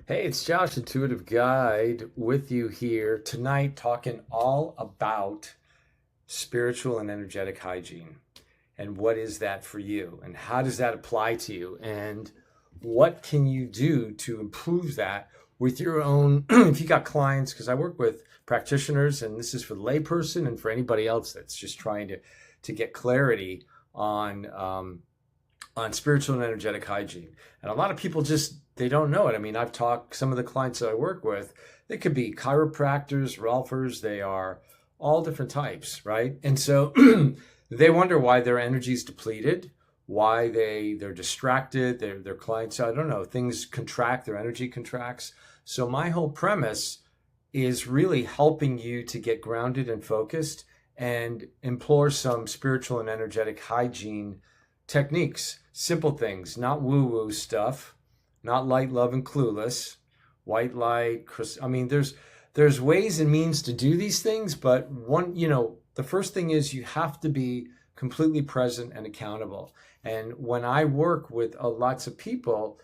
Hey, it's Josh, Intuitive Guide, with you here tonight, talking all about spiritual and energetic hygiene. And what is that for you? And how does that apply to you? And what can you do to improve that with your own, if you got clients, because I work with practitioners, and this is for the layperson and for anybody else that's just trying to get clarity on spiritual and energetic hygiene. And a lot of people just, they don't know it. I mean, I've talked, some of the clients that I work with, they could be chiropractors, Ralphers, they are all different types, right? And so they wonder why their energy is depleted, why they're distracted, their clients, I don't know, things contract, their energy contracts. So my whole premise is really helping you to get grounded and focused and implore some spiritual and energetic hygiene techniques, simple things, not woo-woo stuff, not light, love, and clueless, white light. I mean, there's ways and means to do these things, but the first thing is you have to be completely present and accountable. And when I work with lots of people,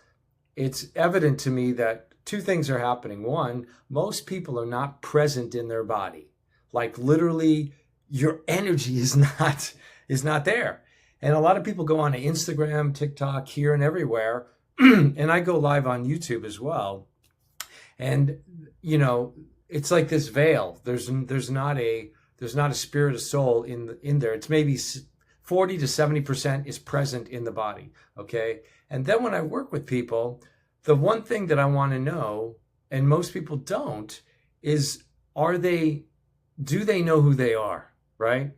it's evident to me that two things are happening. One, most people are not present in their body. Like literally, your energy is not there. And a lot of people go on to Instagram, TikTok, here and everywhere. And I go live on YouTube as well. And, it's like this veil. There's not a spirit of soul in there. It's maybe 40 to 70% is present in the body. Okay. And then when I work with people, the one thing that I want to know, and most people don't, is do they know who they are? Right.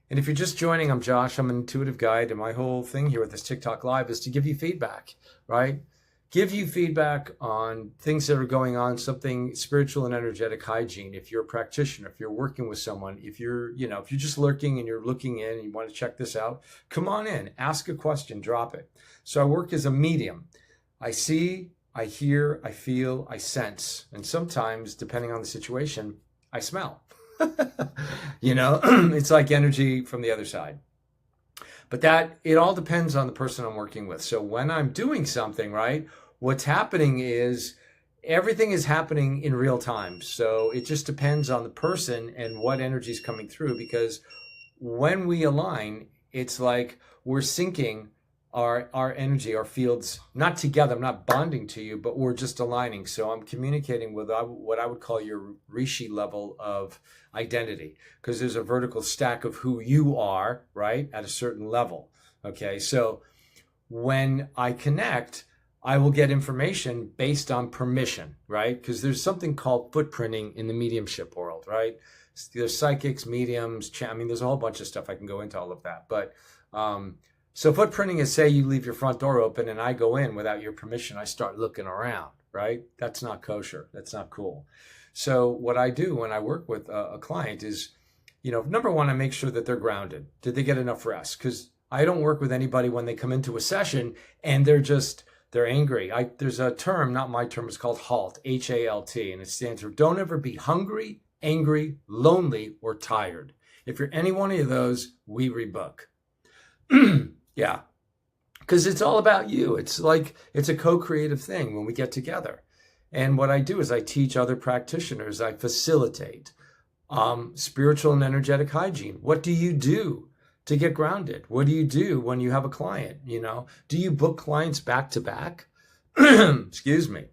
And if you're just joining, I'm Josh, I'm an intuitive guide, and my whole thing here with this TikTok live is to give you feedback, right? Give you feedback on things that are going on, something spiritual and energetic hygiene. If you're a practitioner, if you're working with someone, if you're just lurking and you're looking in and you want to check this out, come on in, ask a question, drop it. So I work as a medium. I see, I hear, I feel, I sense. And sometimes, depending on the situation, I smell. It's like energy from the other side. But it all depends on the person I'm working with. So when I'm doing something, right, what's happening is everything is happening in real time. So it just depends on the person and what energy is coming through, because when we align, it's like we're syncing our energy, our fields, not together. I'm not bonding to you, but we're just aligning. So I'm communicating with what I would call your rishi level of identity, because there's a vertical stack of who you are, right, at a certain level. Okay. So when I connect, I will get information based on permission, right? Because there's something called footprinting in the mediumship world, right? There's psychics, mediums, there's a whole bunch of stuff. I can go into all of that. But, so footprinting is, say you leave your front door open and I go in without your permission. I start looking around, right? That's not kosher. That's not cool. So what I do when I work with a client is, number one, I make sure that they're grounded. Did they get enough rest? Because I don't work with anybody when they come into a session and they're angry. There's a term, not my term, it's called HALT, H-A-L-T, and it stands for don't ever be hungry, angry, lonely, or tired. If you're any one of those, we rebook. Yeah, because it's all about you. It's like, it's a co-creative thing when we get together. And what I do is I teach other practitioners, I facilitate spiritual and energetic hygiene. What do you do to get grounded? What do you do when you have a client? Do you book clients back to back? Excuse me.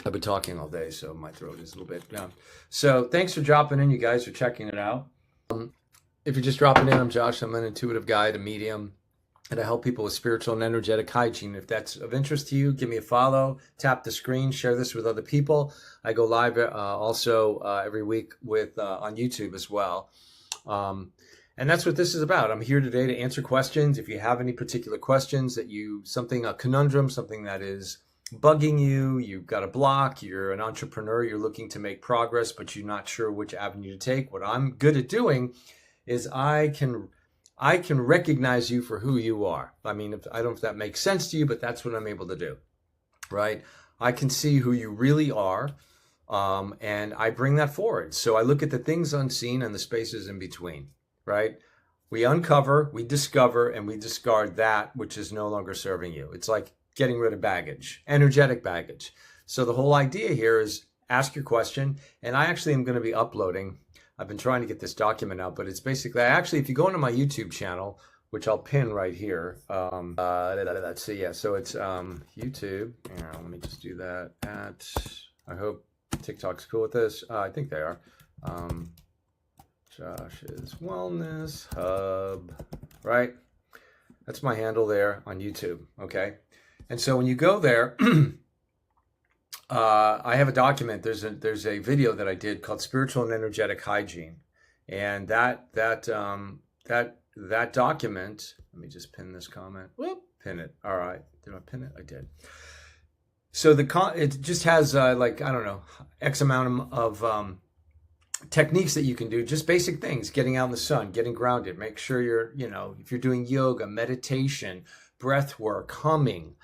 I've been talking all day, so my throat is a little bit down. So thanks for dropping in. You guys are checking it out. If you're just dropping in, I'm Josh. I'm an intuitive guide, a medium, and I help people with spiritual and energetic hygiene. If that's of interest to you, give me a follow, tap the screen, share this with other people. I go live also every week on YouTube as well. And that's what this is about. I'm here today to answer questions. If you have any particular questions a conundrum, something that is bugging you, you've got a block, you're an entrepreneur, you're looking to make progress, but you're not sure which avenue to take. What I'm good at doing is I can recognize you for who you are. I don't know if that makes sense to you, but that's what I'm able to do, right? I can see who you really are, and I bring that forward. So I look at the things unseen and the spaces in between, right? We uncover, we discover, and we discard that which is no longer serving you. It's like getting rid of baggage, energetic baggage. So the whole idea here is ask your question, and I actually am going to be uploading. I've been trying to get this document out, but it's basically, if you go into my YouTube channel, which I'll pin right here. Let's see, yeah, so it's YouTube. Yeah, let me just do that I hope TikTok's cool with this. I think they are. Josh's Wellness Hub, right? That's my handle there on YouTube, okay? And so when you go there, I have a document. There's a video that I did called Spiritual and Energetic Hygiene, and that document. Let me just pin this comment. Whoop, pin it. All right, did I pin it? I did. So it just has like, I don't know, X amount of techniques that you can do, just basic things: getting out in the sun, getting grounded, make sure you're, if you're doing yoga, meditation, breath work, humming,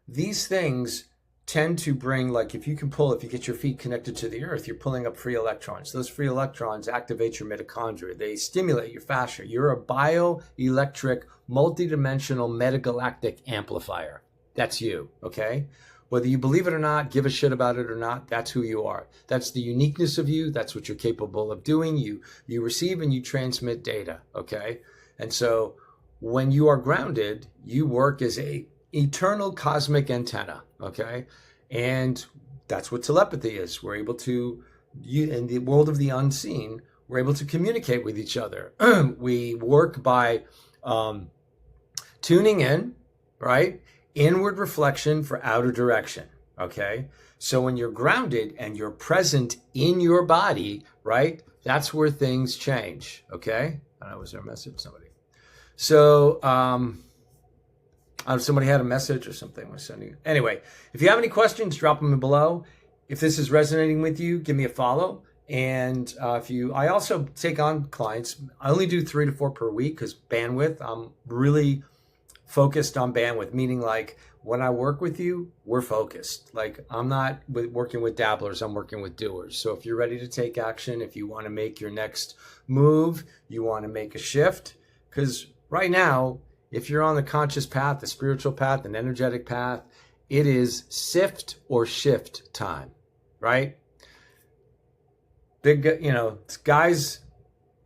these things tend to bring, like, if you get your feet connected to the earth, you're pulling up free electrons. Those free electrons activate your mitochondria. They stimulate your fascia. You're a bioelectric, multidimensional metagalactic amplifier. That's you, okay? Whether you believe it or not, give a shit about it or not, that's who you are. That's the uniqueness of you. That's what you're capable of doing. You receive and you transmit data, okay? And so when you are grounded, you work as a eternal cosmic antenna, okay? And that's what telepathy is. We're able to, in the world of the unseen, we're able to communicate with each other. We work by tuning in, right? Inward reflection for outer direction, okay? So when you're grounded and you're present in your body, right? That's where things change, okay? I don't know, was there a message? Somebody. So, somebody had a message or something was sending. Anyway, if you have any questions, drop them below. If this is resonating with you, give me a follow. And I also take on clients. I only do 3 to 4 per week because bandwidth. I'm really focused on bandwidth, meaning like when I work with you, we're focused. Like I'm not working with dabblers, I'm working with doers. So if you're ready to take action, if you want to make your next move, you want to make a shift, because right now, if you're on the conscious path, the spiritual path, an energetic path, it is sift or shift time, right? Big, it's guys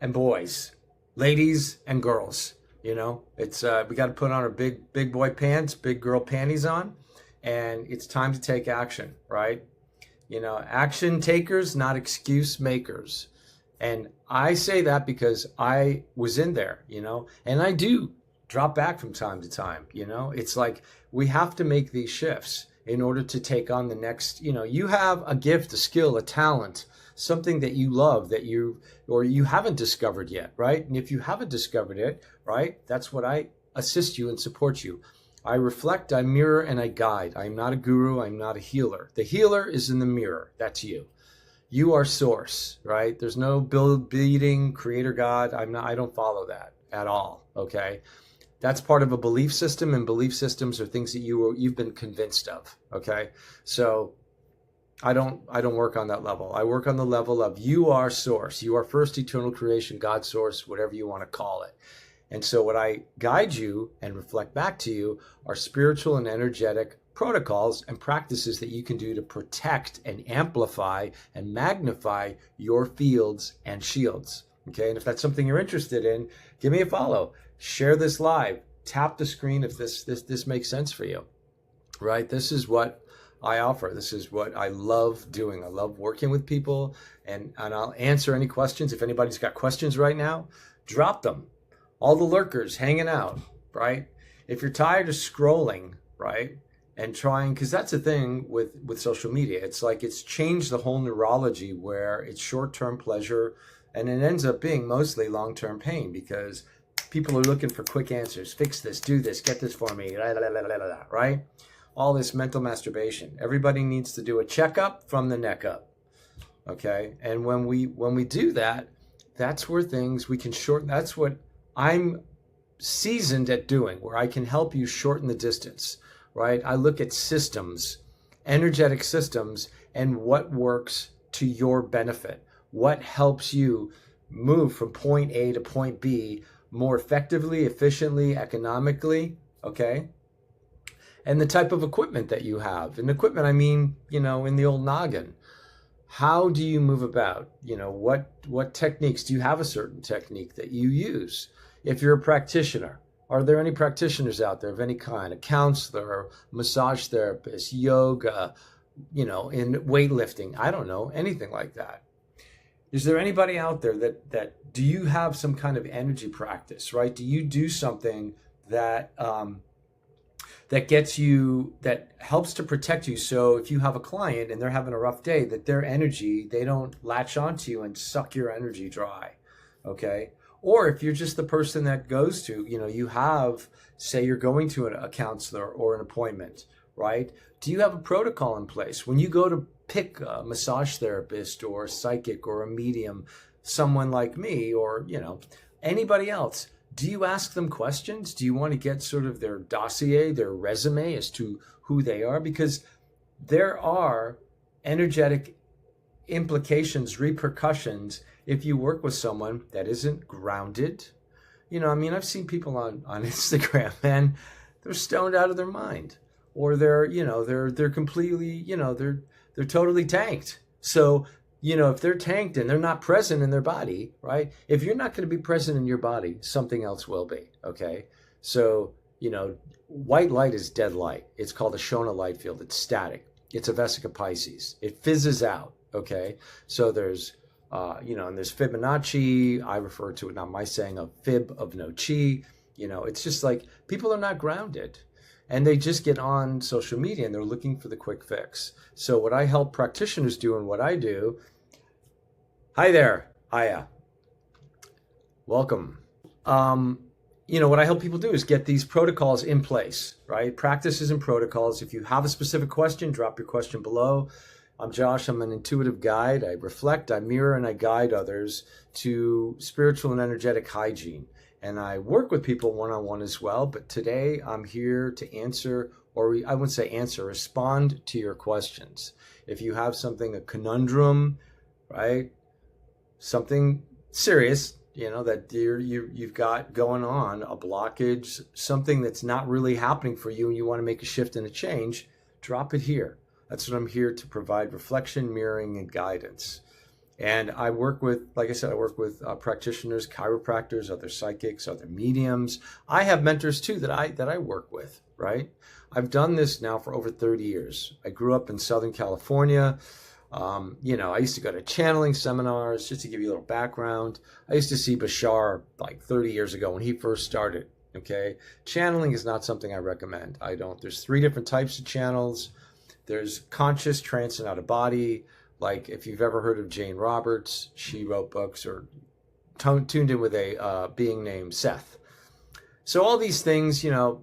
and boys, ladies and girls. It's we got to put on our big boy pants, big girl panties on, and it's time to take action, right? Action takers, not excuse makers. And I say that because I was in there, and I do drop back from time to time. It's like we have to make these shifts in order to take on the next. You have a gift, a skill, a talent, something that you love that you haven't discovered yet, right? And if you haven't discovered it, right, that's what I assist you and support you. I reflect, I mirror, and I guide. I'm not a guru. I'm not a healer. The healer is in the mirror. That's you. You are source, right? There's no beating, creator, God. I don't follow that at all, okay? That's part of a belief system, and belief systems are things that you've been convinced of, okay? So I don't work on that level. I work on the level of you are source. You are first eternal creation, God source, whatever you want to call it. And so what I guide you and reflect back to you are spiritual and energetic protocols and practices that you can do to protect and amplify and magnify your fields and shields. Okay, and if that's something you're interested in, give me a follow. Share this live. Tap the screen if this makes sense for you. Right? This is what I offer. This is what I love doing. I love working with people, and I'll answer any questions. If anybody's got questions right now, drop them. All the lurkers hanging out, right? If you're tired of scrolling, right, and trying, because that's the thing with social media. It's like it's changed the whole neurology where it's short-term pleasure, and it ends up being mostly long-term pain because people are looking for quick answers. Fix this, do this, get this for me, right? All this mental masturbation. Everybody needs to do a checkup from the neck up, okay? And when we do that, that's where things we can shorten. That's what I'm seasoned at doing, where I can help you shorten the distance, right? I look at systems, energetic systems, and what works to your benefit. What helps you move from point A to point B more effectively, efficiently, economically, okay? and the type of equipment that you have. And equipment, I mean, in the old noggin. How do you move about? What techniques? Do you have a certain technique that you use? If you're a practitioner, are there any practitioners out there of any kind? A counselor, massage therapist, yoga, in weightlifting? I don't know, anything like that. Is there anybody out there that do you have some kind of energy practice, right? Do you do something that that helps to protect you? So if you have a client and they're having a rough day, that their energy, they don't latch onto you and suck your energy dry, okay? Or if you're just the person that goes to, you have, say you're going to a counselor or an appointment, right? Do you have a protocol in place? When you go to pick a massage therapist or a psychic or a medium, someone like me or, anybody else, do you ask them questions? Do you want to get sort of their dossier, their resume as to who they are? Because there are energetic implications, repercussions, if you work with someone that isn't grounded. I've seen people on Instagram, man, they're stoned out of their mind, or they're completely, they're totally tanked. So, if they're tanked and they're not present in their body, right? If you're not going to be present in your body, something else will be, okay? So, white light is dead light. It's called a Shona light field. It's static. It's a Vesica Pisces. It fizzes out, okay? So there's, and there's Fibonacci. I refer to it, not my saying, a fib of no chi. It's just like people are not grounded. And they just get on social media and they're looking for the quick fix. So what I help practitioners do and what I do, hi there, Aya, welcome. What I help people do is get these protocols in place, right? Practices and protocols. If you have a specific question, drop your question below. I'm Josh. I'm an intuitive guide. I reflect, I mirror, and I guide others to spiritual and energetic hygiene. And I work with people one-on-one as well. But today I'm here to answer, or I wouldn't say answer, respond to your questions. If you have something, a conundrum, right? Something serious, that you've got going on, a blockage, something that's not really happening for you and you want to make a shift and a change, drop it here. That's what I'm here to provide: reflection, mirroring, and guidance. And I work with, like I said, practitioners, chiropractors, other psychics, other mediums. I have mentors too that I work with, right? I've done this now for over 30 years. I grew up in Southern California. I used to go to channeling seminars. Just to give you a little background, I used to see Bashar like 30 years ago when he first started, okay? Channeling is not something I recommend. There's 3 different types of channels. There's conscious, trance, and out of body. Like if you've ever heard of Jane Roberts, she wrote books or tuned in with a being named Seth. So all these things, the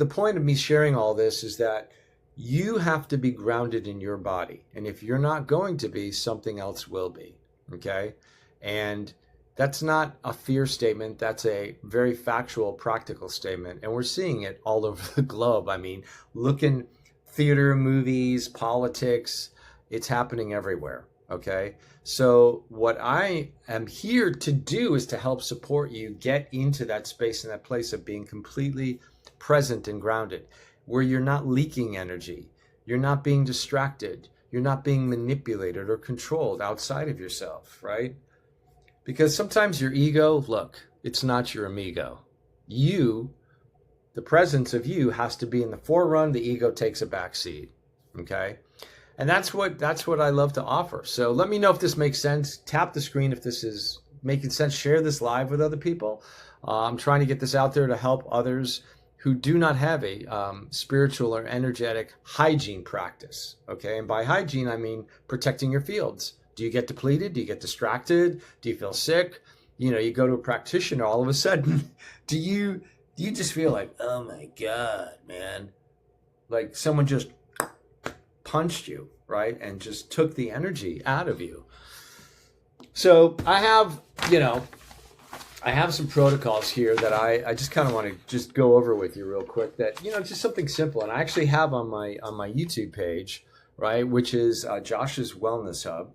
point of me sharing all this is that you have to be grounded in your body. And if you're not going to be, something else will be, okay? And that's not a fear statement. That's a very factual, practical statement. And we're seeing it all over the globe. I mean, look in theater, movies, politics. It's happening everywhere, okay? So what I am here to do is to help support you get into that space and that place of being completely present and grounded, where you're not leaking energy, you're not being distracted, you're not being manipulated or controlled outside of yourself, right? Because sometimes your ego, look, it's not your amigo. You, the presence of you has to be in the forefront. The ego takes a back seat, okay? And that's what I love to offer. So let me know if this makes sense. Tap the screen if this is making sense. Share this live with other people. I'm trying to get this out there to help others who do not have a spiritual or energetic hygiene practice, okay? And by hygiene, I mean protecting your fields. Do you get depleted? Do you get distracted? Do you feel sick? You go to a practitioner, all of a sudden, do you just feel like, oh my God, man, like someone just punched you, right? And just took the energy out of you. So I have some protocols here that I just kind of want to just go over with you real quick, that, just something simple. And I actually have on my YouTube page, right, which is Josh's Wellness Hub.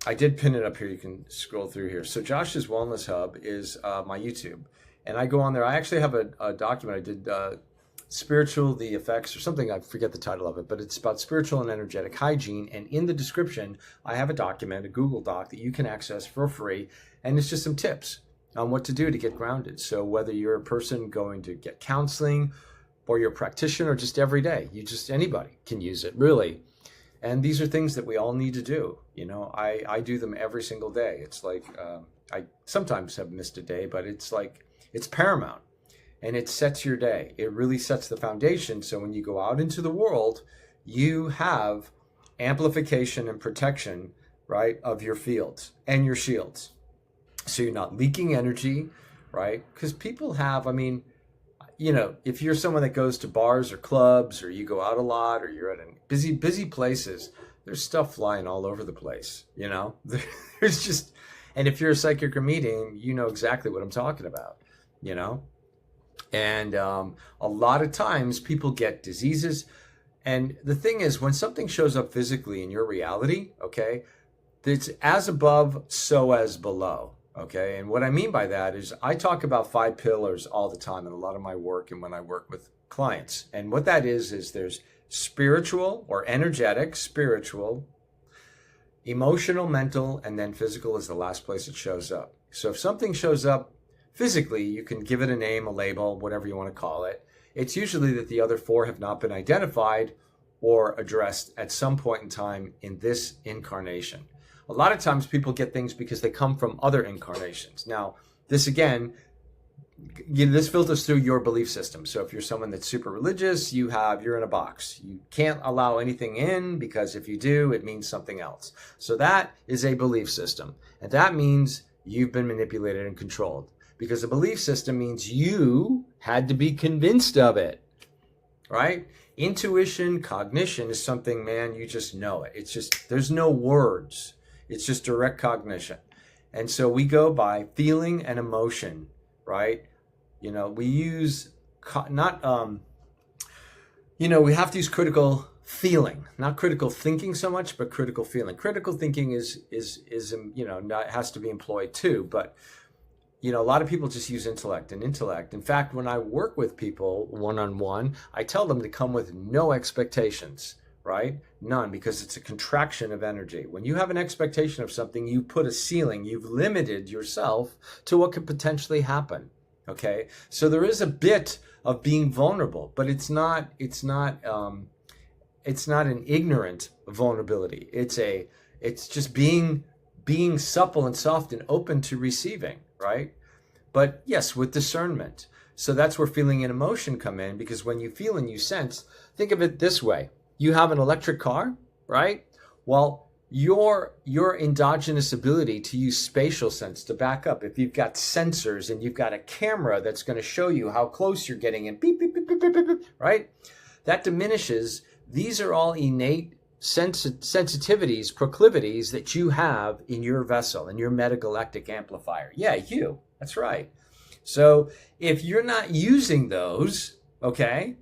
I did pin it up here. You can scroll through here. So Josh's Wellness Hub is my YouTube. And I go on there. I actually have a document. I did Spiritual, the Effects, or something, I forget the title of it, but it's about spiritual and energetic hygiene. And in the description, I have a document, a Google Doc that you can access for free. And it's just some tips on what to do to get grounded. So whether you're a person going to get counseling or you're a practitioner, just every day, anybody can use it, really. And these are things that we all need to do. You know, I do them every single day. It's like, I sometimes have missed a day, but it's like, it's paramount. And it sets your day. It really sets the foundation. So when you go out into the world, you have amplification and protection, right, of your fields and your shields. So you're not leaking energy, right? Because people have, I mean, you know, if you're someone that goes to bars or clubs, or you go out a lot, or you're at busy places, there's stuff flying all over the place, you know? There's just, and if you're a psychic or medium, you know exactly what I'm talking about, you know? And a lot of times people get diseases. And the thing is, when something shows up physically in your reality, okay, it's as above, so as below. Okay. And what I mean by that is I talk about 5 pillars all the time in a lot of my work and when I work with clients. And what that is there's spiritual or energetic, spiritual, emotional, mental, and then physical is the last place it shows up. So if something shows up physically, you can give it a name, a label, whatever you want to call it. It's usually that the other 4 have not been identified or addressed at some point in time in this incarnation. A lot of times people get things because they come from other incarnations. Now, this again, this filters through your belief system. So if you're someone that's super religious, you're in a box. You can't allow anything in because if you do, it means something else. So that is a belief system. And that means you've been manipulated and controlled. Because a belief system means you had to be convinced of it, right? Intuition, cognition is something, man, you just know it. It's just, there's no words. It's just direct cognition. And so we go by feeling and emotion, right? You know, we use we have to use critical feeling, not critical thinking so much, but critical feeling. Critical thinking is has to be employed too, but you know, a lot of people just use intellect. In fact, when I work with people one-on-one, I tell them to come with no expectations, right? None, because it's a contraction of energy. When you have an expectation of something, you put a ceiling. You've limited yourself to what could potentially happen, okay? So there is a bit of being vulnerable, but it's not an ignorant vulnerability. It's just being supple and soft and open to receiving, right? But yes, with discernment. So that's where feeling and emotion come in, because when you feel and you sense, think of it this way. You have an electric car, right? Well, your endogenous ability to use spatial sense to back up, if you've got sensors and you've got a camera that's going to show you how close you're getting and beep, beep, beep, beep, beep, beep, right? That diminishes. These are all innate sensitivities, proclivities that you have in your vessel, in your Bioelectric Amplifier. Yeah, you. That's right. So if you're not using those, okay,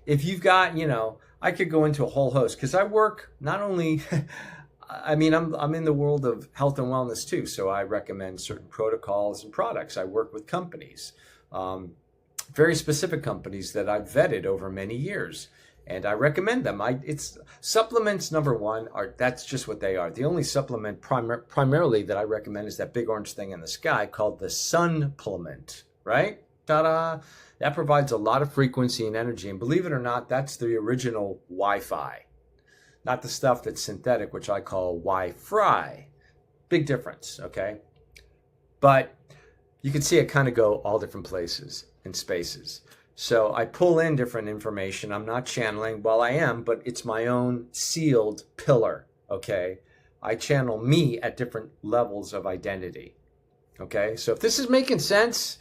if you've got, I could go into a whole host because I work not only, I'm in the world of health and wellness too. So I recommend certain protocols and products. I work with companies, very specific companies that I've vetted over many years. And I recommend them. It's supplements, number one, that's just what they are. The only supplement primarily that I recommend is that big orange thing in the sky called the Sunplement, right? Ta-da! That provides a lot of frequency and energy. And believe it or not, that's the original Wi-Fi, not the stuff that's synthetic, which I call Wi-Fry. Big difference, okay? But you can see it kind of go all different places and spaces. So I pull in different information. I'm not channeling. Well, I am, but it's my own sealed pillar, okay? I channel me at different levels of identity, okay? So if this is making sense,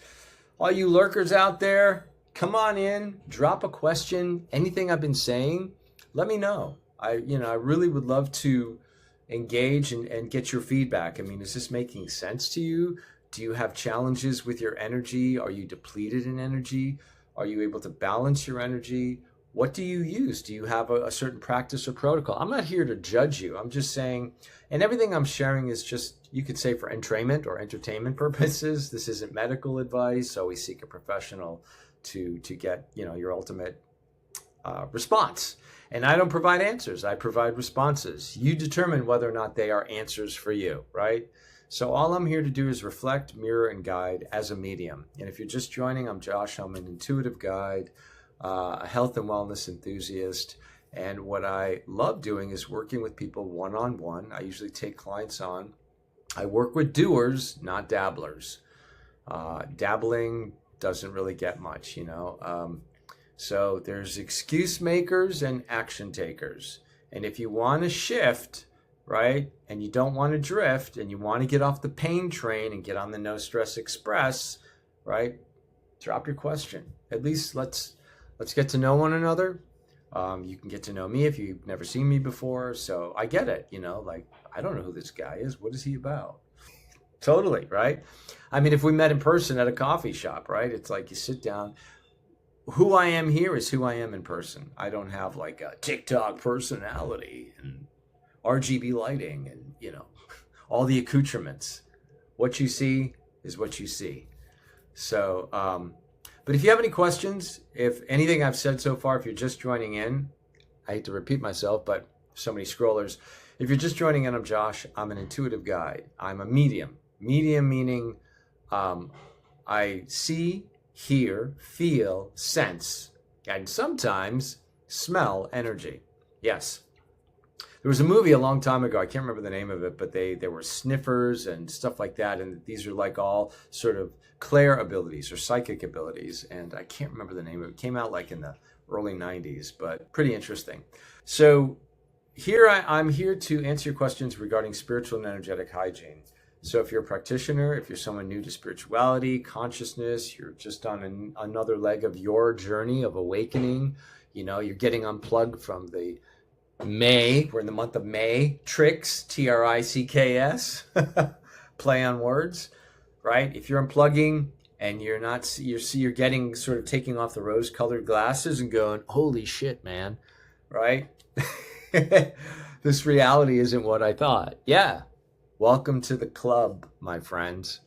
all you lurkers out there, come on in, drop a question, anything I've been saying, let me know. I really would love to engage and get your feedback. I mean, is this making sense to you? Do you have challenges with your energy? Are you depleted in energy? Are you able to balance your energy? What do you use? Do you have a certain practice or protocol? I'm not here to judge you. I'm just saying, and everything I'm sharing is just, you could say, for entrainment or entertainment purposes. This isn't medical advice. Always seek a professional to get, your ultimate response. And I don't provide answers. I provide responses. You determine whether or not they are answers for you, right? So all I'm here to do is reflect, mirror, and guide as a medium. And if you're just joining, I'm Josh. I'm an intuitive guide, a health and wellness enthusiast. And what I love doing is working with people one-on-one. I usually take clients on. I work with doers, not dabblers. Dabbling doesn't really get much, So there's excuse makers and action takers. And if you want to shift, right, and you don't want to drift, and you want to get off the pain train and get on the No Stress Express, right, drop your question. At least let's get to know one another. You can get to know me if you've never seen me before. So I get it, like, I don't know who this guy is. What is he about? Totally, right? I mean, if we met in person at a coffee shop, right, it's like you sit down. Who I am here is who I am in person. I don't have like a TikTok personality and RGB lighting and, all the accoutrements. What you see is what you see. So, but if you have any questions, if anything I've said so far, if you're just joining in, I hate to repeat myself, but so many scrollers. If you're just joining in, I'm Josh. I'm an intuitive guide. I'm a medium. Medium meaning I see, hear, feel, sense, and sometimes smell energy. Yes. There was a movie a long time ago. I can't remember the name of it, but there were sniffers and stuff like that. And these are like all sort of clair abilities or psychic abilities. And I can't remember the name of it. It came out like in the early 90s, but pretty interesting. So here I'm here to answer your questions regarding spiritual and energetic hygiene. So if you're a practitioner, if you're someone new to spirituality, consciousness, you're just on another leg of your journey of awakening, you're getting unplugged from the we're in the month of May, tricks, TRICKS, play on words, right? If you're unplugging and you're getting sort of taking off the rose-colored glasses and going, holy shit, man, right? This reality isn't what I thought. Yeah. Welcome to the club, my friends.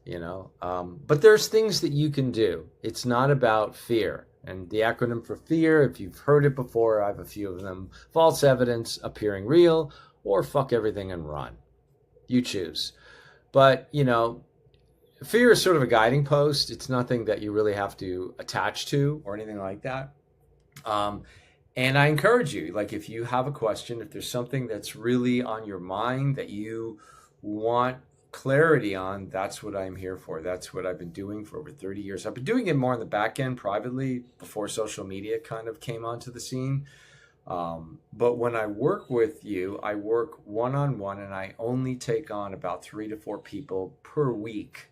But there's things that you can do. It's not about fear. And the acronym for fear, if you've heard it before, I have a few of them. False evidence appearing real, or fuck everything and run. You choose. But, fear is sort of a guiding post. It's nothing that you really have to attach to or anything like that. And I encourage you, like, if you have a question, if there's something that's really on your mind that you want clarity on, that's what I'm here for. That's what I've been doing for over 30 years. I've been doing it more on the back end privately before social media kind of came onto the scene. But when I work with you, I work one-on-one, and I only take on about 3 to 4 people per week.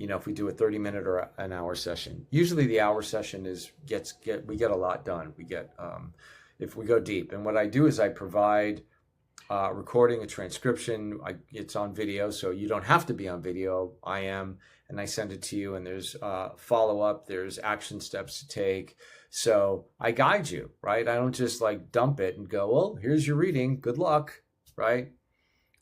If we do a 30-minute or an hour session, usually the hour session we get a lot done. We get, if we go deep. And what I do is I provide recording, a transcription. It's on video, so you don't have to be on video. I am, and I send it to you, and there's follow-up, there's action steps to take. So I guide you, right? I don't just like dump it and go, well, here's your reading, good luck, right?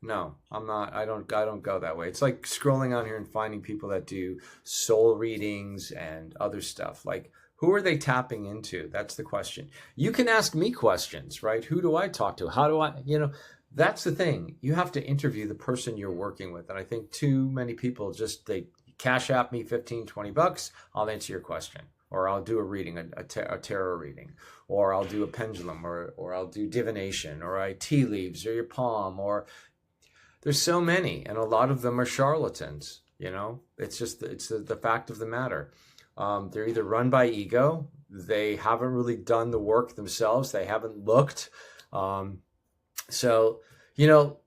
No, I'm not. I don't go that way. It's like scrolling on here and finding people that do soul readings and other stuff. Like, who are they tapping into? That's the question. You can ask me questions, right? Who do I talk to? How do I, that's the thing. You have to interview the person you're working with. And I think too many people they cash app me $15-20. I'll answer your question. Or I'll do a reading, a tarot reading, or I'll do a pendulum, or I'll do divination, or tea leaves, or your palm, or there's so many, and a lot of them are charlatans. It's just the fact of the matter. They're either run by ego, they haven't really done the work themselves, they haven't looked. So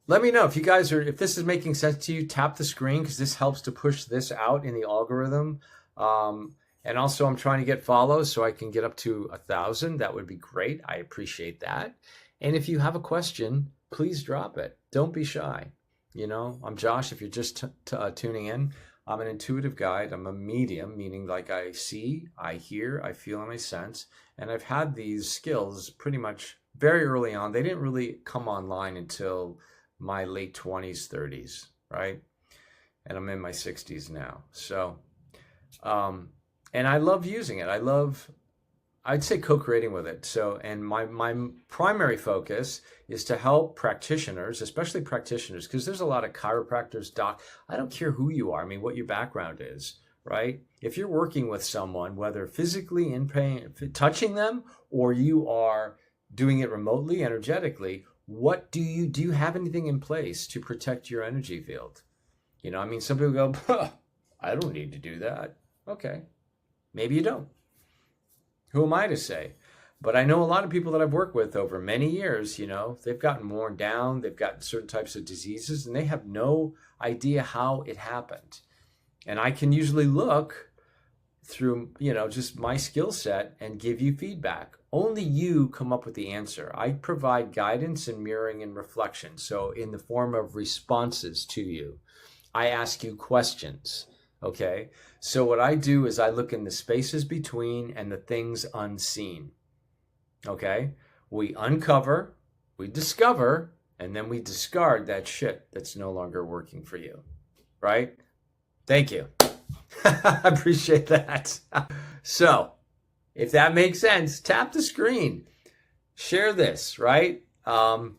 let me know if this is making sense to you. Tap the screen, because this helps to push this out in the algorithm. And also, I'm trying to get follows so I can get up to 1,000. That would be great. I appreciate that. And if you have a question, please drop it. Don't be shy. I'm Josh. If you're just tuning in, I'm an intuitive guide. I'm a medium, meaning like I see, I hear, I feel, and I sense. And I've had these skills pretty much very early on. They didn't really come online until my late 20s, 30s, right? And I'm in my 60s now. So, And I love using it. I'd say co-creating with it. So, and my primary focus is to help practitioners, especially practitioners, because there's a lot of chiropractors, I don't care who you are. I mean, what your background is, right? If you're working with someone, whether physically in pain, touching them, or you are doing it remotely, energetically, what do you have anything in place to protect your energy field? I mean, some people go, I don't need to do that. Okay, maybe you don't. Who am I to say? But I know a lot of people that I've worked with over many years, they've gotten worn down, they've gotten certain types of diseases, and they have no idea how it happened. And I can usually look through, just my skill set and give you feedback. Only you come up with the answer. I provide guidance and mirroring and reflection. So in the form of responses to you, I ask you questions. Okay. So what I do is I look in the spaces between and the things unseen. Okay. We uncover, we discover, and then we discard that shit that's no longer working for you. Right? Thank you. I appreciate that. So if that makes sense, tap the screen, share this, right? I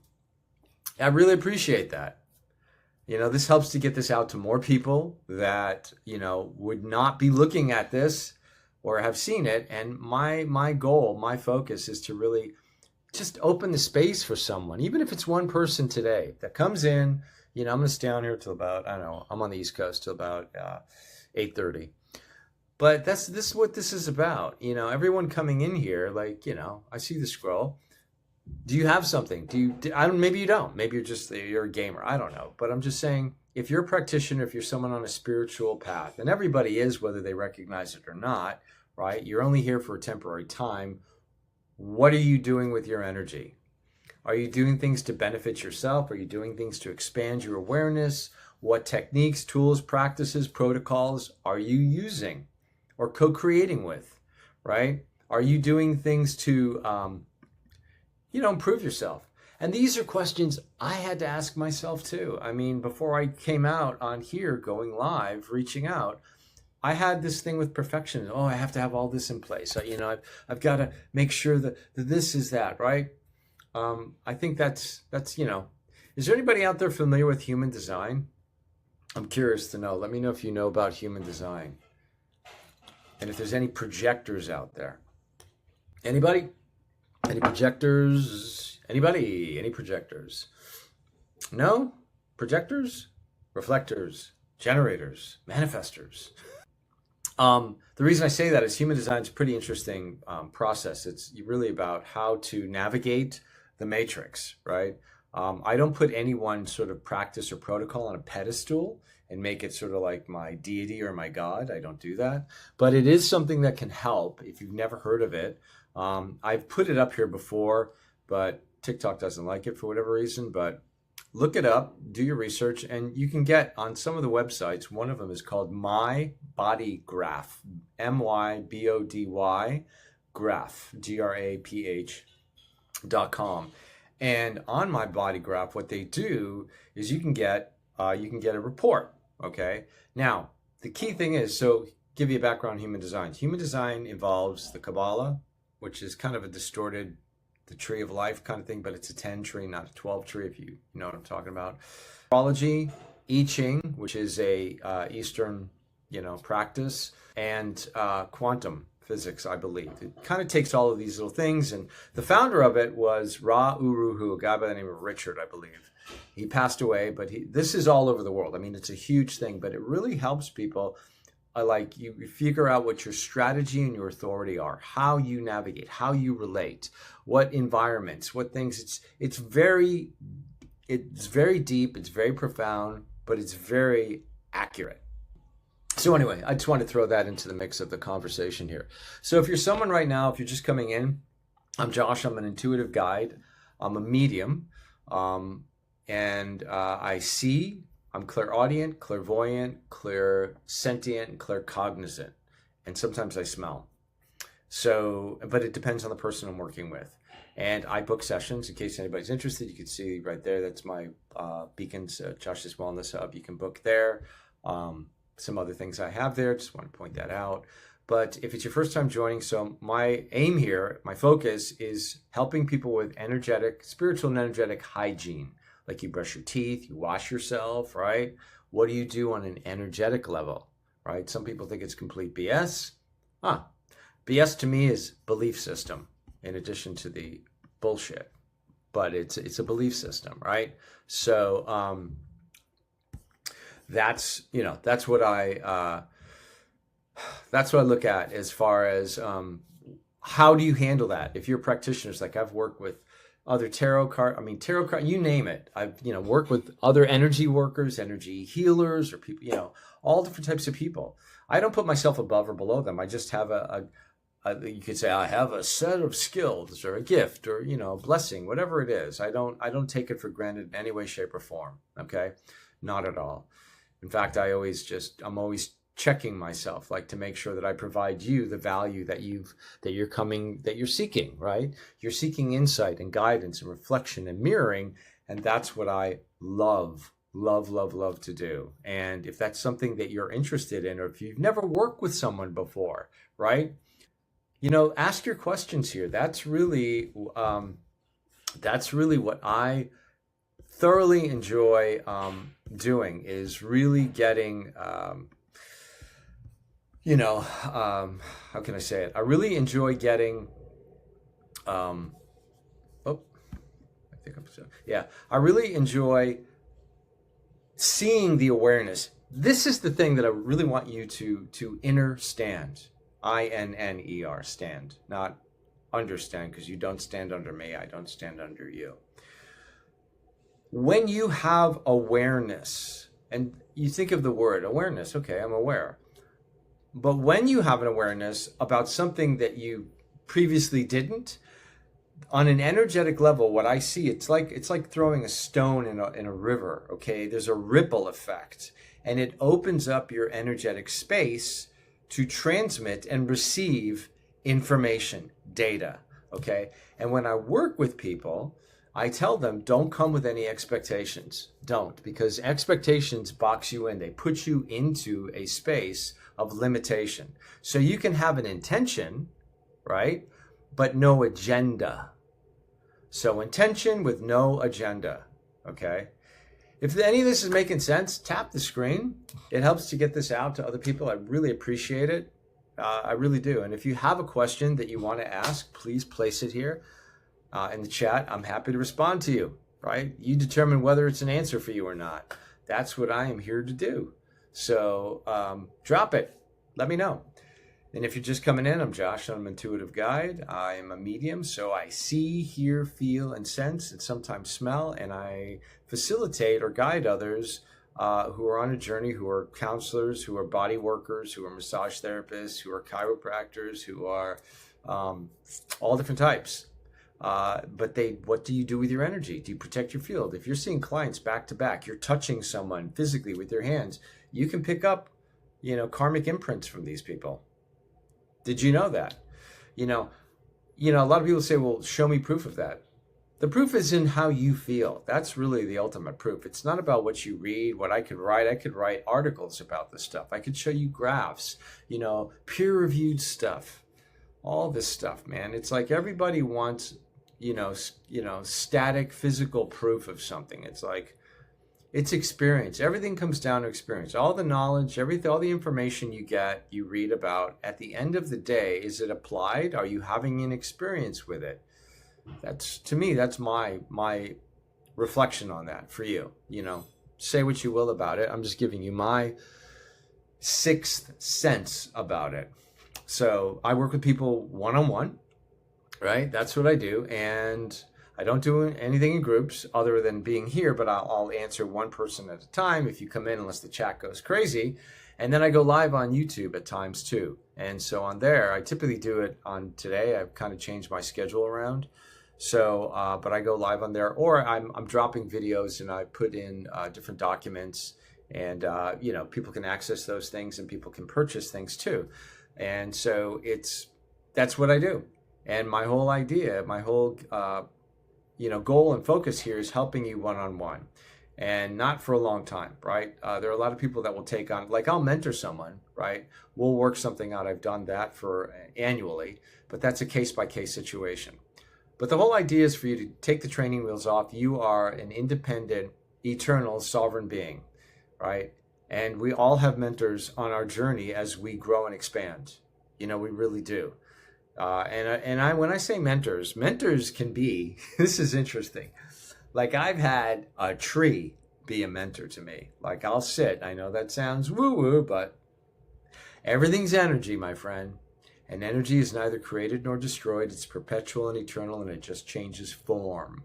really appreciate that. This helps to get this out to more people that, would not be looking at this or have seen it. And my goal, my focus is to really just open the space for someone, even if it's one person today that comes in. I'm going to stay on here till about, I don't know, I'm on the East Coast till about 8:30. But this is what this is about. Everyone coming in here, like, I see the scroll. Do you have something? Maybe you don't. Maybe you're a gamer. I don't know. But I'm just saying, if you're a practitioner, if you're someone on a spiritual path, and everybody is, whether they recognize it or not, right? You're only here for a temporary time. What are you doing with your energy? Are you doing things to benefit yourself? Are you doing things to expand your awareness? What techniques, tools, practices, protocols are you using or co-creating with, right? Are you doing things to improve yourself? And these are questions I had to ask myself too. I mean, before I came out on here, going live, reaching out, I had this thing with perfection. Oh, I have to have all this in place. I've got to make sure that this is that, right? I think that's is there anybody out there familiar with human design? I'm curious to know. Let me know if you know about human design. And if there's any projectors out there. Anybody? Any projectors? Anybody? Any projectors? No? Projectors? Reflectors? Generators? Manifestors? The reason I say that is human design is a pretty interesting process. It's really about how to navigate the matrix, right? I don't put any one sort of practice or protocol on a pedestal and make it sort of like my deity or my God. I don't do that. But it is something that can help if you've never heard of it. I've put it up here before, but TikTok doesn't like it for whatever reason. But look it up, do your research, and you can get on some of the websites. One of them is called My Body Graph, MYBODY Graph, GRAPH.com. And on My Body Graph, what they do is you can get a report. Okay. Now, the key thing is, so give you a background on human design. Human design involves the Kabbalah, which is kind of a distorted, the tree of life kind of thing, but it's a 10 tree, not a 12 tree, if you know what I'm talking about. Astrology, I Ching, which is a Eastern, practice, and quantum physics, I believe. It kind of takes all of these little things, and the founder of it was Ra Uru Hu, a guy by the name of Richard, I believe. He passed away, but this is all over the world. I mean, it's a huge thing, but it really helps people. You figure out what your strategy and your authority are, how you navigate, how you relate, what environments, what things. It's very deep, it's very profound, but it's very accurate. So anyway, I just want to throw that into the mix of the conversation here. So if you're someone right now, if you're just coming in, I'm Josh. I'm an intuitive guide. I'm a medium, and I see. I'm clairaudient, clairvoyant, clairsentient, and claircognizant. And sometimes I smell. So, but it depends on the person I'm working with. And I book sessions in case anybody's interested. You can see right there, that's my Beacons, Josh's Wellness Hub. You can book there. Some other things I have there, just want to point that out. But if it's your first time joining, so my aim here, my focus is helping people with energetic, spiritual and energetic hygiene. Like you brush your teeth, you wash yourself, right? What do you do on an energetic level, right? Some people think it's complete BS. BS to me is belief system in addition to the bullshit. But it's a belief system, right? So that's what I look at as far as how do you handle that? If you're practitioners, like I've worked with other tarot card, you name it. I've worked with other energy workers, energy healers, or people, all different types of people. I don't put myself above or below them. I just have you could say I have a set of skills or a gift or a blessing, whatever it is. I don't take it for granted in any way, shape, or form. Okay, not at all. In fact, I'm always checking myself, like to make sure that I provide you the value that you're seeking, right? You're seeking insight and guidance and reflection and mirroring, and that's what I love to do. And if that's something that you're interested in, or if you've never worked with someone before, right? Ask your questions here. That's really what I thoroughly enjoy doing, is really getting, how can I say it? I really enjoy getting, I really enjoy seeing the awareness. This is the thing that I really want you to understand. INNER, stand, not understand, because you don't stand under me. I don't stand under you. When you have awareness, and you think of the word awareness, okay, I'm aware. But when you have an awareness about something that you previously didn't, on an energetic level, what I see, it's like throwing a stone in a river, okay? There's a ripple effect, and it opens up your energetic space to transmit and receive information, data, okay? And when I work with people, I tell them, don't come with any expectations. Don't, because expectations box you in. They put you into a space of limitation. So you can have an intention, right? But no agenda. So intention with no agenda, okay? If any of this is making sense, tap the screen. It helps to get this out to other people. I really appreciate it. I really do. And if you have a question that you want to ask, please place it here in the chat. I'm happy to respond to you, right? You determine whether it's an answer for you or not. That's what I am here to do. So drop it. Let me know. And if you're just coming in, I'm Josh. I'm an intuitive guide. I am a medium, so I see, hear, feel, and sense, and sometimes smell, and I facilitate or guide others who are on a journey, who are counselors, who are body workers, who are massage therapists, who are chiropractors, who are all different types. But what do you do with your energy? Do you protect your field? If you're seeing clients back to back, you're touching someone physically with your hands, you can pick up, karmic imprints from these people. Did you know that? A lot of people say, well, show me proof of that. The proof is in how you feel. That's really the ultimate proof. It's not about what you read, what I could write. I could write articles about this stuff. I could show you graphs, peer-reviewed stuff, all this stuff, man. It's like everybody wants, static physical proof of something. It's like, it's experience. Everything comes down to experience. All the knowledge, all the information you get, you read about, at the end of the day, is it applied? Are you having an experience with it? To me, that's my reflection on that for you. Say what you will about it. I'm just giving you my sixth sense about it. So I work with people one-on-one, right? That's what I do. And I don't do anything in groups other than being here, but I'll answer one person at a time if you come in, unless the chat goes crazy. And then I go live on YouTube at times too. And so on there, I typically do it on today. I've kind of changed my schedule around. So, but I go live on there, or I'm dropping videos and I put in different documents, and people can access those things and people can purchase things too. And so that's what I do. And my whole idea, goal and focus here is helping you one-on-one. and not for a long time, right? There are a lot of people that will take on, like I'll mentor someone, right? We'll work something out. I've done that for annually, but that's a case-by-case situation. But the whole idea is for you to take the training wheels off. You are an independent, eternal, sovereign being, right? And we all have mentors on our journey as we grow and expand. We really do. When I say mentors, mentors can be, this is interesting. Like I've had a tree be a mentor to me. Like I'll sit, I know that sounds woo-woo, but everything's energy, my friend. And energy is neither created nor destroyed. It's perpetual and eternal, and it just changes form.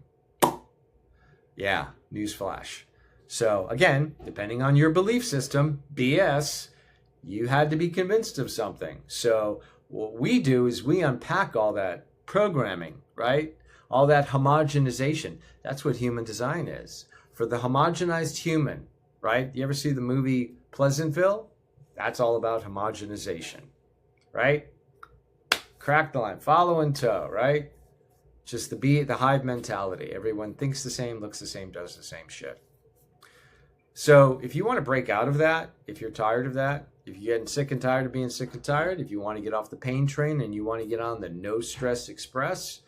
Yeah, newsflash. So again, depending on your belief system, BS, you had to be convinced of something. So what we do is we unpack all that programming, right? All that homogenization. That's what human design is. For the homogenized human, right? You ever see the movie Pleasantville? That's all about homogenization, right? Crack the line, follow and tow, right? Just the hive mentality. Everyone thinks the same, looks the same, does the same shit. So if you want to break out of that, if you're tired of that, if you're getting sick and tired of being sick and tired, if you want to get off the pain train and you want to get on the no stress express,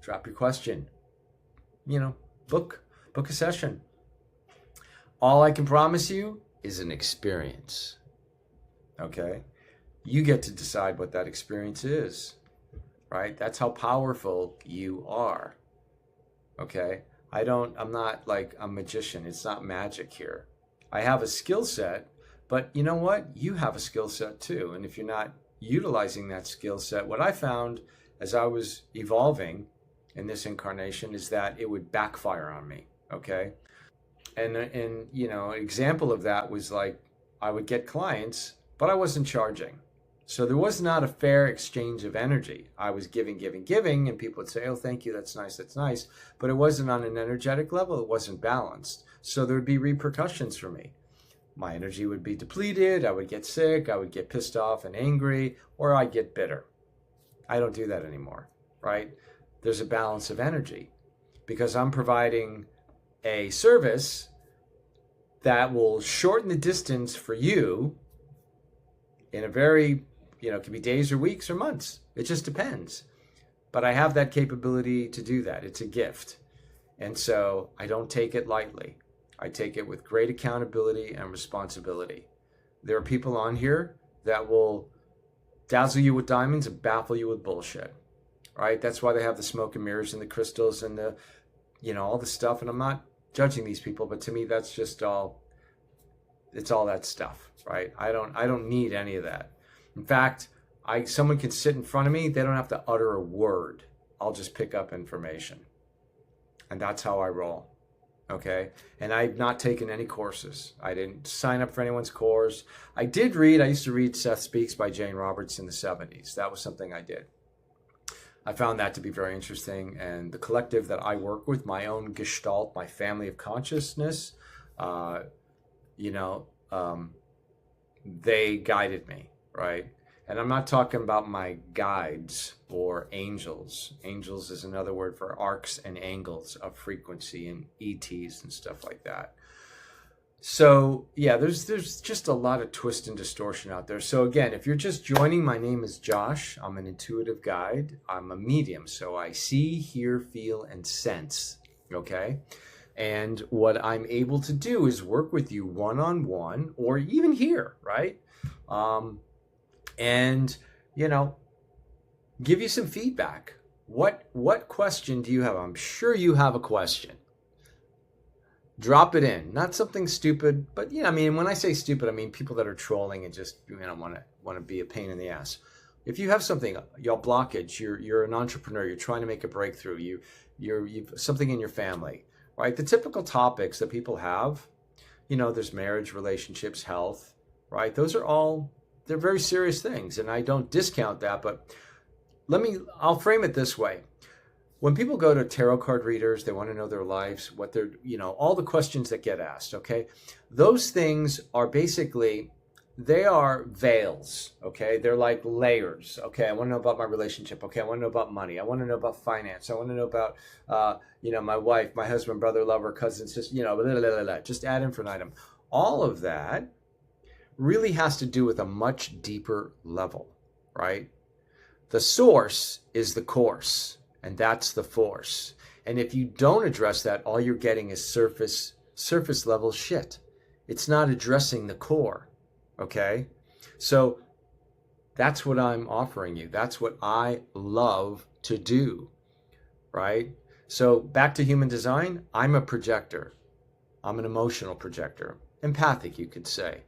drop your question. Book a session. All I can promise you is an experience. Okay? You get to decide what that experience is, right? That's how powerful you are. Okay? I'm not like a magician. It's not magic here. I have a skill set, but you know what? You have a skill set too. And if you're not utilizing that skill set, what I found as I was evolving in this incarnation is that it would backfire on me. Okay? And an example of that was like I would get clients, but I wasn't charging. So there was not a fair exchange of energy. I was giving, and people would say, oh, thank you, that's nice. But it wasn't on an energetic level. It wasn't balanced. So there would be repercussions for me. My energy would be depleted. I would get sick. I would get pissed off and angry, or I'd get bitter. I don't do that anymore, right? There's a balance of energy because I'm providing a service that will shorten the distance for you in a very, it could be days or weeks or months. It just depends. But I have that capability to do that. It's a gift. And so I don't take it lightly. I take it with great accountability and responsibility. There are people on here that will dazzle you with diamonds and baffle you with bullshit. Right? That's why they have the smoke and mirrors and the crystals and the, all the stuff. And I'm not judging these people, but to me, that's just it's all that stuff, right? I don't need any of that. In fact, someone can sit in front of me. They don't have to utter a word. I'll just pick up information. And that's how I roll. Okay. And I've not taken any courses. I didn't sign up for anyone's course. I used to read Seth Speaks by Jane Roberts in the 70s. That was something I did. I found that to be very interesting. And the collective that I work with, my own gestalt, my family of consciousness, they guided me, right? And I'm not talking about my guides or angels. Angels is another word for arcs and angles of frequency and ETs and stuff like that. So yeah, there's just a lot of twist and distortion out there. So again, if you're just joining, my name is Josh. I'm an intuitive guide. I'm a medium. So I see, hear, feel, and sense. Okay. And what I'm able to do is work with you one-on-one or even here, right? And, give you some feedback. What question do you have? I'm sure you have a question. Drop it in. Not something stupid, but when I say stupid, I mean people that are trolling and just want to be a pain in the ass. If you have something, your blockage, you're an entrepreneur, you're trying to make a breakthrough, you've something in your family, right? The typical topics that people have, there's marriage, relationships, health, right? They're very serious things, and I don't discount that, but I'll frame it this way. When people go to tarot card readers, they want to know their lives, what they're, all the questions that get asked, okay? Those things are basically they are veils, okay? They're like layers, okay? I want to know about my relationship, okay? I want to know about money. I want to know about finance. I want to know about, my wife, my husband, brother, lover, cousin, sister, blah, blah, blah, blah. Just ad infinitum. All of that really has to do with a much deeper level, right? The source is the course, and that's the force. And if you don't address that, all you're getting is surface level shit. It's not addressing the core, okay? So that's what I'm offering you. That's what I love to do, right? So back to human design, I'm a projector. I'm an emotional projector. Empathic, you could say.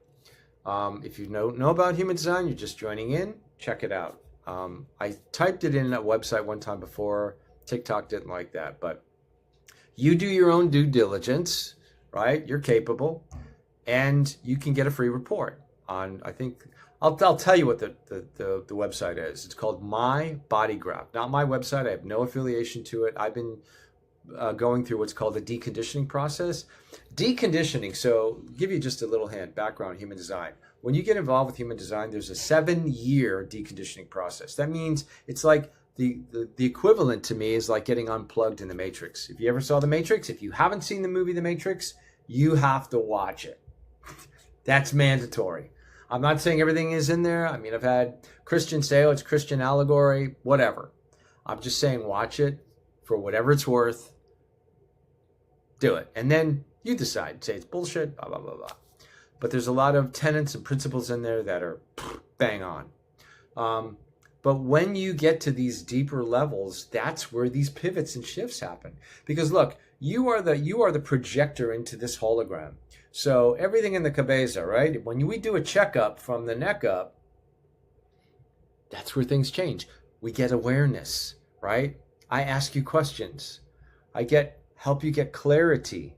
If you know about human design, you're just joining in, check it out. I typed it in a website one time before. TikTok didn't like that, but you do your own due diligence, right? You're capable, and you can get a free report on, I think, I'll tell you what the website is. It's called My Body Graph. Not my website. I have no affiliation to it. I've been going through what's called the deconditioning process. Deconditioning, so give you just a little hint, background, human design. When you get involved with human design, there's a 7-year deconditioning process. That means it's like the equivalent to me is like getting unplugged in the Matrix. If you ever saw the Matrix, if you haven't seen the movie The Matrix, you have to watch it. That's mandatory. I'm not saying everything is in there. I mean, I've had Christians say, oh, it's Christian allegory, whatever. I'm just saying watch it for whatever it's worth. Do it. And then you decide. Say it's bullshit, blah, blah, blah, blah. But there's a lot of tenets and principles in there that are bang on. But when you get to these deeper levels, that's where these pivots and shifts happen. Because look, you are the projector into this hologram. So everything in the cabeza, right? When we do a checkup from the neck up, that's where things change. We get awareness, right? I ask you questions. I help you get clarity.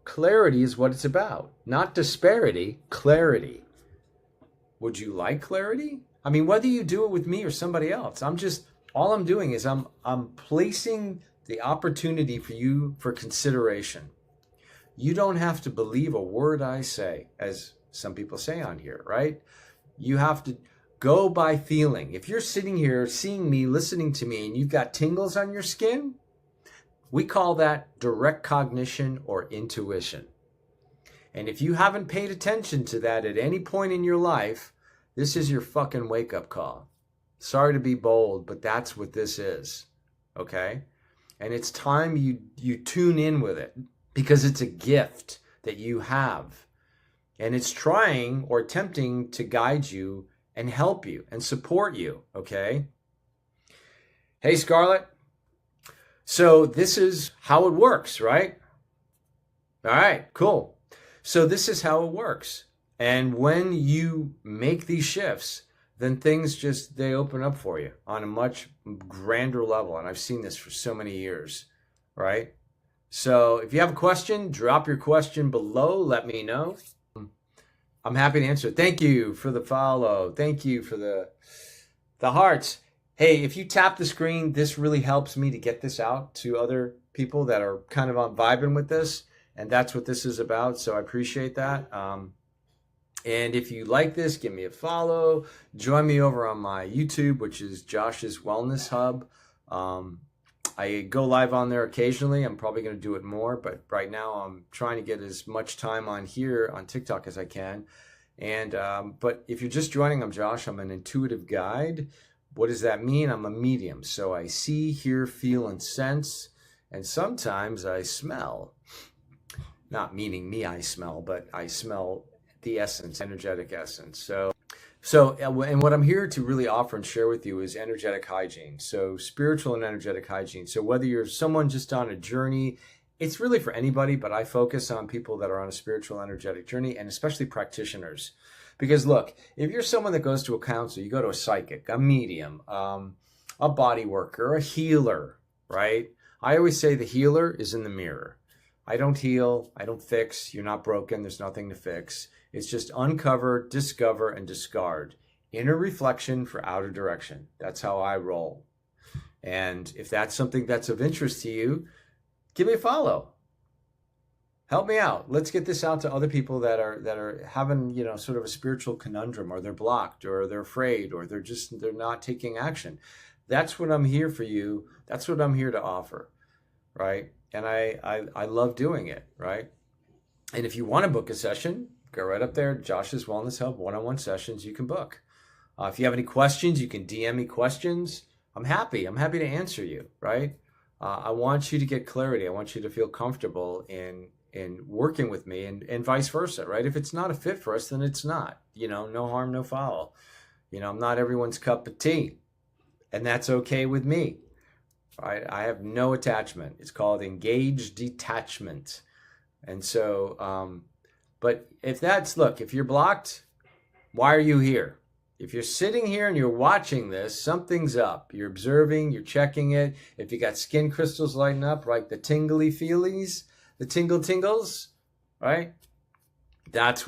Clarity is what it's about. Not disparity, clarity. Would you like clarity? I mean, whether you do it with me or somebody else, all I'm doing is I'm placing the opportunity for you for consideration. You don't have to believe a word I say, as some people say on here, right? You have to go by feeling. If you're sitting here seeing me, listening to me, and you've got tingles on your skin, we call that direct cognition or intuition. And if you haven't paid attention to that at any point in your life, this is your fucking wake-up call. Sorry to be bold, but that's what this is, okay? And it's time you tune in with it because it's a gift that you have. And it's trying or attempting to guide you and help you and support you, okay? Hey, Scarlett. So this is how it works, right? All right, cool. So this is how it works. And when you make these shifts, then things they open up for you on a much grander level. And I've seen this for so many years, right? So if you have a question, drop your question below. Let me know. I'm happy to answer it. Thank you for the follow. Thank you for the hearts. Hey, if you tap the screen, this really helps me to get this out to other people that are kind of on vibing with this. And that's what this is about. So I appreciate that. And if you like this, give me a follow. Join me over on my YouTube, which is Josh's Wellness Hub. I go live on there occasionally. I'm probably going to do it more, but right now I'm trying to get as much time on here on TikTok as I can. And but if you're just joining, I'm Josh. I'm an intuitive guide. What does that mean? I'm a medium. So I see, hear, feel, and sense. And sometimes I smell. Not meaning me, I smell, but I smell the essence, energetic essence. So, and what I'm here to really offer and share with you is energetic hygiene. So spiritual and energetic hygiene. So whether you're someone just on a journey, it's really for anybody, but I focus on people that are on a spiritual energetic journey and especially practitioners. Because look, if you're someone that goes to a counselor, you go to a psychic, a medium, a body worker, a healer, right? I always say the healer is in the mirror. I don't heal. I don't fix. You're not broken. There's nothing to fix. It's just uncover, discover, and discard. Inner reflection for outer direction. That's how I roll. And if that's something that's of interest to you, give me a follow. Help me out. Let's get this out to other people that are having, sort of a spiritual conundrum, or they're blocked, or they're afraid, or they're not taking action. That's what I'm here for you. That's what I'm here to offer, right? And I love doing it, right? And if you want to book a session, go right up there, Josh's Wellness Hub, one-on-one sessions, you can book. If you have any questions, you can DM me questions. I'm happy to answer you, right? I want you to get clarity. I want you to feel comfortable in working with me, and vice versa, right? If it's not a fit for us, then it's not, no harm, no foul. I'm not everyone's cup of tea, and that's okay with me, right? I have no attachment. It's called engaged detachment. And so, but if you're blocked, why are you here? If you're sitting here and you're watching this, something's up. You're observing, you're checking it. If you got skin crystals lighting up, right? The tingly feelies, the tingles, right? That's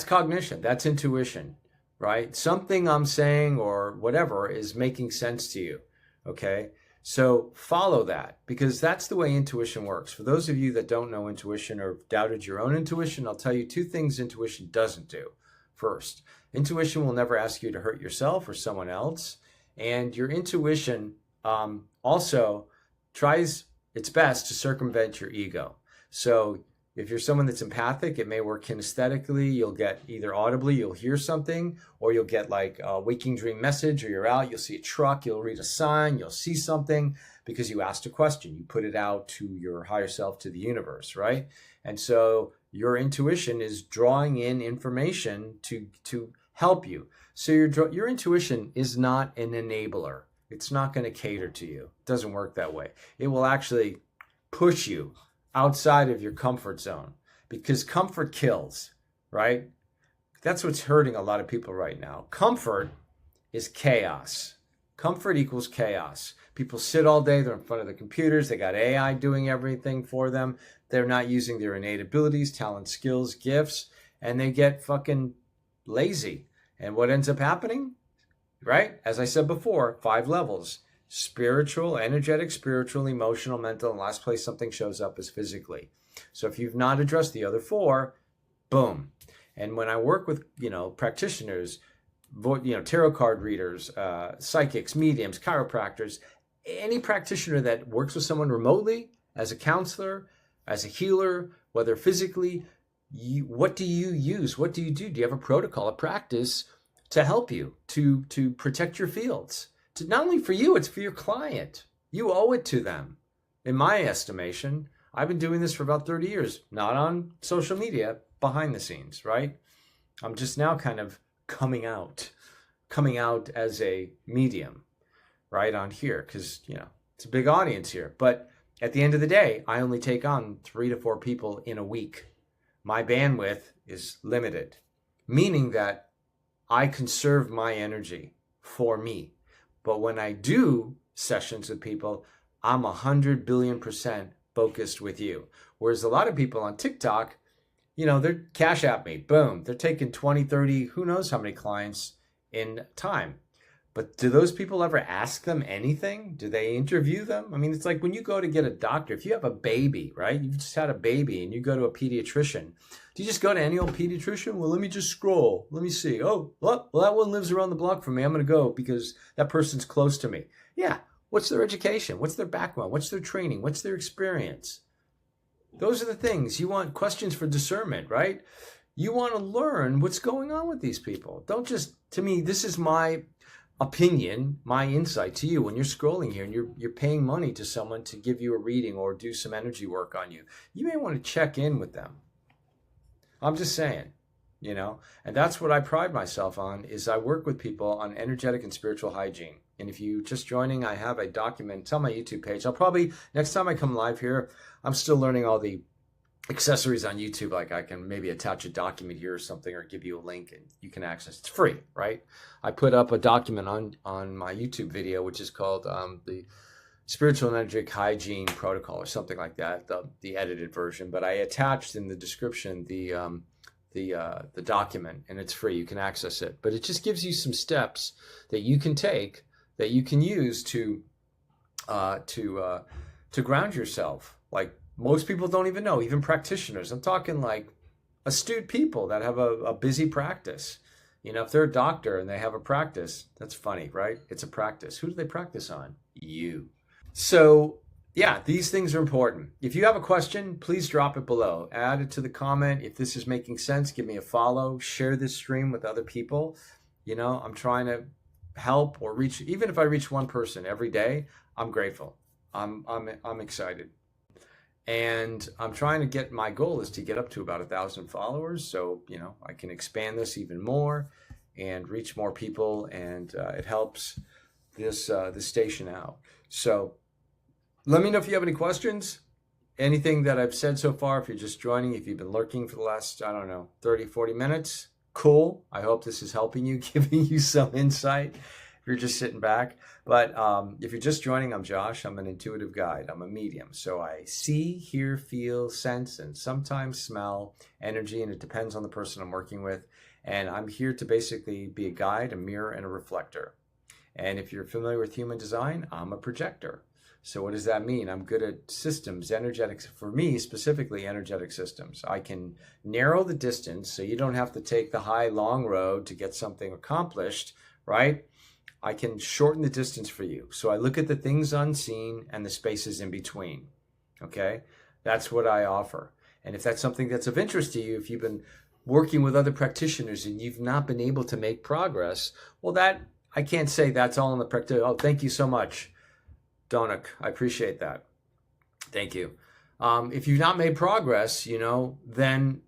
cognition. That's intuition, right? Something I'm saying or whatever is making sense to you, okay? So follow that, because that's the way intuition works. For those of you that don't know intuition or doubted your own intuition, I'll tell you two things intuition doesn't do. First, intuition will never ask you to hurt yourself or someone else. And your intuition also tries its best to circumvent your ego. So if you're someone that's empathic, it may work kinesthetically. You'll get either audibly, you'll hear something, or you'll get like a waking dream message, or you're out, you'll see a truck, you'll read a sign, you'll see something because you asked a question. You put it out to your higher self, to the universe, right? And so your intuition is drawing in information to help you. So your intuition is not an enabler. It's not going to cater to you. It doesn't work that way. It will actually push you outside of your comfort zone, because comfort kills, right? That's what's hurting a lot of people right now. Comfort is chaos. Comfort equals chaos. People sit all day, they're in front of the computers, they got AI doing everything for them. They're not using their innate abilities, talents, skills, gifts, and they get fucking lazy. And what ends up happening, right? As I said before, 5 levels: spiritual, energetic, spiritual, emotional, mental, and last place something shows up is physically. So if you've not addressed the other 4, boom. And when I work with, practitioners, tarot card readers, psychics, mediums, chiropractors, any practitioner that works with someone remotely, as a counselor, as a healer, whether physically, what do you use? What do you do? Do you have a protocol, a practice to help you to protect your fields? Not only for you, it's for your client. You owe it to them. In my estimation, I've been doing this for about 30 years, not on social media, behind the scenes, right? I'm just now kind of coming out as a medium, right, on here, because, it's a big audience here. But at the end of the day, I only take on 3 to 4 people in a week. My bandwidth is limited, meaning that I conserve my energy for me. But when I do sessions with people, I'm 100 billion% focused with you. Whereas a lot of people on TikTok, they're cash at me, boom. They're taking 20, 30, who knows how many clients in time. But do those people ever ask them anything? Do they interview them? I mean, it's like when you go to get a doctor, if you have a baby, right? You've just had a baby and you go to a pediatrician. Do you just go to any old pediatrician? Well, let me just scroll. Let me see. Oh, well, that one lives around the block from me. I'm going to go because that person's close to me. Yeah. What's their education? What's their background? What's their training? What's their experience? Those are the things. You want questions for discernment, right? You want to learn what's going on with these people. Don't just, to me, this is my opinion, my insight to you. When you're scrolling here and you're paying money to someone to give you a reading or do some energy work on you, you may want to check in with them. I'm just saying, and that's what I pride myself on, is I work with people on energetic and spiritual hygiene. And if you just joining, I have a document. It's on my YouTube page. I'll probably, next time I come live here, I'm still learning all the accessories on YouTube. Like I can maybe attach a document here or something, or give you a link and you can access. It's free, right? I put up a document on my YouTube video, which is called the Spiritual and Energetic Hygiene Protocol or something like that, the edited version. But I attached in the description the document, and it's free. You can access it. But it just gives you some steps that you can take, that you can use to ground yourself. Like Most people don't even know, even practitioners. I'm talking like astute people that have a busy practice. You know, if they're a doctor and they have a practice, that's funny, right? It's a practice. Who do they practice on? You. So, yeah, these things are important. If you have a question, please drop it below. Add it to the comment. If this is making sense, give me a follow. Share this stream with other people. You know, I'm trying to help or reach, even if I reach one person every day, I'm grateful. I'm excited. And I'm trying to get, my goal is to get up to about 1,000 followers. So, you know, I can expand this even more and reach more people, and it helps this station out. So let me know if you have any questions, anything that I've said so far. If you're just joining, if you've been lurking for the last, I don't know, 30, 40 minutes, cool. I hope this is helping you, giving you some insight if you're just sitting back. But if you're just joining, I'm Josh. I'm an intuitive guide. I'm a medium. So I see, hear, feel, sense, and sometimes smell energy, and it depends on the person I'm working with. And I'm here to basically be a guide, a mirror, and a reflector. And if you're familiar with human design, I'm a projector. So what does that mean? I'm good at systems, energetics. For me, specifically energetic systems. I can narrow the distance so you don't have to take the high, long road to get something accomplished, right? I can shorten the distance for you. So I look at the things unseen and the spaces in between, okay? That's what I offer. And if that's something that's of interest to you, if you've been working with other practitioners and you've not been able to make progress, well, that, I can't say that's all in the practice. Oh, thank you so much, Donik. I appreciate that. Thank you. If you've not made progress, you know, then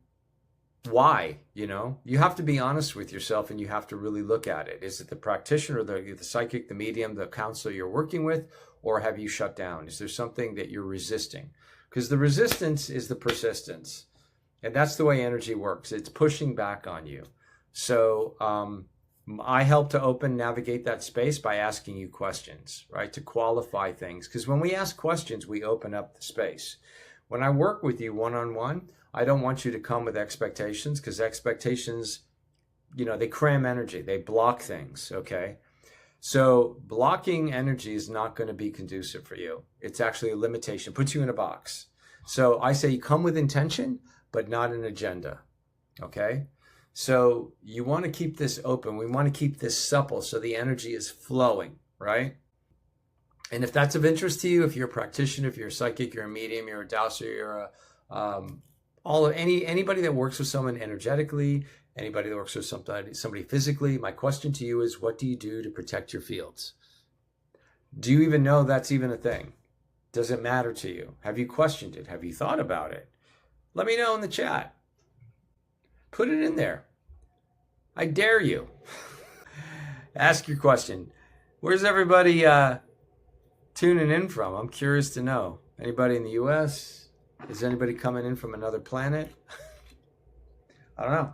why? You know, you have to be honest with yourself, and you have to really look at it. Is it the practitioner, the psychic, the medium, the counselor you're working with, or have you shut down? Is there something that you're resisting? Because the resistance is the persistence, and that's the way energy works. It's pushing back on you. So I help to navigate that space by asking you questions, right? To qualify things. Because when we ask questions, we open up the space. When I work with you one-on-one, I don't want you to come with expectations, because expectations, you know, they cram energy. They block things, okay? So blocking energy is not going to be conducive for you. It's actually a limitation. It puts you in a box. So I say you come with intention, but not an agenda, okay? So you want to keep this open. We want to keep this supple so the energy is flowing, right? And if that's of interest to you, if you're a practitioner, if you're a psychic, you're a medium, you're a dowser, you're anybody that works with someone energetically, anybody that works with somebody physically, my question to you is, what do you do to protect your fields? Do you even know that's even a thing? Does it matter to you? Have you questioned it? Have you thought about it? Let me know in the chat. Put it in there. I dare you. Ask your question. Where's everybody tuning in from? I'm curious to know. Anybody in the US? Is anybody coming in from another planet? I don't know.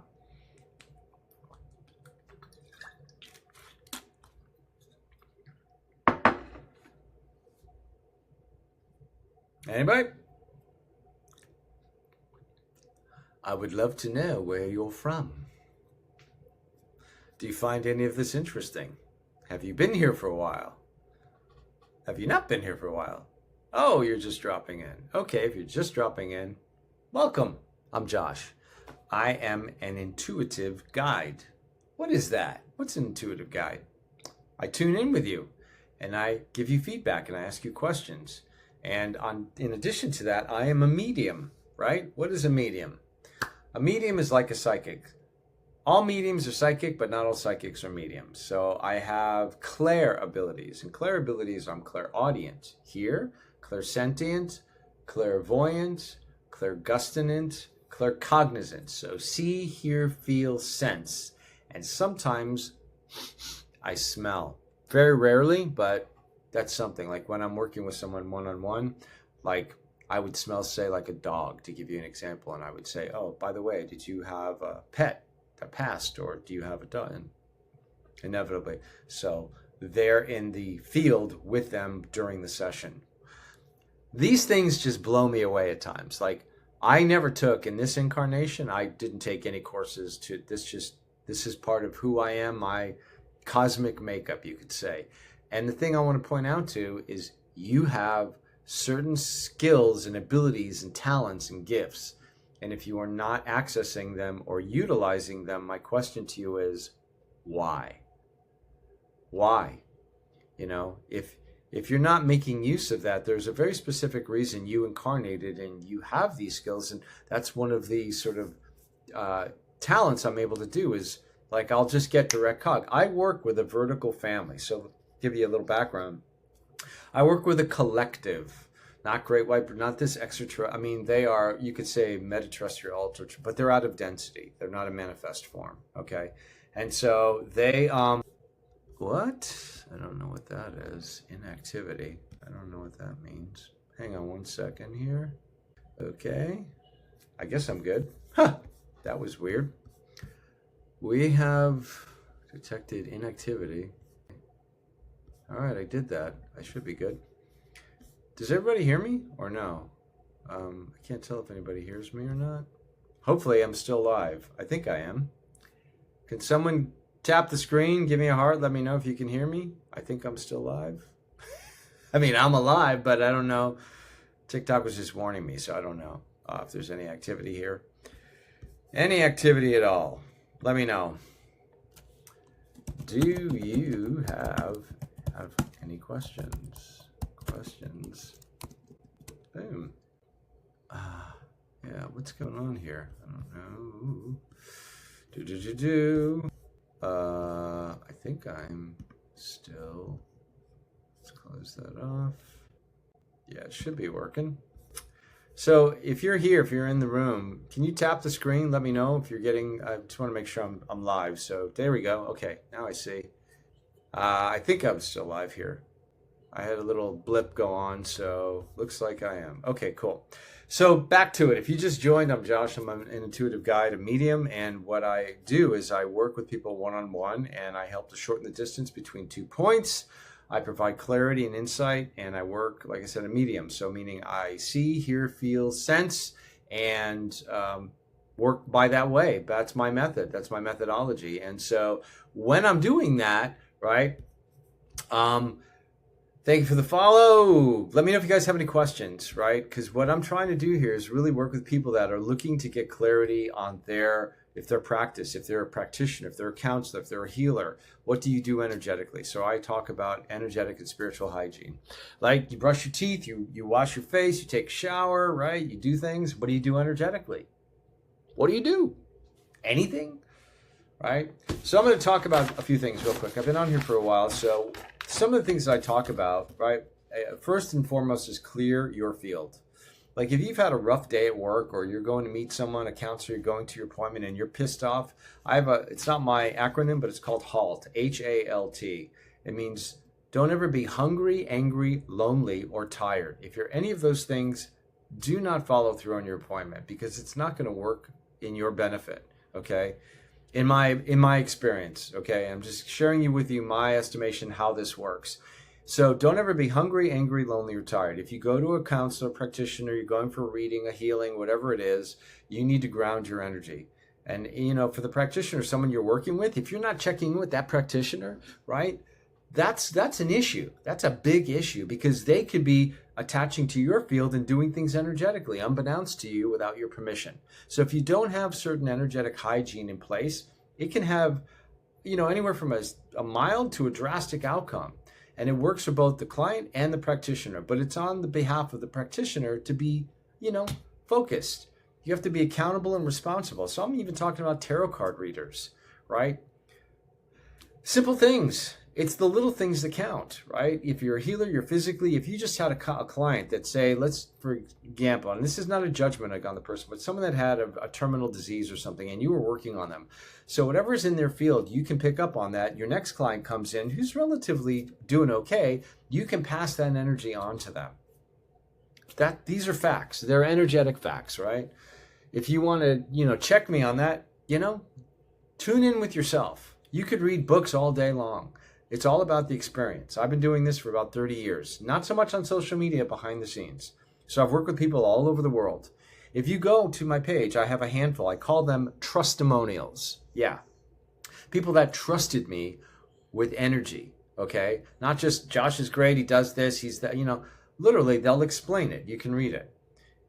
Anybody? I would love to know where you're from. Do you find any of this interesting? Have you been here for a while? Have you not been here for a while? Oh, you're just dropping in. Okay, if you're just dropping in, welcome. I'm Josh. I am an intuitive guide. What is that? What's an intuitive guide? I tune in with you, and I give you feedback, and I ask you questions. And in addition to that, I am a medium, right? What is a medium? A medium is like a psychic. All mediums are psychic, but not all psychics are mediums. So I have clair abilities, and clair abilities, I'm clairaudient here, clairsentient, clairvoyant, clairgustinant, claircognizant. So see, hear, feel, sense. And sometimes I smell. Very rarely, but that's something. Like when I'm working with someone one-on-one, like I would smell, say, like a dog, to give you an example. And I would say, oh, by the way, did you have a pet that passed, or do you have a dog? And inevitably. So they're in the field with them during the session. These things just blow me away at times. Like I never took, in this incarnation, I didn't take any courses to this. This is part of who I am, my cosmic makeup, you could say. And the thing I want to point out to is you have certain skills and abilities and talents and gifts. And if you are not accessing them or utilizing them, my question to you is, why? Why? You know, if you're not making use of that, there's a very specific reason you incarnated and you have these skills. And that's one of the sort of talents I'm able to do is, like, I'll just get direct hug. I work with a vertical family. So give you a little background. I work with a collective, not great white, not this extra. I mean, they are, you could say, metaterrestrial, ultra, but they're out of density. They're not a manifest form. Okay. And so they, what? I don't know what that is. Inactivity. I don't know what that means. Hang on one second here. Okay. I guess I'm good. Huh. That was weird. We have detected inactivity. All right, I did that. I should be good. Does everybody hear me or no? I can't tell if anybody hears me or not. Hopefully I'm still live. I think I am. Can someone tap the screen, give me a heart, let me know if you can hear me? I think I'm still live. I mean, I'm alive, but I don't know. TikTok was just warning me, so I don't know if there's any activity here. Any activity at all. Let me know. Do you have any questions? Boom. Yeah, what's going on here? I don't know. I think I'm still, let's close that off. Yeah, it should be working. So if you're here, if you're in the room, can you tap the screen? Let me know if you're getting, I just want to make sure I'm live. So there we go. Okay, now I see. I think I'm still live here. I had a little blip go on, so looks like I am. Okay, cool. So back to it. If you just joined, I'm Josh. I'm an intuitive guide, a medium, and what I do is I work with people one-on-one, and I help to shorten the distance between 2 points. I provide clarity and insight, and I work, like I said, a medium. So meaning I see, hear, feel, sense, and work by that way. That's my method. That's my methodology. And so when I'm doing that, right, thank you for the follow. Let me know if you guys have any questions, right? Because what I'm trying to do here is really work with people that are looking to get clarity on if they're practice, if they're a practitioner, if they're a counselor, if they're a healer, what do you do energetically? So I talk about energetic and spiritual hygiene. Like you brush your teeth, you wash your face, you take a shower, right? You do things. What do you do energetically? What do you do? Anything, right? So I'm going to talk about a few things real quick. I've been on here for a while, so some of the things that I talk about, right? First and foremost is clear your field. Like if you've had a rough day at work or you're going to meet someone, a counselor, you're going to your appointment and you're pissed off. It's not my acronym, but it's called HALT, H-A-L-T. It means don't ever be hungry, angry, lonely, or tired. If you're any of those things, do not follow through on your appointment because it's not going to work in your benefit, okay? In my experience, okay? I'm just sharing with you my estimation how this works. So don't ever be hungry, angry, lonely, or tired. If you go to a counselor, practitioner, you're going for a reading, a healing, whatever it is, you need to ground your energy. And, you know, for the practitioner, someone you're working with, if you're not checking in with that practitioner, right, that's an issue. That's a big issue because they could be attaching to your field and doing things energetically, unbeknownst to you without your permission. So if you don't have certain energetic hygiene in place, it can have, you know, anywhere from a mild to a drastic outcome. And it works for both the client and the practitioner, but it's on the behalf of the practitioner to be, you know, focused. You have to be accountable and responsible. So I'm even talking about tarot card readers, right? Simple things. It's the little things that count, right? If you're a healer, you're physically, if you just had a client that say, let's, for example, and this is not a judgment on the person, but someone that had a terminal disease or something and you were working on them. So whatever's in their field, you can pick up on that. Your next client comes in who's relatively doing okay. You can pass that energy on to them. These are facts. They're energetic facts, right? If you want to, you know, check me on that, you know, tune in with yourself. You could read books all day long. It's all about the experience. I've been doing this for about 30 years, not so much on social media, behind the scenes. So I've worked with people all over the world. If you go to my page, I have a handful. I call them TRUSTimonials. Yeah. People that trusted me with energy, okay? Not just Josh is great, he does this, he's that, you know. literally, they'll explain it. You can read it.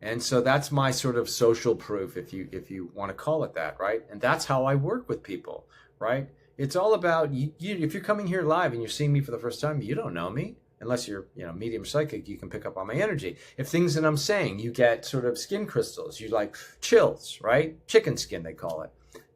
And so that's my sort of social proof, if you want to call it that, right? And that's how I work with people, right? It's all about you. If you're coming here live and you're seeing me for the first time, you don't know me. Unless you're, medium psychic, you can pick up on my energy. If things that I'm saying, you get sort of skin crystals, you like chills, right? Chicken skin, they call it.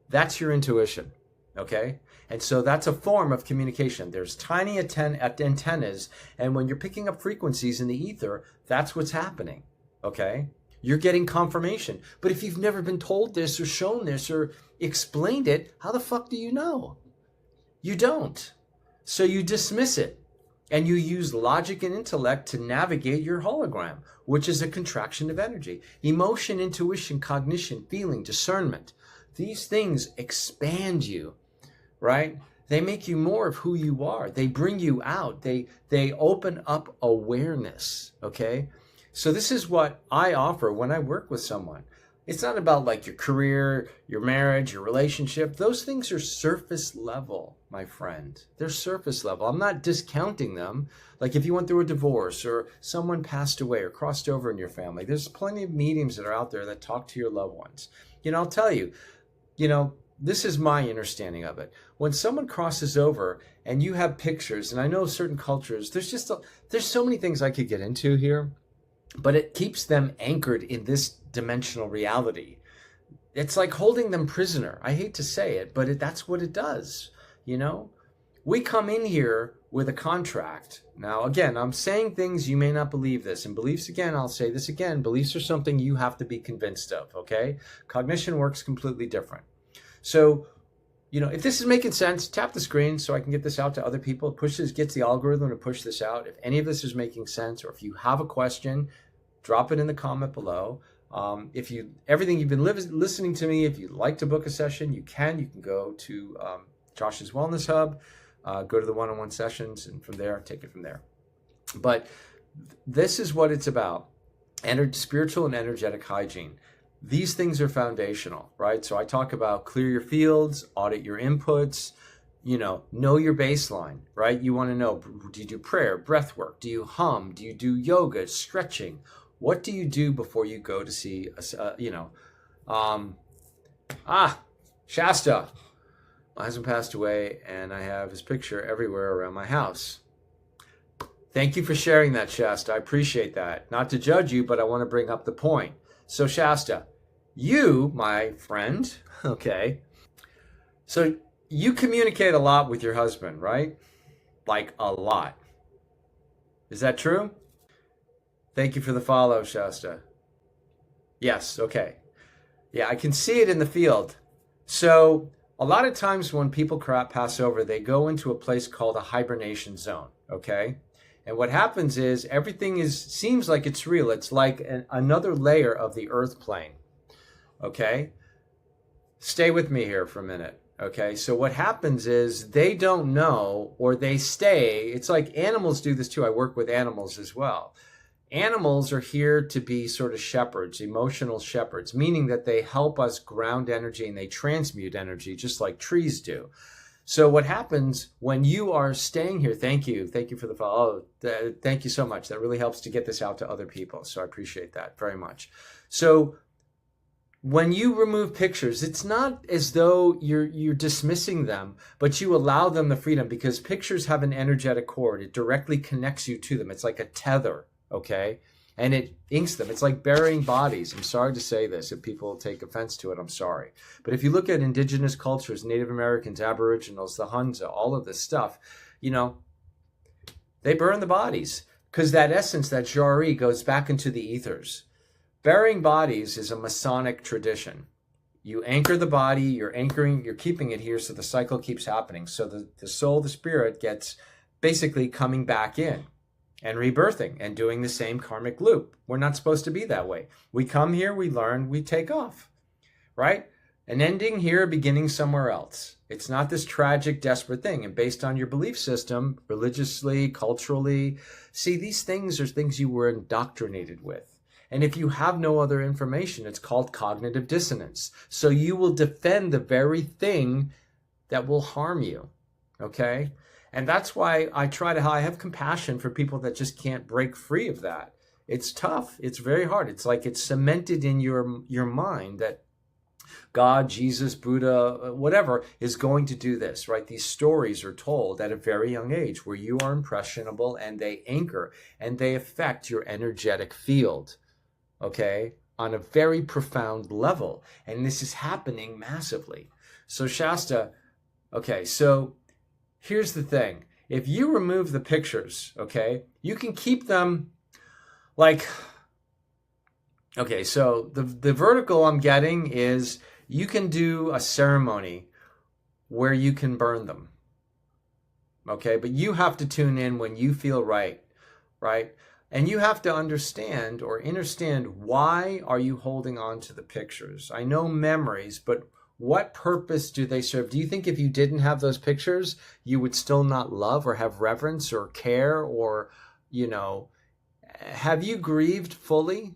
That's your intuition, okay? And so that's a form of communication. There's tiny antennas, and when you're picking up frequencies in the ether, that's what's happening, okay? You're getting confirmation. But if you've never been told this or shown this or explained it, how the fuck do you know? You don't. So you dismiss it. And you use logic and intellect to navigate your hologram, which is a contraction of energy. Emotion, intuition, cognition, feeling, discernment. These things expand you, right? They make you more of who you are. They bring you out. They open up awareness, okay? So this is what I offer when I work with someone. It's not about like your career, your marriage, your relationship. Those things are surface level, my friend. They're surface level. I'm not discounting them. Like if you went through a divorce or someone passed away or crossed over in your family, there's plenty of mediums that are out there that talk to your loved ones. I'll tell you, this is my understanding of it. When someone crosses over and you have pictures, and I know certain cultures, there's so many things I could get into here, but it keeps them anchored in this dimensional reality. It's like holding them prisoner. I hate to say it, but that's what it does. We come in here with a contract. Now, again, I'm saying things you may not believe this. And beliefs, again, I'll say this again, beliefs are something you have to be convinced of, okay? Cognition works completely different. So, if this is making sense, tap the screen so I can get this out to other people. Gets the algorithm to push this out. If any of this is making sense, or if you have a question, drop it in the comment below. Everything you've been listening to me, if you'd like to book a session, you can go to Josh's Wellness Hub, go to the one-on-one sessions, and from there, take it from there. But this is what it's about. Spiritual and energetic hygiene. These things are foundational, right? So I talk about clear your fields, audit your inputs, know your baseline, right? You want to know, do you do prayer, breath work? Do you hum? Do you do yoga, stretching? What do you do before you go to see, Shasta. My husband passed away, and I have his picture everywhere around my house. Thank you for sharing that, Shasta. I appreciate that. Not to judge you, but I want to bring up the point. So, Shasta, you, my friend, okay, so you communicate a lot with your husband, right? Like a lot. Is that true? Thank you for the follow, Shasta. Yes, okay. Yeah, I can see it in the field. So a lot of times when people pass over, they go into a place called a hibernation zone, okay? And what happens is everything seems like it's real. It's like another layer of the earth plane, okay? Stay with me here for a minute, okay? So what happens is they don't know, or they stay. It's like animals do this too. I work with animals as well. Animals are here to be sort of shepherds, emotional shepherds, meaning that they help us ground energy and they transmute energy just like trees do. So what happens when you are staying here, thank you for the follow. Thank you so much. That really helps to get this out to other people. So I appreciate that very much. So when you remove pictures, it's not as though you're dismissing them, but you allow them the freedom, because pictures have an energetic cord. It directly connects you to them. It's like a tether. Okay, and it inks them. It's like burying bodies. I'm sorry to say this. If people take offense to it, I'm sorry. But if you look at indigenous cultures, Native Americans, Aboriginals, the Hunza, all of this stuff, they burn the bodies because that essence, that jari, goes back into the ethers. Burying bodies is a Masonic tradition. You anchor the body, you're keeping it here so the cycle keeps happening. So the soul, the spirit, gets basically coming back in and rebirthing and doing the same karmic loop. We're not supposed to be that way. We come here, we learn, we take off, right? An ending here, a beginning somewhere else. It's not this tragic, desperate thing. And based on your belief system, religiously, culturally, see, these things are things you were indoctrinated with. And if you have no other information, it's called cognitive dissonance. So you will defend the very thing that will harm you, okay? And that's why I have compassion for people that just can't break free of that. It's tough. It's very hard. It's like it's cemented in your mind that God, Jesus, Buddha, whatever, is going to do this, right? These stories are told at a very young age where you are impressionable, and they anchor and they affect your energetic field, okay, on a very profound level. And this is happening massively. So Shasta, okay, so here's the thing. If you remove the pictures, okay, you can keep them like, okay, so the vertical I'm getting is you can do a ceremony where you can burn them, okay? But you have to tune in when you feel right, right? And you have to understand or understand, why are you holding on to the pictures? I know memories, but what purpose do they serve? Do you think if you didn't have those pictures, you would still not love or have reverence or care, or, you know, have you grieved fully?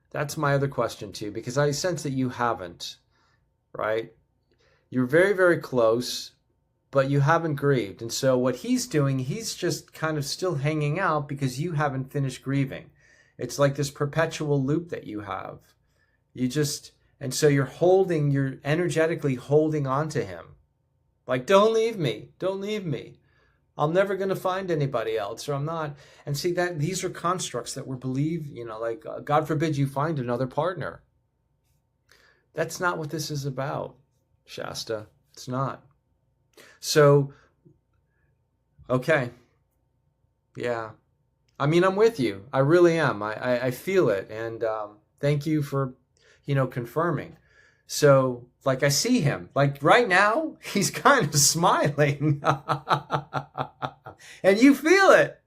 That's my other question to you, because I sense that you haven't, right? You're very, very close, but you haven't grieved. And so what he's doing, he's just kind of still hanging out because you haven't finished grieving. It's like this perpetual loop that you have. And so you're energetically holding on to him. Like, don't leave me, don't leave me. I'm never going to find anybody else, or I'm not. And see, that these are constructs that we believe, you know, like, God forbid you find another partner. That's not what this is about, Shasta. It's not. So, okay. Yeah. I mean, I'm with you. I really am. I feel it. And thank you for, you know, confirming. So, like, I see him. Like, right now, he's kind of smiling. And you feel it.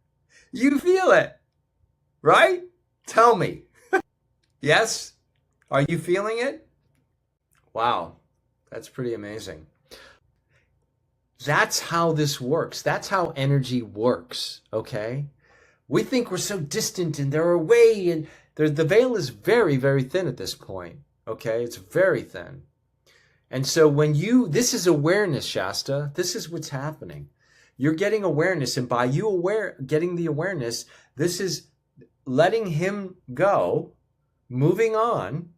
You feel it. Right? Tell me. Yes? Are you feeling it? Wow. That's pretty amazing. That's how this works. That's how energy works, okay? We think we're so distant and they're away, and the veil is very, very thin at this point, okay? It's very thin. And so this is awareness, Shasta. This is what's happening. You're getting awareness, and by you getting the awareness, this is letting him go, moving on,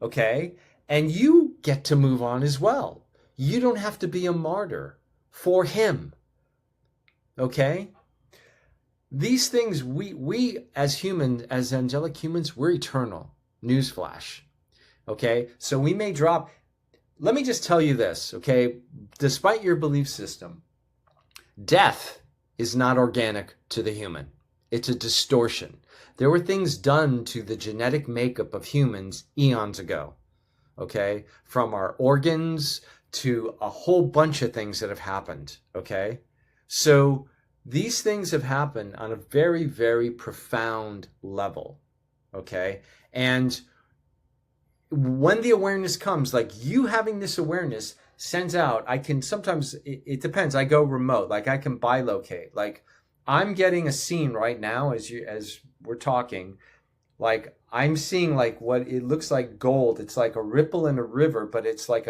okay? And you get to move on as well. You don't have to be a martyr for him, okay? These things, we as humans, as angelic humans, we're eternal. Newsflash, okay? So we may drop. Let me just tell you this, okay? Despite your belief system, death is not organic to the human. It's a distortion. There were things done to the genetic makeup of humans eons ago, okay? From our organs to a whole bunch of things that have happened, okay? So these things have happened on a very, very profound level, okay? And when the awareness comes, like you having this awareness sends out, sometimes it depends. I go remote, like I can bilocate. Like I'm getting a scene right now as we're talking, like I'm seeing like what it looks like gold. It's like a ripple in a river, but it's like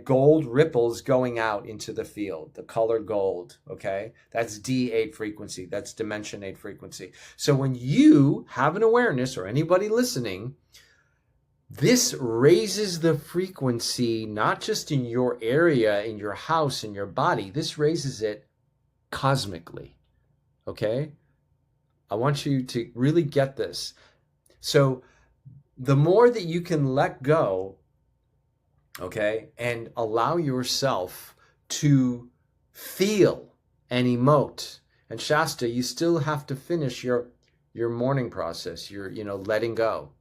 gold ripples going out into the field, the colored gold, okay? That's D8 frequency. That's dimension 8 frequency. So when you have an awareness, or anybody listening, this raises the frequency, not just in your area, in your house, in your body. This raises it cosmically, okay? I want you to really get this. So the more that you can let go, okay, and allow yourself to feel and emote. And Shasta, you still have to finish your mourning process, your, letting go.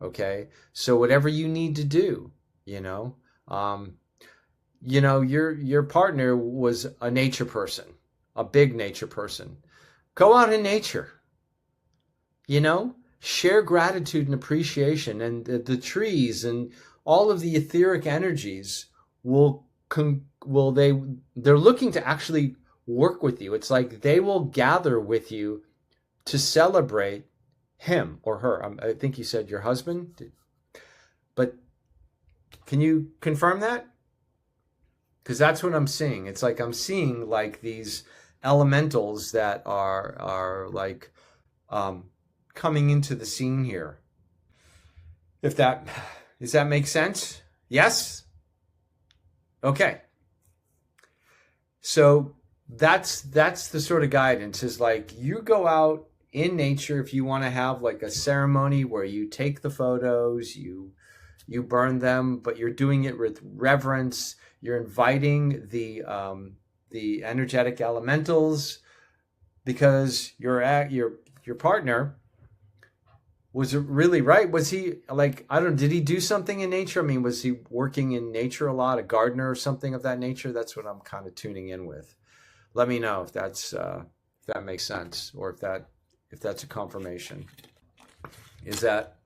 Okay. So whatever you need to do, your partner was a nature person, a big nature person. Go out in nature, share gratitude and appreciation, and the trees and all of the etheric energies they're looking to actually work with you. It's like they will gather with you to celebrate him or her. I think you said your husband, but can you confirm that? Because that's what I'm seeing. It's like I'm seeing like these elementals that are like um, coming into the scene here. If that does that make sense? Yes? Okay. So that's the sort of guidance is like you go out in nature if you want to have like a ceremony where you take the photos, you burn them, but you're doing it with reverence. You're inviting the energetic elementals because your partner was really right. Was he like, I don't know, did he do something in nature? I mean, was he working in nature a lot, a gardener or something of that nature? That's what I'm kind of tuning in with. Let me know if if that makes sense, or if that's a confirmation. Is that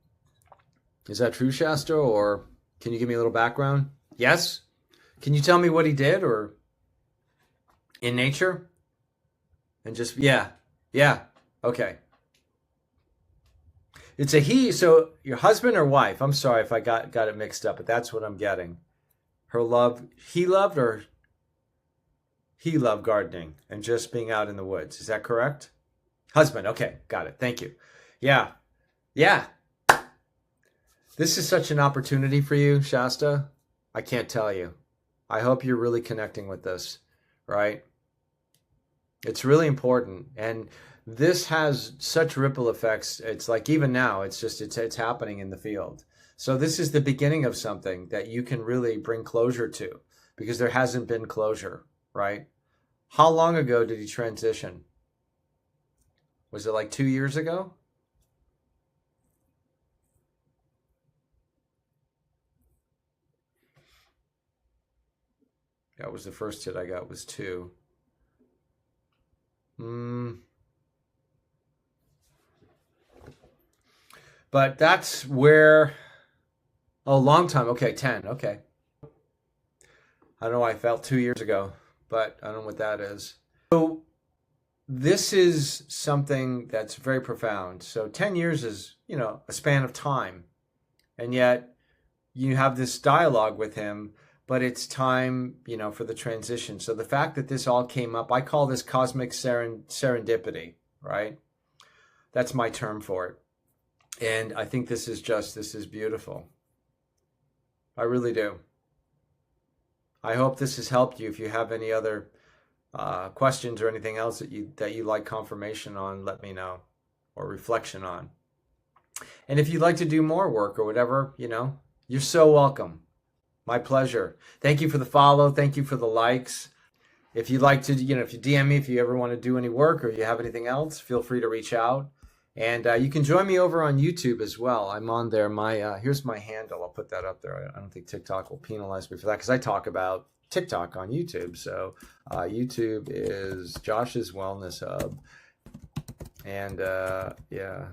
true, Shasta, or can you give me a little background? Yes? Can you tell me what he did or in nature? And just yeah. Yeah. Okay. It's a he, so your husband or wife? I'm sorry if I got it mixed up, but that's what I'm getting. Her love, he loved gardening and just being out in the woods. Is that correct? Husband. Okay, got it. Thank you. Yeah. Yeah. This is such an opportunity for you, Shasta. I can't tell you. I hope you're really connecting with this, right? It's really important. And this has such ripple effects. It's like even now, it's happening in the field. So this is the beginning of something that you can really bring closure to because there hasn't been closure, right? How long ago did he transition? Was it like 2 years ago? That was the first hit I got was 2. But that's where, oh, long time. Okay, 10. Okay. I don't know why I felt 2 years ago, but I don't know what that is. So this is something that's very profound. So 10 years is, a span of time. And yet you have this dialogue with him, but it's time, for the transition. So the fact that this all came up, I call this cosmic serendipity, right? That's my term for it. And I think this is beautiful. I really do. I hope this has helped you. If you have any other questions or anything else that you like confirmation on, let me know, or reflection on. And if you'd like to do more work or whatever, you're so welcome. My pleasure. Thank you for the follow. Thank you for the likes. If you'd like to, if you DM me, if you ever want to do any work or you have anything else, feel free to reach out. And you can join me over on YouTube as well. I'm on there. Here's my handle. I'll put that up there. I don't think TikTok will penalize me for that because I talk about TikTok on YouTube. So YouTube is Josh's Wellness Hub. And yeah.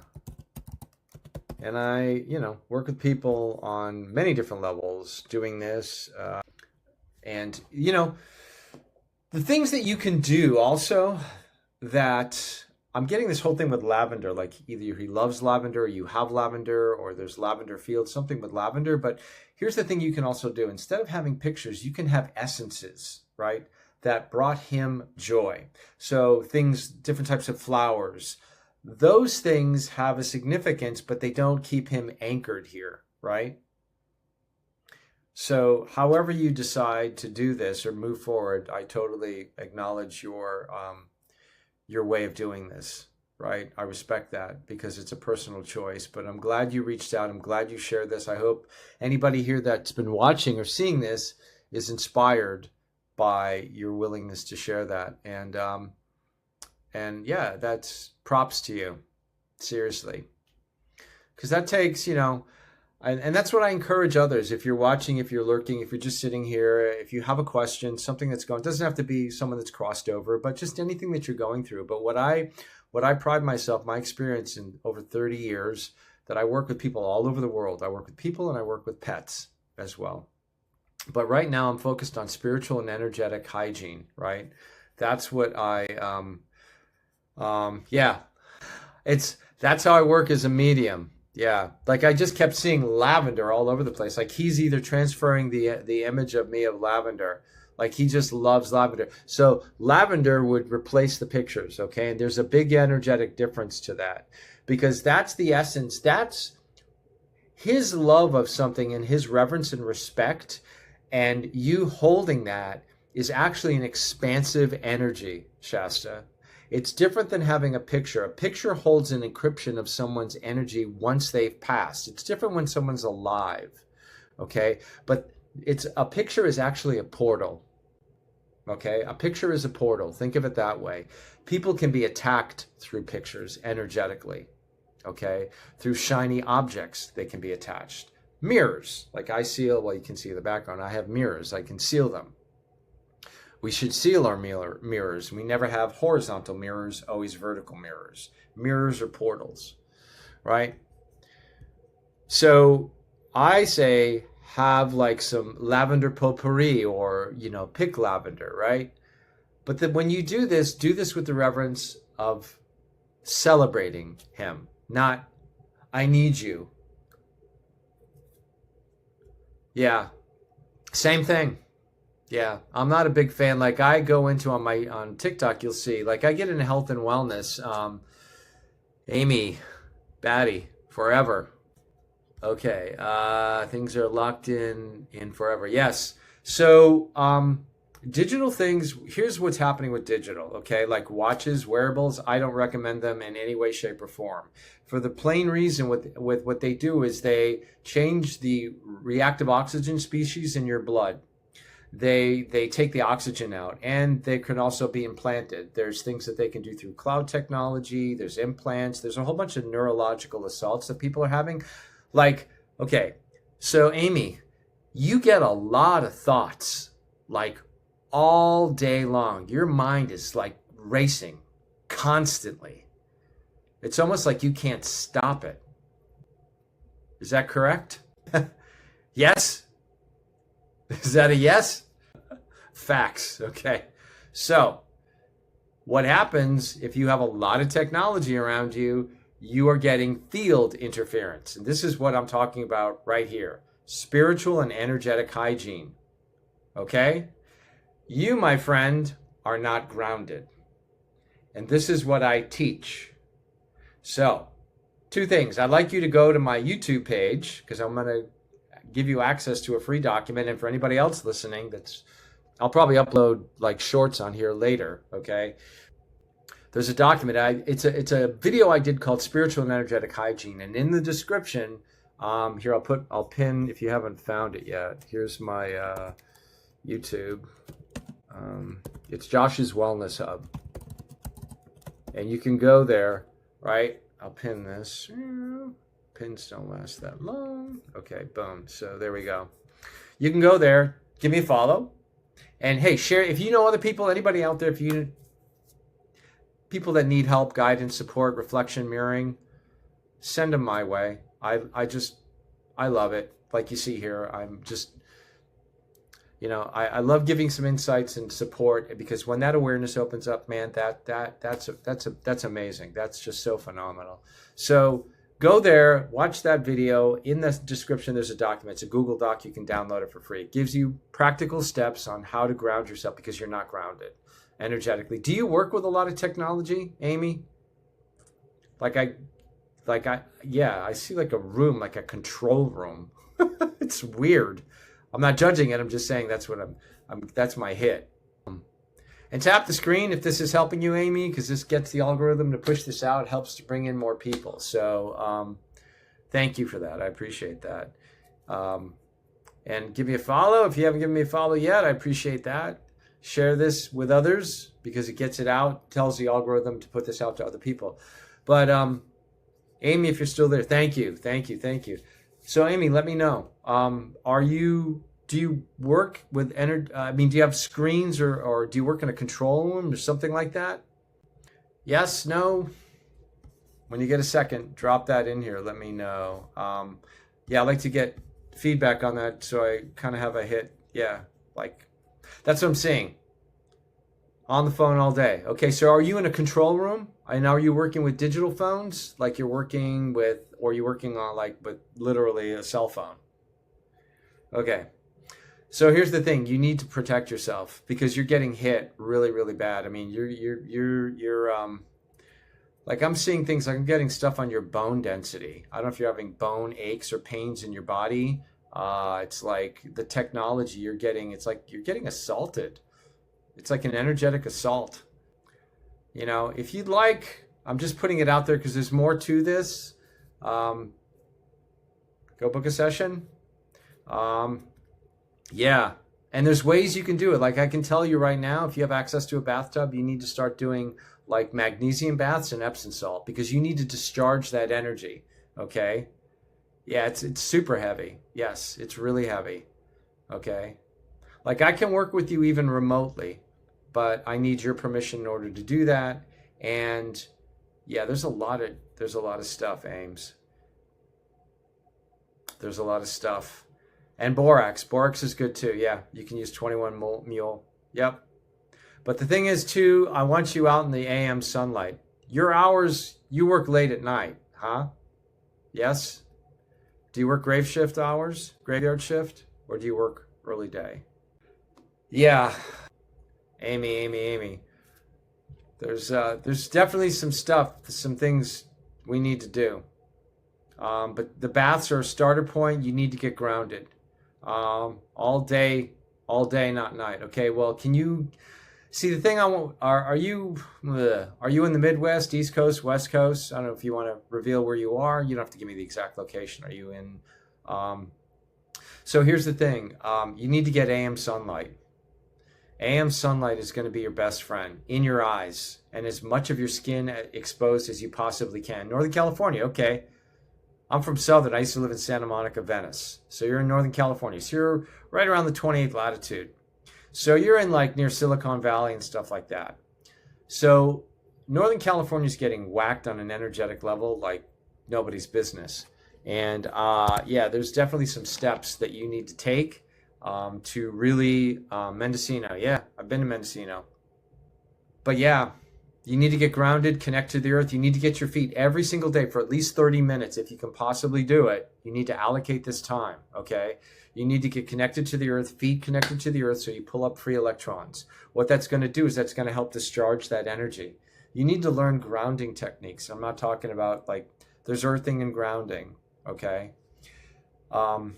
And I, work with people on many different levels doing this. And, the things that you can do also that I'm getting this whole thing with lavender, like either he loves lavender or you have lavender or there's lavender fields, something with lavender. But here's the thing you can also do. Instead of having pictures, you can have essences, right? That brought him joy. So things, different types of flowers, those things have a significance, but they don't keep him anchored here, right? So however you decide to do this or move forward, I totally acknowledge your way of doing this, right? I respect that because it's a personal choice, but I'm glad you reached out. I'm glad you shared this. I hope anybody here that's been watching or seeing this is inspired by your willingness to share that. And yeah, that's props to you, seriously. Because that takes, and that's what I encourage others. If you're watching, if you're lurking, if you're just sitting here, if you have a question, something that's going, it doesn't have to be someone that's crossed over, but just anything that you're going through. But what I pride myself, my experience in over 30 years, that I work with people all over the world. I work with people and I work with pets as well. But right now I'm focused on spiritual and energetic hygiene, right? That's what that's how I work as a medium. Yeah, like I just kept seeing lavender all over the place. Like he's either transferring the image of me of lavender. Like he just loves lavender. So lavender would replace the pictures, okay? And there's a big energetic difference to that because that's the essence. That's his love of something and his reverence and respect. And you holding that is actually an expansive energy, Shasta. It's different than having a picture. A picture holds an encryption of someone's energy once they've passed. It's different when someone's alive, okay? But a picture is actually a portal, okay? A picture is a portal. Think of it that way. People can be attacked through pictures energetically, okay? Through shiny objects, they can be attached. Mirrors, like I seal, well, you can see in the background, I have mirrors. I can seal them. We should seal our mirrors. We never have horizontal mirrors, always vertical mirrors. Mirrors are portals, right? So I say have like some lavender potpourri or, pick lavender, right? But then when you do this with the reverence of celebrating him, not I need you. Yeah, same thing. Yeah, I'm not a big fan. Like I go into on TikTok, you'll see, like I get into health and wellness. Amy, Batty, forever. Okay, things are locked in forever. Yes. So digital things, here's what's happening with digital, okay? Like watches, wearables, I don't recommend them in any way, shape, or form. For the plain reason with what they do is they change the reactive oxygen species in your blood. They take the oxygen out, and they can also be implanted. There's things that they can do through cloud technology. There's implants. There's a whole bunch of neurological assaults that people are having. Like, okay, so Amy, you get a lot of thoughts, like all day long. Your mind is like racing constantly. It's almost like you can't stop it. Is that correct? Yes? Is that a yes? Facts. Okay. So what happens if you have a lot of technology around you? You are getting field interference. And this is what I'm talking about right here. Spiritual and energetic hygiene. Okay? You, my friend, are not grounded. And this is what I teach. So, two things. I'd like you to go to my YouTube page because I'm going to give you access to a free document. And for anybody else listening, I'll probably upload like shorts on here later, okay? There's a document. It's a video I did called Spiritual and Energetic Hygiene. And in the description, here I'll pin if you haven't found it yet. Here's my YouTube. It's Josh's Wellness Hub. And you can go there, right? I'll pin this. Pins don't last that long. Okay, boom. So there we go. You can go there, give me a follow, and hey, share if you know other people, anybody out there, if you people that need help, guidance, support, reflection, mirroring, send them my way. I love it. Like you see here, I'm just, I love giving some insights and support because when that awareness opens up, man, that's amazing. That's just so phenomenal. So go there, watch that video. In the description, there's a document. It's a Google Doc. You can download it for free. It gives you practical steps on how to ground yourself because you're not grounded energetically. Do you work with a lot of technology, Amy? I see like a room, like a control room. It's weird. I'm not judging it. I'm just saying that's what that's my hit. And tap the screen if this is helping you, Amy, because this gets the algorithm to push this out. It helps to bring in more people. So thank you for that. I appreciate that. And give me a follow. If you haven't given me a follow yet, I appreciate that. Share this with others because it gets it out, tells the algorithm to put this out to other people. But Amy, if you're still there, thank you. So Amy, let me know. Do you work with do you have screens or do you work in a control room or something like that? Yes, no? When you get a second, drop that in here. Let me know. Yeah, I'd like to get feedback on that so I kind of have a hit. Yeah, like that's what I'm saying. On the phone all day. Okay, so are you in a control room? And are you working with digital phones? Like you're working on with literally a cell phone? Okay. So here's the thing: you need to protect yourself because you're getting hit really, really bad. I mean, you're like I'm seeing things like I'm getting stuff on your bone density. I don't know if you're having bone aches or pains in your body. It's like the technology you're getting. It's like you're getting assaulted. It's like an energetic assault. You know, if you'd like, I'm just putting it out there because there's more to this. Um, Go book a session. Um, Yeah. And there's ways you can do it. Like I can tell you right now, if you have access to a bathtub, you need to start doing like magnesium baths and Epsom salt because you need to discharge that energy. Okay. Yeah, it's super heavy. Yes, it's really heavy. Okay. Like I can work with you even remotely, but I need your permission in order to do that. And yeah, there's a lot of stuff, Ames. There's a lot of stuff. And borax. Borax is good too. Yeah, you can use 21 mule. Yep. But the thing is too, I want you out in the AM sunlight. Your hours, you work late at night, huh? Yes? Do you work grave shift hours, graveyard shift, or do you work early day? Yeah, Amy. There's definitely some stuff, some things we need to do. But the baths are a starter point. You need to get grounded. All day, not night. Okay. Well, can you see the thing I want? Are you in the Midwest, East Coast, West Coast? I don't know if you want to reveal where you are. You don't have to give me the exact location. Are you in? Um, so here's the thing. You need to get AM sunlight. AM sunlight is going to be your best friend in your eyes and as much of your skin exposed as you possibly can. Northern California. Okay. I'm from Southern. I used to live in Santa Monica, Venice. So you're in Northern California. So you're right around the 28th latitude. So you're in like near Silicon Valley and stuff like that. So Northern California is getting whacked on an energetic level like nobody's business. And yeah, there's definitely some steps that you need to take to really Mendocino. Yeah, I've been to Mendocino. But yeah, you need to get grounded, connect to the earth. You need to get your feet every single day for at least 30 minutes. If you can possibly do it, you need to allocate this time, okay? You need to get connected to the earth, feet connected to the earth so you pull up free electrons. What that's going to do is that's going to help discharge that energy. You need to learn grounding techniques. I'm not talking about like there's earthing and grounding, okay? But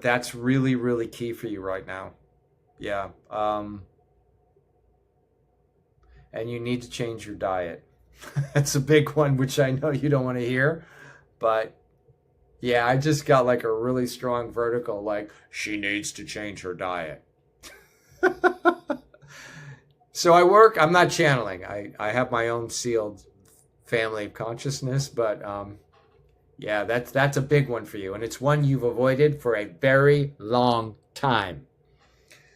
that's really, really key for you right now. Yeah. And you need to change your diet. That's a big one, which I know you don't want to hear. But yeah, I just got like a really strong vertical, like, she needs to change her diet. So I'm not channeling. I have my own sealed family of consciousness, but yeah, that's a big one for you. And it's one you've avoided for a very long time.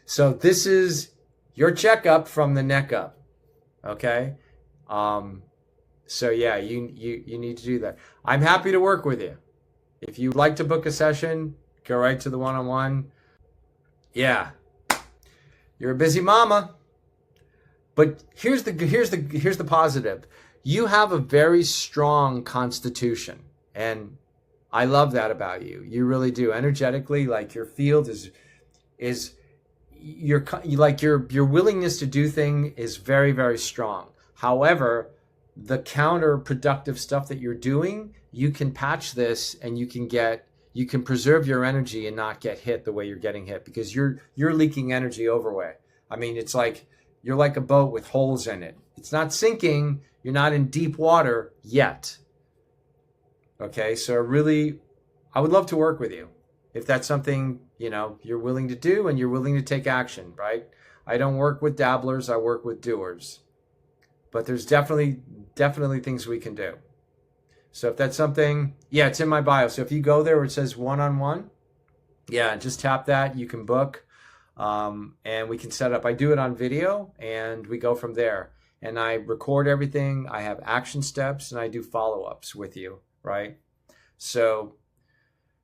So this is your checkup from the neck up. Okay. So yeah, you need to do that. I'm happy to work with you. If you'd like to book a session, go right to the one-on-one. Yeah. You're a busy mama. But here's the positive. You have a very strong constitution, and I love that about you. You really do. Energetically, like your field is your willingness to do things is very, very strong. However, the counterproductive stuff that you're doing, you can patch this and you can preserve your energy and not get hit the way you're getting hit because you're leaking energy overway. I mean, it's like you're like a boat with holes in it. It's not sinking. You're not in deep water yet. Okay, so I would love to work with you if that's something you're willing to do and you're willing to take action, right? I don't work with dabblers. I work with doers. But there's definitely things we can do. So if that's something, yeah, it's in my bio. So if you go there where it says one-on-one, yeah, just tap that. You can book, and we can set up. I do it on video, and we go from there. And I record everything. I have action steps, and I do follow-ups with you, right? So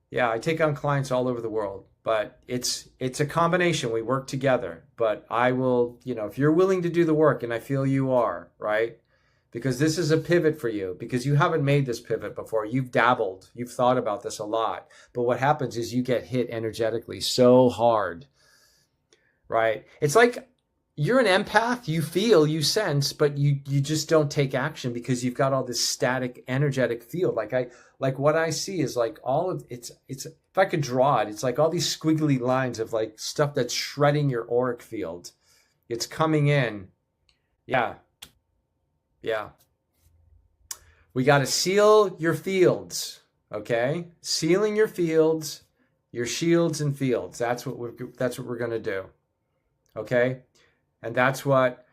yeah, I take on clients all over the world. But it's a combination. We work together. But I will, if you're willing to do the work, and I feel you are, right? because this is a pivot for you, because you haven't made this pivot before. You've dabbled, you've thought about this a lot. But what happens is you get hit energetically so hard, right? It's like you're an empath, you feel, you sense, but you just don't take action because you've got all this static energetic field. Like what I see is like all of it's if I could draw it, it's like all these squiggly lines of like stuff that's shredding your auric field. It's coming in. Yeah. Yeah. We got to seal your fields, okay? Sealing your fields, your shields and fields. That's what we're going to do. Okay? And that's what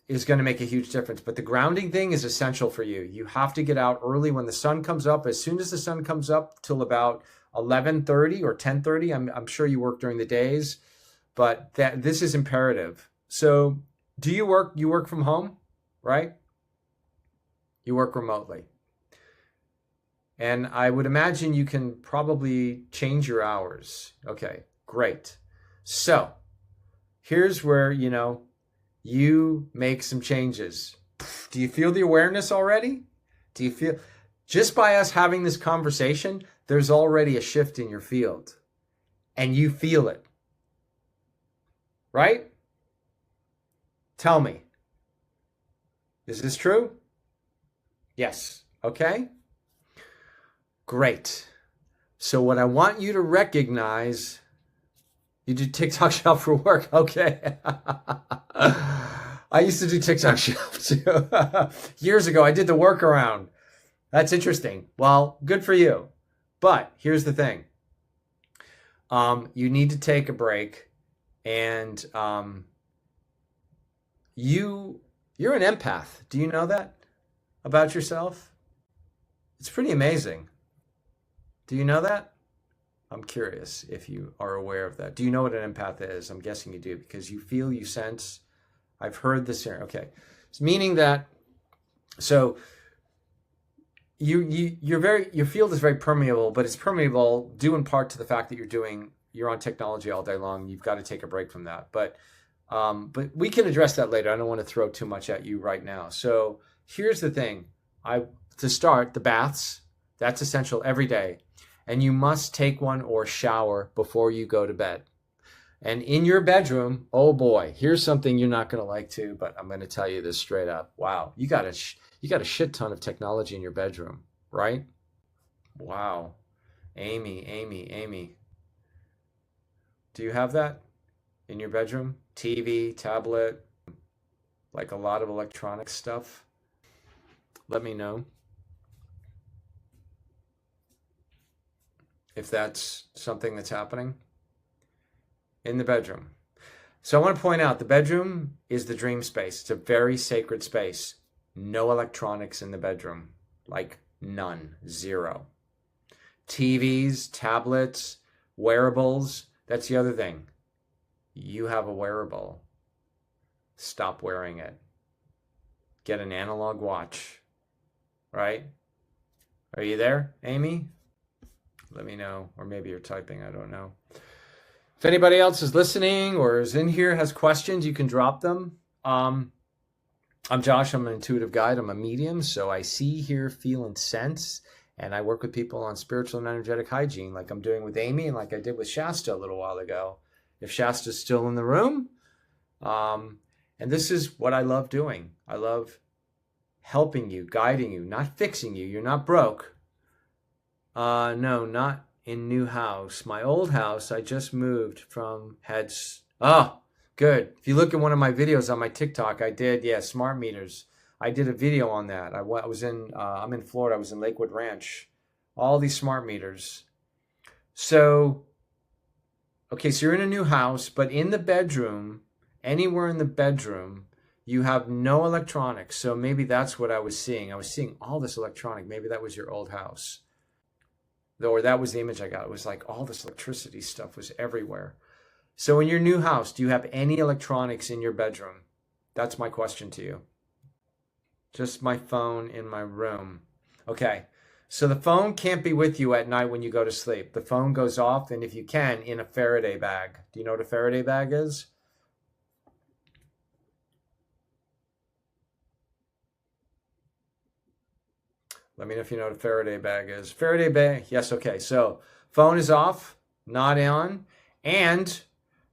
is going to make a huge difference. But the grounding thing is essential for you. You have to get out early when the sun comes up. As soon as the sun comes up till about 11:30 or 10:30, I'm sure you work during the days, but this is imperative. So do you work? You work from home, right? You work remotely. And I would imagine you can probably change your hours. Okay, great. So here's where, you make some changes. Do you feel the awareness already? Do you feel, just by us having this conversation, there's already a shift in your field and you feel it, right? Tell me, is this true? Yes. Okay. Great. So what I want you to recognize, you do TikTok shop for work. Okay. I used to do TikTok shop too. Years ago, I did the workaround. That's interesting. Well, good for you. But here's the thing. You need to take a break, and you're an empath. Do you know that about yourself? It's pretty amazing. Do you know that? I'm curious if you are aware of that. Do you know what an empath is? I'm guessing you do because you feel, you sense. I've heard this here. Okay. It's meaning that, so your field is very permeable, but it's permeable due in part to the fact that you're on technology all day long. You've got to take a break from that. But we can address that later. I don't want to throw too much at you right now. So here's the thing. To start, the baths, that's essential every day. And you must take one or shower before you go to bed. And in your bedroom, oh boy, here's something you're not going to like too, but I'm going to tell you this straight up. Wow, you got a shit ton of technology in your bedroom, right? Wow. Amy. Do you have that in your bedroom? TV, tablet, like a lot of electronic stuff? Let me know if that's something that's happening in the bedroom. So I want to point out the bedroom is the dream space. It's a very sacred space. No electronics in the bedroom, like none, zero. TVs, tablets, wearables, that's the other thing. You have a wearable. Stop wearing it. Get an analog watch, right? Are you there, Amy? Let me know, or maybe you're typing, I don't know. If anybody else is listening or is in here, has questions, you can drop them. I'm Josh, I'm an intuitive guide, I'm a medium, so I see, hear, feel, and sense, and I work with people on spiritual and energetic hygiene, like I'm doing with Amy and like I did with Shasta a little while ago. If Shasta's still in the room, and this is what I love doing. I love helping you, guiding you, not fixing you. You're not broke. No, not in new house. My old house, I just moved from Oh, good. If you look at one of my videos on my TikTok, I did, smart meters. I did a video on that. I'm in Florida. I was in Lakewood Ranch. All these smart meters. So, okay, so you're in a new house, but in the bedroom, anywhere in the bedroom, you have no electronics. So maybe that's what I was seeing. I was seeing all this electronic. Maybe that was your old house. Or that was the image I got. It was like all this electricity stuff was everywhere. So in your new house, do you have any electronics in your bedroom? That's my question to you. Just my phone in my room. Okay. So the phone can't be with you at night when you go to sleep. The phone goes off, and if you can, in a Faraday bag. Do you know what a Faraday bag is? Let me know if you know what a Faraday bag is. Faraday bag, yes, okay. So phone is off, not on, and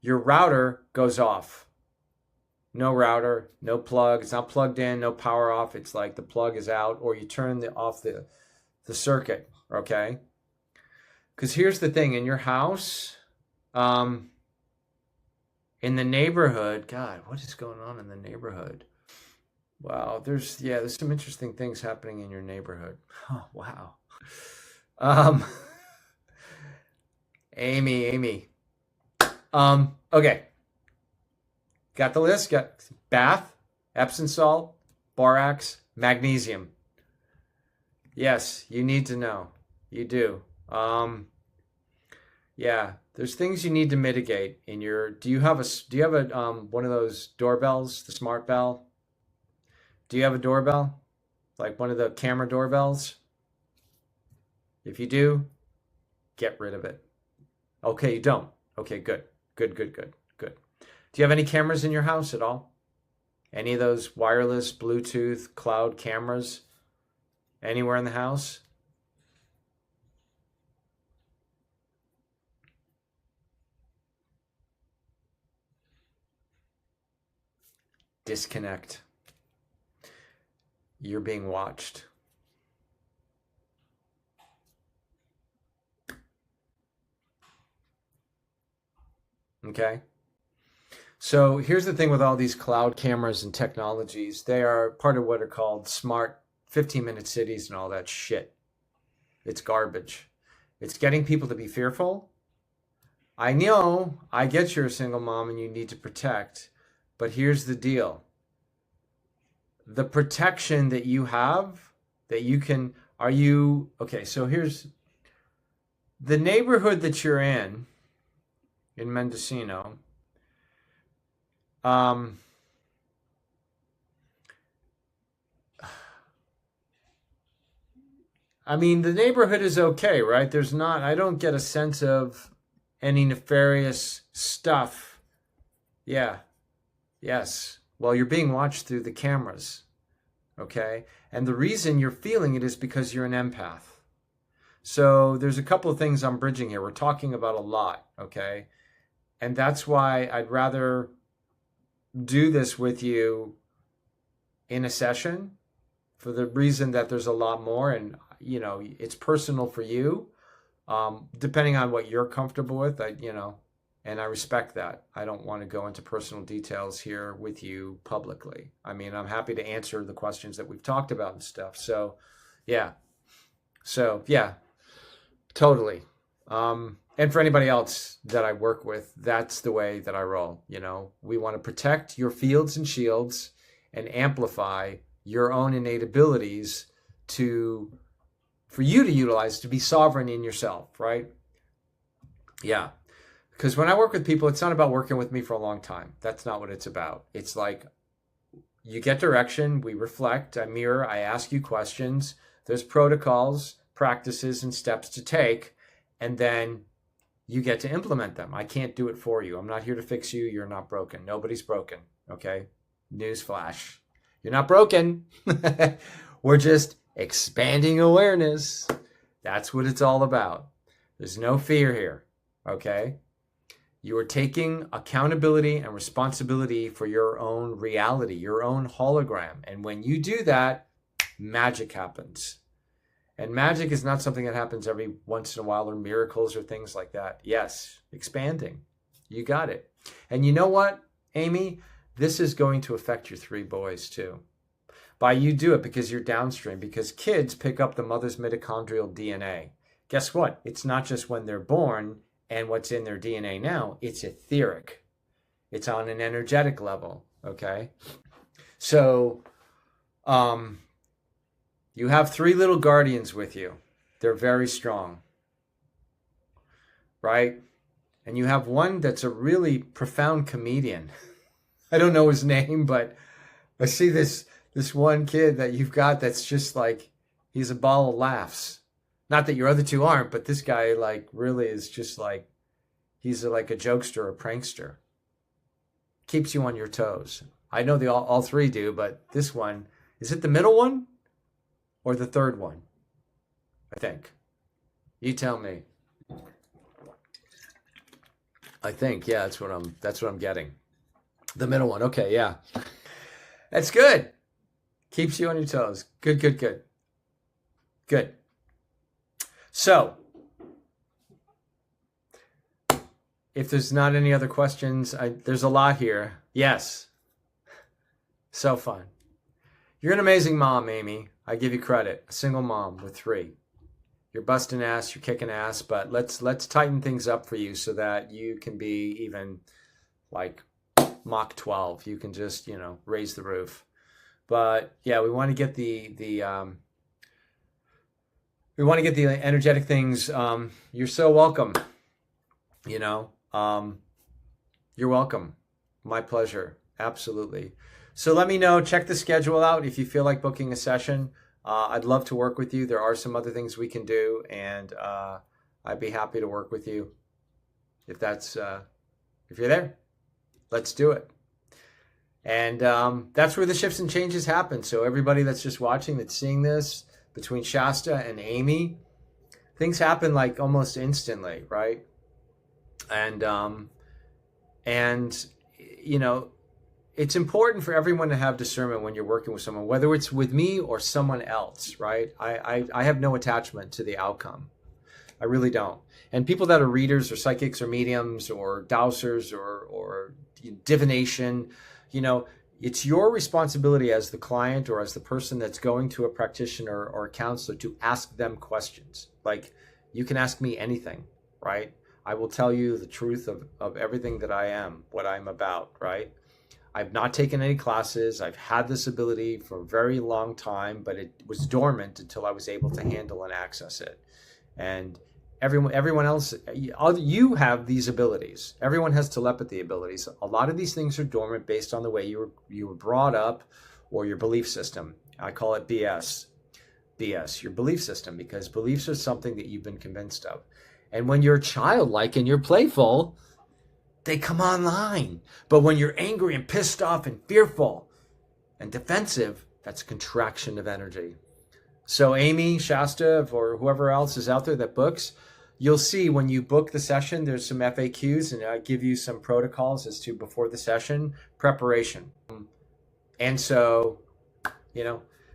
your router goes off. No router, no plug. It's not plugged in, no power off. It's like the plug is out, or you turn off the circuit, okay? Because here's the thing, in your house, in the neighborhood, God, what is going on in the neighborhood? Wow, there's some interesting things happening in your neighborhood. Oh, wow. Amy. Okay. Got the list? Got bath, Epsom salt, borax, magnesium. Yes, you need to know. You do. Yeah, there's things you need to mitigate in your. Do you have a one of those doorbells, the smart bell? Do you have a doorbell? Like one of the camera doorbells? If you do, get rid of it. Okay, you don't. Okay, good. Good. Do you have any cameras in your house at all? Any of those wireless, Bluetooth, cloud cameras anywhere in the house? Disconnect. You're being watched. Okay? So here's the thing with all these cloud cameras and technologies. They are part of what are called smart 15-minute cities and all that shit. It's garbage. It's getting people to be fearful. I know, I get you're a single mom and you need to protect, but here's the deal. The protection that you have, that you can, okay, so here's the neighborhood that you're in Mendocino. I mean, the neighborhood is okay, right? I don't get a sense of any nefarious stuff. Yeah. Yes. Well, you're being watched through the cameras. Okay. And the reason you're feeling it is because you're an empath. So there's a couple of things I'm bridging here. We're talking about a lot. Okay. And that's why I'd rather do this with you in a session, for the reason that there's a lot more, and it's personal for you, depending on what you're comfortable with. And I respect that. I don't want to go into personal details here with you publicly. I mean, I'm happy to answer the questions that we've talked about and stuff. So yeah, totally. And for anybody else that I work with, that's the way that I roll. We want to protect your fields and shields and amplify your own innate abilities for you to utilize to be sovereign in yourself, right? Yeah. Because when I work with people, it's not about working with me for a long time. That's not what it's about. It's like you get direction, we reflect, I mirror, I ask you questions. There's protocols, practices, and steps to take, and then you get to implement them. I can't do it for you. I'm not here to fix you. You're not broken. Nobody's broken. Okay? Newsflash. You're not broken. We're just expanding awareness. That's what it's all about. There's no fear here. Okay? You are taking accountability and responsibility for your own reality, your own hologram. And when you do that, magic happens. And magic is not something that happens every once in a while, or miracles or things like that. Yes, expanding. You got it. And you know what, Amy? This is going to affect your 3 boys too. By you do it because you're downstream, because kids pick up the mother's mitochondrial DNA. Guess what? It's not just when they're born and what's in their DNA now. It's etheric. It's on an energetic level, okay? So, you have 3 little guardians with you. They're very strong, right? And you have one that's a really profound comedian. I don't know his name, but I see this one kid that you've got that's just like, he's a ball of laughs. Not that your other 2 aren't, but this guy like really is just like, he's like a jokester, a prankster. Keeps you on your toes. I know all 3 do, but this one, is it the middle one? Or the third one? I think. You tell me. I think, yeah, that's what I'm getting. The middle one. Okay, yeah. That's good. Keeps you on your toes. Good, good, good. Good. So, if there's not any other questions, there's a lot here. Yes. So fun. You're an amazing mom, Amy. I give you credit. A single mom with 3. You're busting ass, you're kicking ass, but let's tighten things up for you so that you can be even like Mach 12. You can just, raise the roof. But yeah, we want to get the energetic things. You're so welcome. You're welcome. My pleasure. Absolutely. So let me know. Check the schedule out if you feel like booking a session. I'd love to work with you. There are some other things we can do, and I'd be happy to work with you. If you're there, let's do it. And that's where the shifts and changes happen. So everybody that's just watching, that's seeing this, between Shasta and Amy, things happen like almost instantly, right? And it's important for everyone to have discernment when you're working with someone, whether it's with me or someone else, right? I have no attachment to the outcome. I really don't. And people that are readers or psychics or mediums or dowsers or divination, it's your responsibility as the client or as the person that's going to a practitioner or a counselor to ask them questions. Like, you can ask me anything, right? I will tell you the truth of everything that I am, what I'm about, right? I've not taken any classes. I've had this ability for a very long time, but it was dormant until I was able to handle and access it. And everyone else, you have these abilities. Everyone has telepathy abilities. A lot of these things are dormant based on the way you were brought up or your belief system. I call it BS, your belief system, because beliefs are something that you've been convinced of. And when you're childlike and you're playful, they come online. But when you're angry and pissed off and fearful and defensive, that's a contraction of energy. So Amy, Shasta, or whoever else is out there that books, you'll see when you book the session, there's some FAQs, and I give you some protocols as to before the session preparation. And so,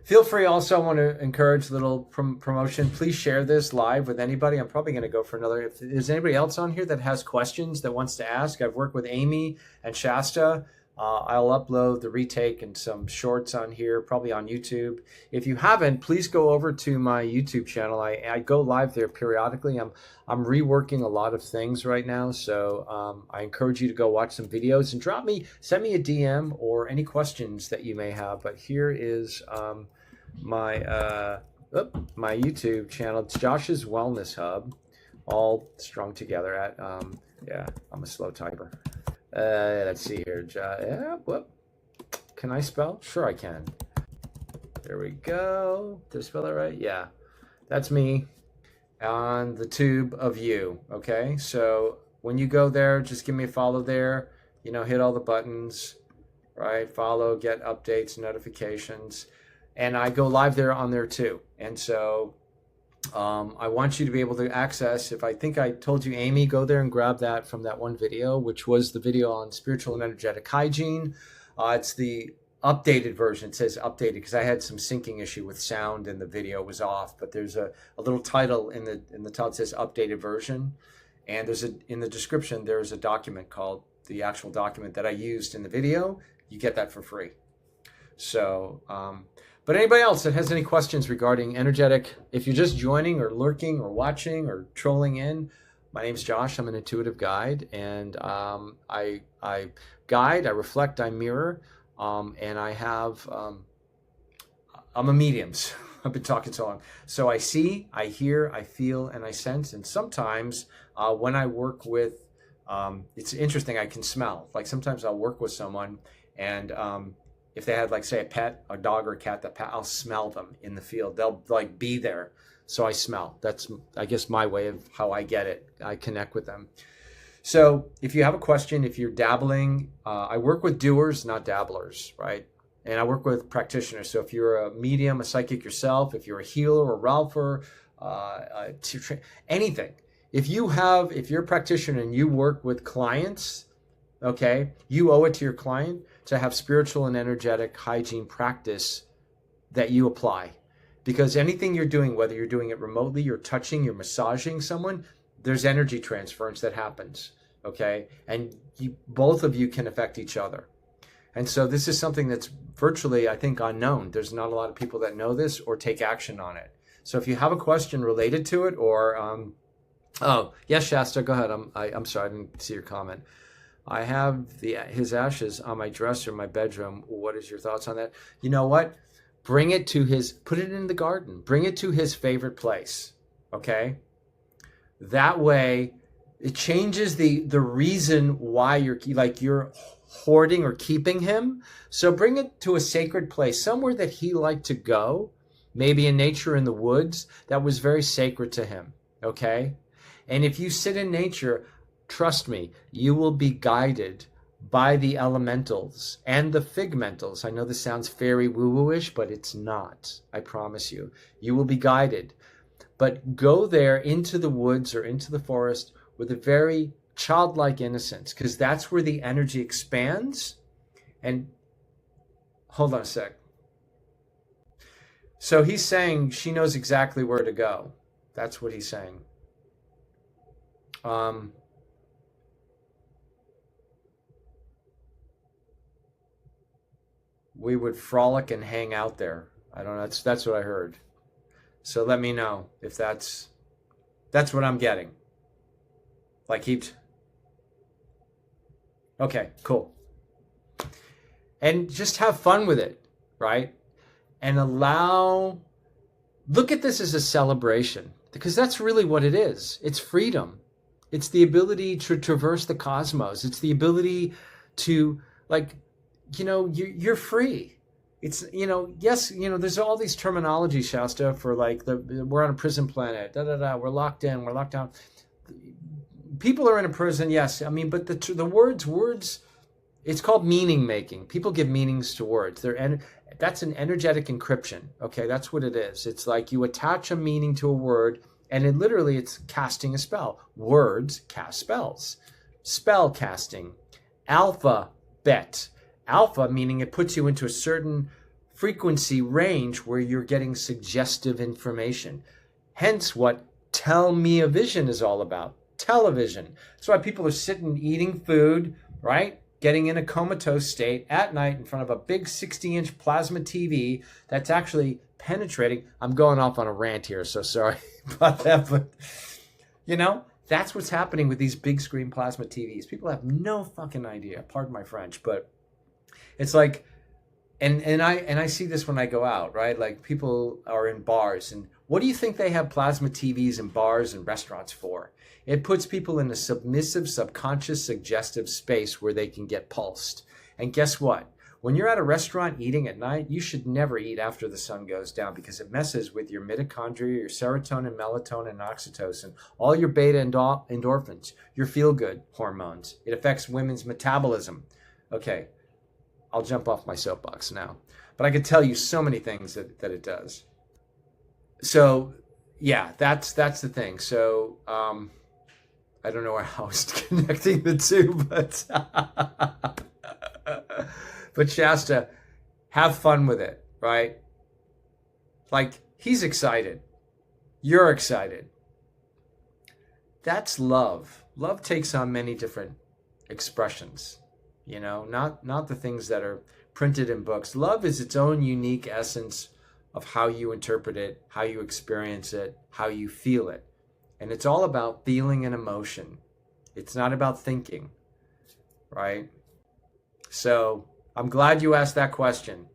feel free. Also, I want to encourage a little promotion. Please share this live with anybody. I'm probably going to go for another. If there's anybody else on here that has questions that wants to ask, I've worked with Amy and Shasta. I'll upload the retake and some shorts on here, probably on YouTube. If you haven't, please go over to my YouTube channel. I go live there periodically. I'm reworking a lot of things right now, so I encourage you to go watch some videos and send me a DM or any questions that you may have. But here is my YouTube channel. It's Josh's Wellness Hub, all strung together at I'm a slow typer. Let's see here. Can I spell? Sure I can. There we go. Did I spell that right? Yeah. That's me on the tube of you. Okay. So when you go there, just give me a follow there. Hit all the buttons, right? Follow, get updates, notifications. And I go live there on there too. And so I want you to be able to access, I think I told you, Amy, go there and grab that from that one video, which was the video on spiritual and energetic hygiene. It's the updated version. It says updated because I had some syncing issue with sound and the video was off, but there's a little title in the title that says updated version. And in the description, there's a document called the actual document that I used in the video. You get that for free. So, but anybody else that has any questions regarding energetic, if you're just joining or lurking or watching or trolling in, my name's Josh. I'm an intuitive guide, and I guide, I reflect, I mirror, and I have, I'm a medium. So I've been talking so long. So I see, I hear, I feel, and I sense. And sometimes when I work with, it's interesting, I can smell. Like sometimes I'll work with someone and if they had, like, say, a pet, a dog or a cat, I'll smell them in the field. They'll like be there. So I smell. That's, I guess, my way of how I get it. I connect with them. So if you have a question, if you're dabbling, I work with doers, not dabblers, right? And I work with practitioners. So if you're a medium, a psychic yourself, if you're a healer or a ralpher, anything. If you're a practitioner and you work with clients, okay, you owe it to your client to have spiritual and energetic hygiene practice that you apply. Because anything you're doing, whether you're doing it remotely, you're touching, you're massaging someone, there's energy transference that happens, okay? And both of you can affect each other. And so this is something that's virtually, I think, unknown. There's not a lot of people that know this or take action on it. So if you have a question related to it, or oh yes, Shasta, go ahead. I'm sorry, I didn't see your comment. I have his ashes on my dresser in my bedroom. What is your thoughts on that? You know what? Put it in the garden. Bring it to his favorite place. Okay? That way, it changes the reason why you're hoarding or keeping him. So bring it to a sacred place, somewhere that he liked to go, maybe in nature, in the woods, that was very sacred to him. Okay? And if you sit in nature, trust me, you will be guided by the elementals and the figmentals. I know this sounds fairy woo-woo-ish, but it's not. I promise you. You will be guided. But go there into the woods or into the forest with a very childlike innocence, because that's where the energy expands. And hold on a sec. So he's saying she knows exactly where to go. That's what he's saying. We would frolic and hang out there. I don't know. That's what I heard. So let me know if that's what I'm getting. Like okay, cool. And just have fun with it, right? And look at this as a celebration, because that's really what it is. It's freedom. It's the ability to traverse the cosmos. It's the ability to, like, you're free. It's, yes, there's all these terminology, Shasta, for like we're on a prison planet, we're locked in, we're locked down. People are in a prison, yes. I mean, but the words, it's called meaning making. People give meanings to words. That's an energetic encryption. Okay, that's what it is. It's like you attach a meaning to a word, and it's casting a spell. Words cast spells. Spell casting. Alphabet. Alpha meaning it puts you into a certain frequency range where you're getting suggestive information. Hence what Tell Me a Vision is all about. Television. That's why people are sitting eating food, right? Getting in a comatose state at night in front of a big 60-inch plasma TV that's actually penetrating. I'm going off on a rant here, so sorry about that. But, that's what's happening with these big screen plasma TVs. People have no fucking idea. Pardon my French, but it's like, and I see this when I go out, right? Like people are in bars, and what do you think they have plasma TVs in bars and restaurants for? It puts people in a submissive, subconscious, suggestive space where they can get pulsed. And guess what? When you're at a restaurant eating at night, you should never eat after the sun goes down, because it messes with your mitochondria, your serotonin, melatonin, and oxytocin, all your beta endorphins, your feel-good hormones. It affects women's metabolism. Okay, I'll jump off my soapbox now. But I could tell you so many things that it does. So, yeah, that's the thing. So, I don't know how I was connecting the two, but but Shasta, have fun with it, right? Like, he's excited. You're excited. That's love. Love takes on many different expressions, not the things that are printed in books. Love is its own unique essence of how you interpret it, how you experience it, how you feel it. And it's all about feeling and emotion. It's not about thinking, right? So I'm glad you asked that question,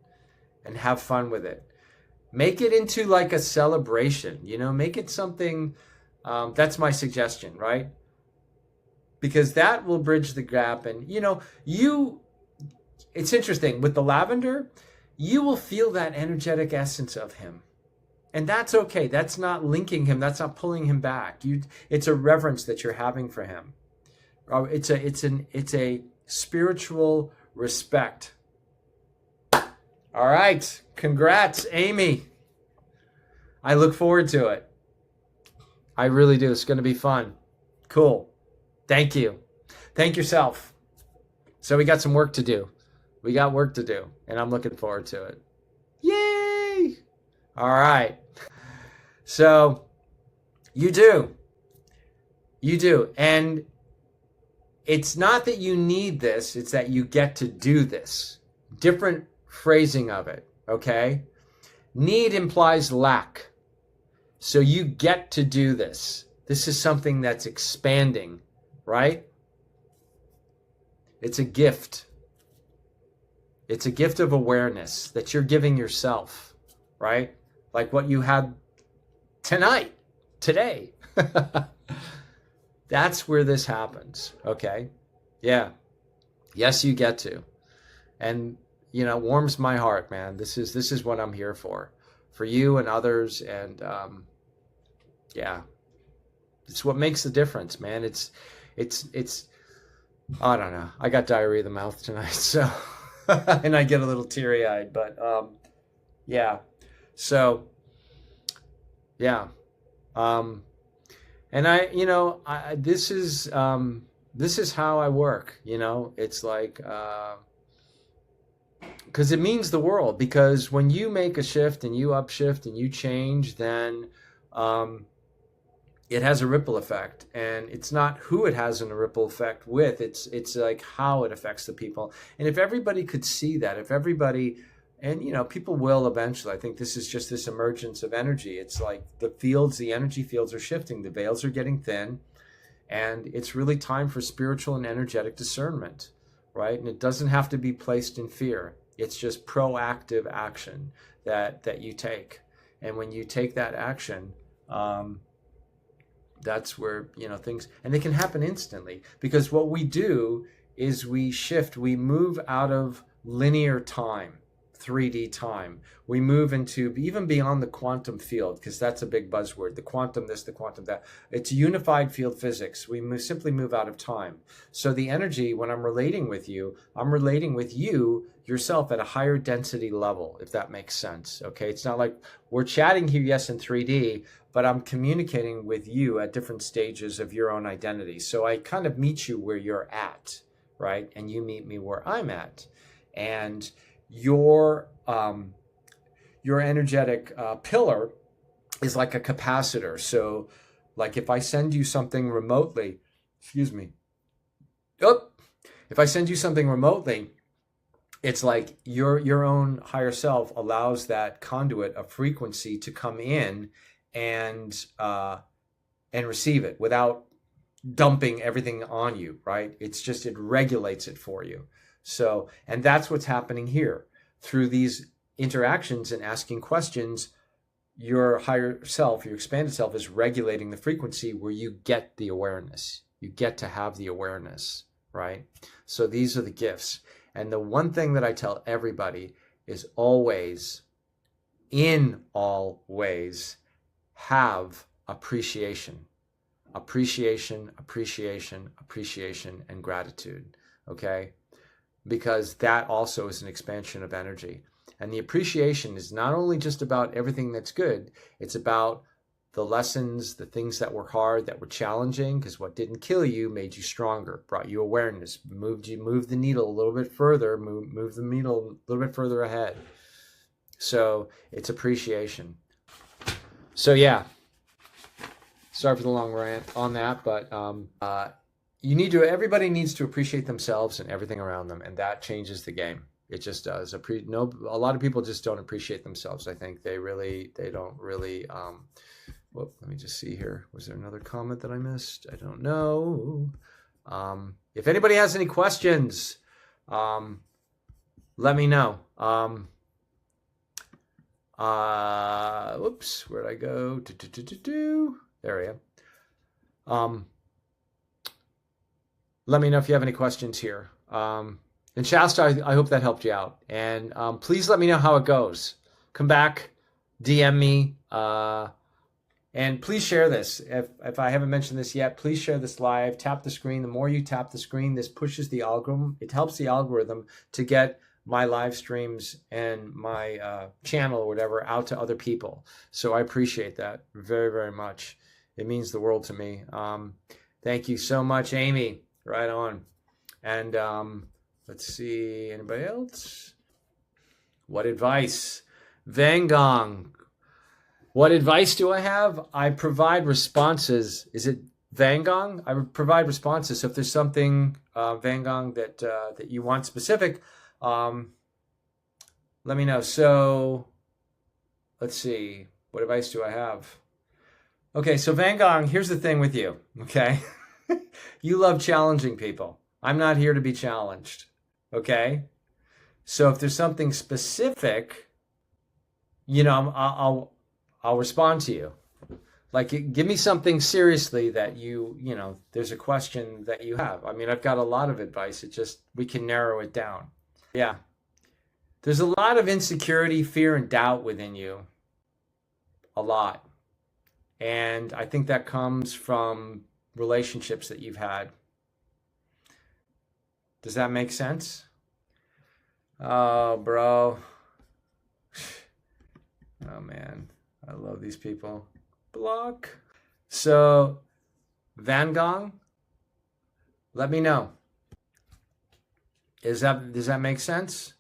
and have fun with it. Make it into like a celebration, make it something, that's my suggestion, right? Because that will bridge the gap. And, it's interesting with the lavender, you will feel that energetic essence of him. And that's okay. That's not linking him. That's not pulling him back. It's a reverence that you're having for him. It's a spiritual respect. All right. Congrats, Amy. I look forward to it. I really do. It's going to be fun. Cool. Thank you. Thank yourself. So we got some work to do. We got work to do, and I'm looking forward to it. Yay! All right. So you do. You do. And it's not that you need this, it's that you get to do this. Different phrasing of it, okay? Need implies lack. So you get to do this. This is something that's expanding, right? It's a gift. It's a gift of awareness that you're giving yourself, right? Like what you had tonight, today. That's where this happens, okay? Yeah. Yes, you get to. And, you know, warms my heart, man. This is what I'm here for you and others. And, yeah, it's what makes the difference, man. It's, I don't know. I got diarrhea of the mouth tonight, so, and I get a little teary eyed, but, yeah. So, yeah. And this is how I work, you know, it's like, because it means the world, because when you make a shift and you upshift and you change, then, it has a ripple effect, and it's not who it has a ripple effect with, it's like how it affects the people. And if everybody could see that, if everybody, and, you know, people will eventually. I think this is just this emergence of energy. It's like the energy fields are shifting. The veils are getting thin. And it's really time for spiritual and energetic discernment, right? And it doesn't have to be placed in fear. It's just proactive action that you take. And when you take that action, that's where, you know, things, and they can happen instantly. Because what we do is we shift, we move out of linear time. 3D time. We move into even beyond the quantum field, because that's a big buzzword. The quantum this, the quantum that. It's unified field physics. We simply move out of time. So the energy, when I'm relating with you, I'm relating with you yourself at a higher density level, if that makes sense. Okay, it's not like we're chatting here, yes, in 3D, but I'm communicating with you at different stages of your own identity. So I kind of meet you where you're at, right? And you meet me where I'm at. And your energetic pillar is like a capacitor. So like if I send you something remotely, if I send you something remotely, it's like your own higher self allows that conduit of frequency to come in and receive it without dumping everything on you, right? It's just, it regulates it for you. So, and that's what's happening here. Through these interactions and asking questions, your higher self, your expanded self, is regulating the frequency where you get the awareness. You get to have the awareness, right? So these are the gifts. And the one thing that I tell everybody is always, in all ways, have appreciation. Appreciation, appreciation, appreciation, and gratitude, okay? Because that also is an expansion of energy. And the appreciation is not only just about everything that's good, it's about the lessons, the things that were hard, that were challenging, because what didn't kill you made you stronger, brought you awareness, moved the needle a little bit further, moved the needle a little bit further ahead. So it's appreciation. So yeah, sorry for the long rant on that, but everybody needs to appreciate themselves and everything around them, and that changes the game. It just does. A lot of people just don't appreciate themselves. I think they don't really. Let me just see here. Was there another comment that I missed? I don't know. If anybody has any questions, let me know. Whoops, where'd I go? There I am. Let me know if you have any questions here. And Shasta, I hope that helped you out. And please let me know how it goes. Come back, DM me, and please share this. If I haven't mentioned this yet, please share this live. Tap the screen. The more you tap the screen, this pushes the algorithm. It helps the algorithm to get my live streams and my channel or whatever out to other people. So I appreciate that very, very much. It means the world to me. Thank you so much, Amy. Right on. And let's see, anybody else? What advice? Vangong. What advice do I have? I provide responses. Is it Vangong? I provide responses. So if there's something, Vangong, that you want specific, let me know. So let's see. What advice do I have? Okay, so Vangong, here's the thing with you, okay? You love challenging people. I'm not here to be challenged, okay? So if there's something specific, I'll respond to you. Like, give me something seriously that there's a question that you have. I mean, I've got a lot of advice. We can narrow it down. Yeah. There's a lot of insecurity, fear, and doubt within you. A lot. And I think that comes from relationships that you've had. Does that make sense? Oh, bro. Oh, man. I love these people. Block. So, Van Gogh, let me know. Does that make sense?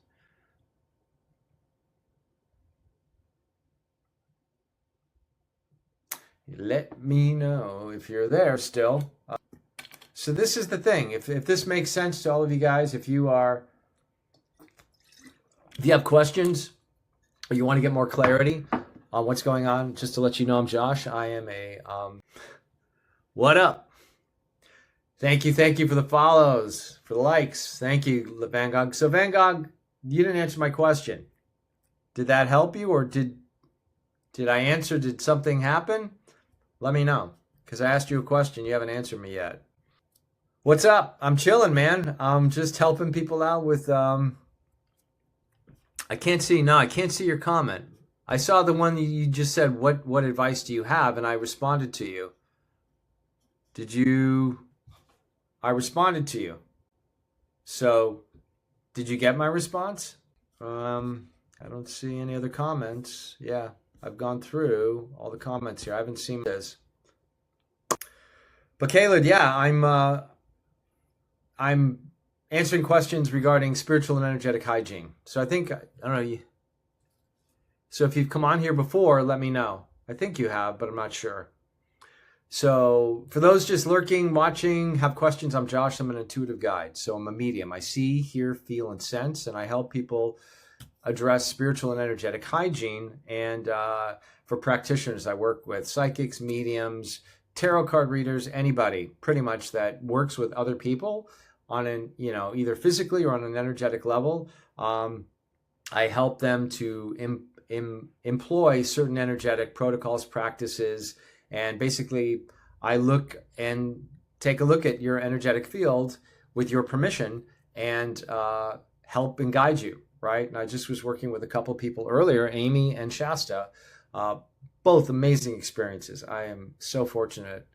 Let me know if you're there still. So this is the thing. If this makes sense to all of you guys, if you have questions or you want to get more clarity on what's going on, just to let you know, I'm Josh. I am what up? Thank you for the follows, for the likes. Thank you, Van Gogh. So Van Gogh, you didn't answer my question. Did that help you, or did I answer? Did something happen? Let me know, because I asked you a question. You haven't answered me yet. What's up? I'm chilling, man. I'm just helping people out with, I can't see your comment. I saw the one you just said, what advice do you have? And I responded to you. I responded to you. So, did you get my response? I don't see any other comments. Yeah. I've gone through all the comments here. I haven't seen this. But Caleb, yeah, I'm answering questions regarding spiritual and energetic hygiene. So I don't know. So if you've come on here before, let me know. I think you have, but I'm not sure. So for those just lurking, watching, have questions, I'm Josh. I'm an intuitive guide. So I'm a medium. I see, hear, feel, and sense, and I help people address spiritual and energetic hygiene. And for practitioners, I work with psychics, mediums, tarot card readers, anybody pretty much that works with other people on either physically or on an energetic level. I help them to employ certain energetic protocols, practices, and basically I take a look at your energetic field with your permission and help and guide you. Right. And I just was working with a couple people earlier, Amy and Shasta, both amazing experiences. I am so fortunate.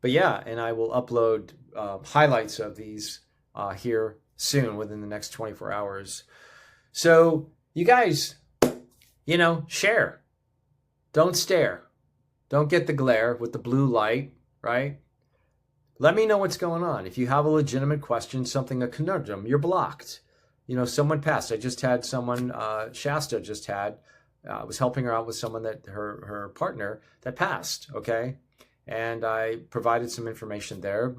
But yeah, and I will upload highlights of these here soon within the next 24 hours. So you guys, share. Don't stare. Don't get the glare with the blue light, right? Let me know what's going on. If you have a legitimate question, a conundrum, you're blocked. Someone passed. I just had someone, Shasta just had, was helping her out with someone that her partner that passed, okay? And I provided some information there.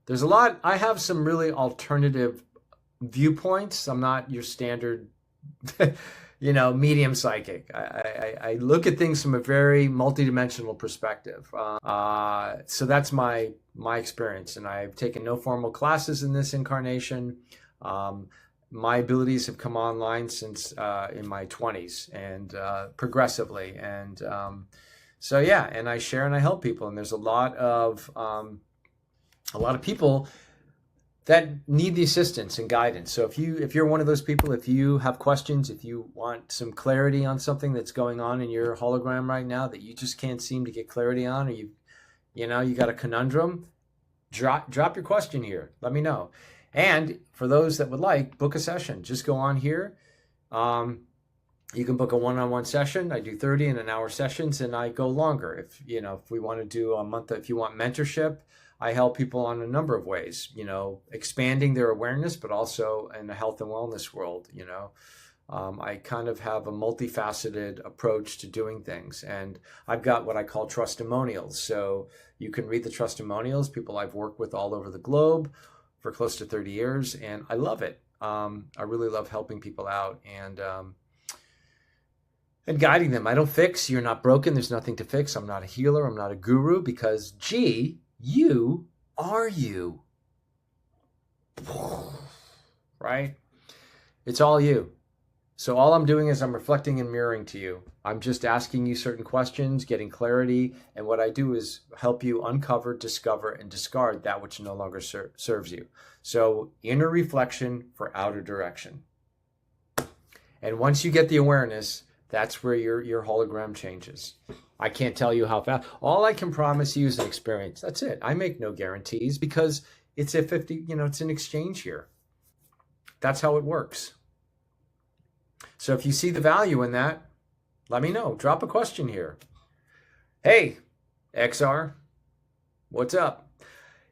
There's a lot. I have some really alternative viewpoints. I'm not your standard, medium psychic. I look at things from a very multidimensional perspective. So that's my experience. And I've taken no formal classes in this incarnation. My abilities have come online since in my 20s and progressively. And so, yeah, and I share and I help people. And there's a lot of people that need the assistance and guidance. So if you're one of those people, if you have questions, if you want some clarity on something that's going on in your hologram right now that you just can't seem to get clarity on, or you got a conundrum, drop your question here. Let me know. And for those that would like, book a session. Just go on here. You can book a one-on-one session. I do 30 and an hour sessions, and I go longer. If we want to do a month, if you want mentorship, I help people on a number of ways, expanding their awareness, but also in the health and wellness world. I kind of have a multifaceted approach to doing things, and I've got what I call TRUSTimonials. So you can read the TRUSTimonials, people I've worked with all over the globe for close to 30 years, and I love it. I really love helping people out and guiding them. I don't fix. You're not broken. There's nothing to fix. I'm not a healer. I'm not a guru, because, gee, you are you. Right? It's all you. So all I'm doing is I'm reflecting and mirroring to you. I'm just asking you certain questions, getting clarity, and what I do is help you uncover, discover, and discard that which no longer serves you. So inner reflection for outer direction. And once you get the awareness, that's where your hologram changes. I can't tell you how fast. All I can promise you is an experience. That's it. I make no guarantees, because it's a 50, it's an exchange here. That's how it works. So if you see the value in that, let me know. Drop a question here. Hey, XR, what's up?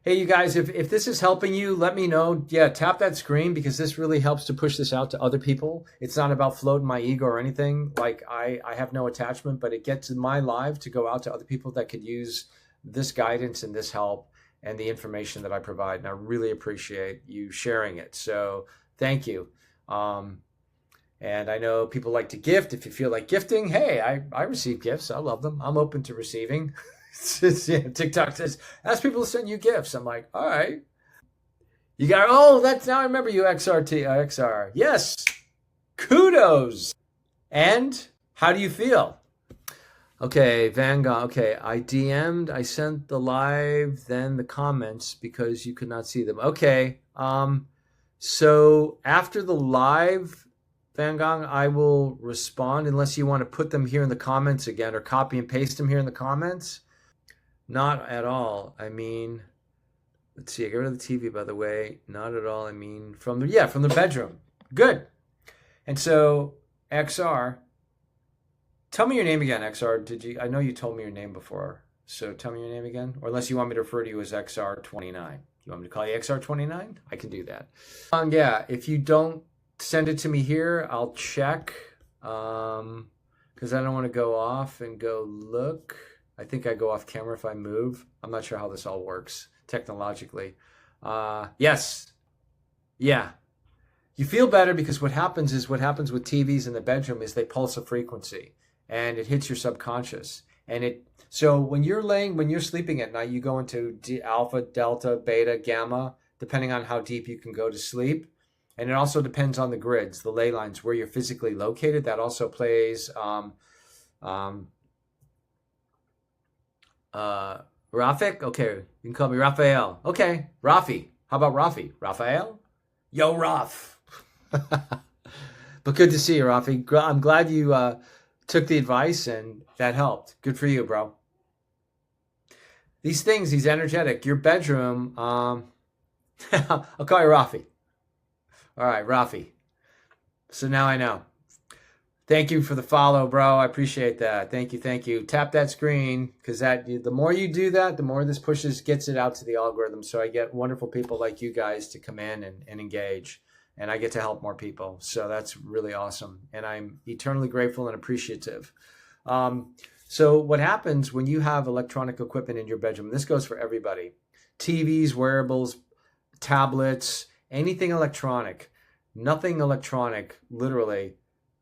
Hey, you guys, if this is helping you, let me know. Yeah, tap that screen, because this really helps to push this out to other people. It's not about floating my ego or anything. Like, I have no attachment, but it gets my live to go out to other people that could use this guidance and this help and the information that I provide. And I really appreciate you sharing it. So thank you. And I know people like to gift. If you feel like gifting, hey, I receive gifts. I love them. I'm open to receiving. TikTok says, ask people to send you gifts. I'm like, all right. You got, now I remember you, XR. Yes. Kudos. And how do you feel? Okay, Van Gogh. Okay, I sent the live, then the comments, because you could not see them. Okay. So after the live, Van Gogh, I will respond, unless you want to put them here in the comments again, or copy and paste them here in the comments. Not at all. I mean, let's see. I got rid of the TV, by the way. Not at all. I mean, from the bedroom. Good. And so, XR, tell me your name again, XR. I know you told me your name before. So tell me your name again. Or unless you want me to refer to you as XR29. You want me to call you XR29? I can do that. Yeah, if you don't send it to me here, I'll check, because I don't want to go off and go look. I think I go off camera if I move. I'm not sure how this all works technologically. Yes. Yeah. You feel better, because what happens with TVs in the bedroom is they pulse a frequency, and it hits your subconscious. So when you're sleeping at night, you go into alpha, delta, beta, gamma, depending on how deep you can go to sleep. And it also depends on the grids, the ley lines, where you're physically located. That also plays. Rafik? Okay, you can call me Raphael. Okay, Rafi. How about Rafi? Raphael? Yo, Raf. But good to see you, Rafi. I'm glad you took the advice, and that helped. Good for you, bro. These things, these energetic, your bedroom, I'll call you Rafi. All right, Rafi. So now I know. Thank you for the follow, bro. I appreciate that. Thank you. Tap that screen, because the more you do that, the more this gets it out to the algorithm. So I get wonderful people like you guys to come in and engage, and I get to help more people. So that's really awesome, and I'm eternally grateful and appreciative. So what happens when you have electronic equipment in your bedroom? This goes for everybody: TVs, wearables, tablets, anything electronic. Nothing electronic, literally,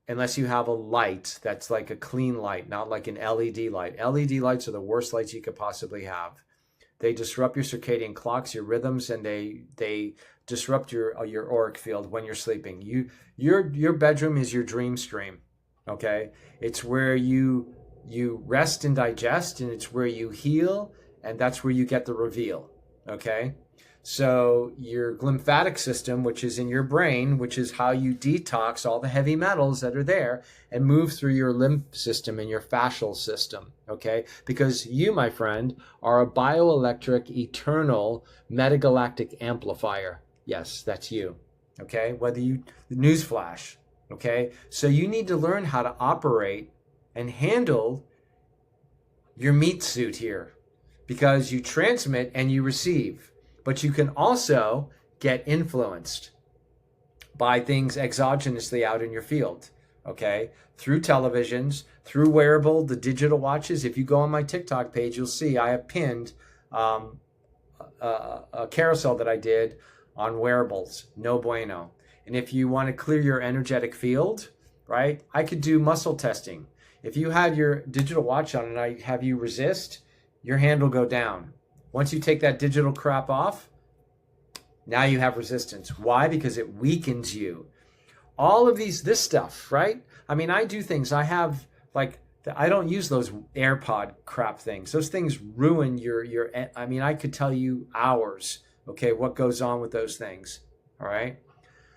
unless you have a light that's like a clean light, not like an LED light. LED lights are the worst lights you could possibly have. They disrupt your circadian clocks, your rhythms, and they disrupt your auric field when you're sleeping. Your bedroom is your dream stream. Okay, it's where you rest and digest, and it's where you heal, and that's where you get the reveal. Okay. So your lymphatic system, which is in your brain, which is how you detox all the heavy metals that are there and move through your lymph system and your fascial system, okay? Because you, my friend, are a bioelectric, eternal, metagalactic amplifier. Yes, that's you, okay? Newsflash, Okay, so you need to learn how to operate and handle your meat suit here, because you transmit and you receive, but you can also get influenced by things exogenously out in your field, okay? Through televisions, through wearable, the digital watches. If you go on my TikTok page, you'll see I have pinned a carousel that I did on wearables, no bueno. And if you want to clear your energetic field, right, I could do muscle testing. If you had your digital watch on and I have you resist, your hand will go down. Once you take that digital crap off, now you have resistance. Why? Because it weakens you. All of this stuff, right? I mean, I do things. I have like, I don't use those AirPod crap things. Those things ruin your, I mean, I could tell you hours, okay, what goes on with those things. All right.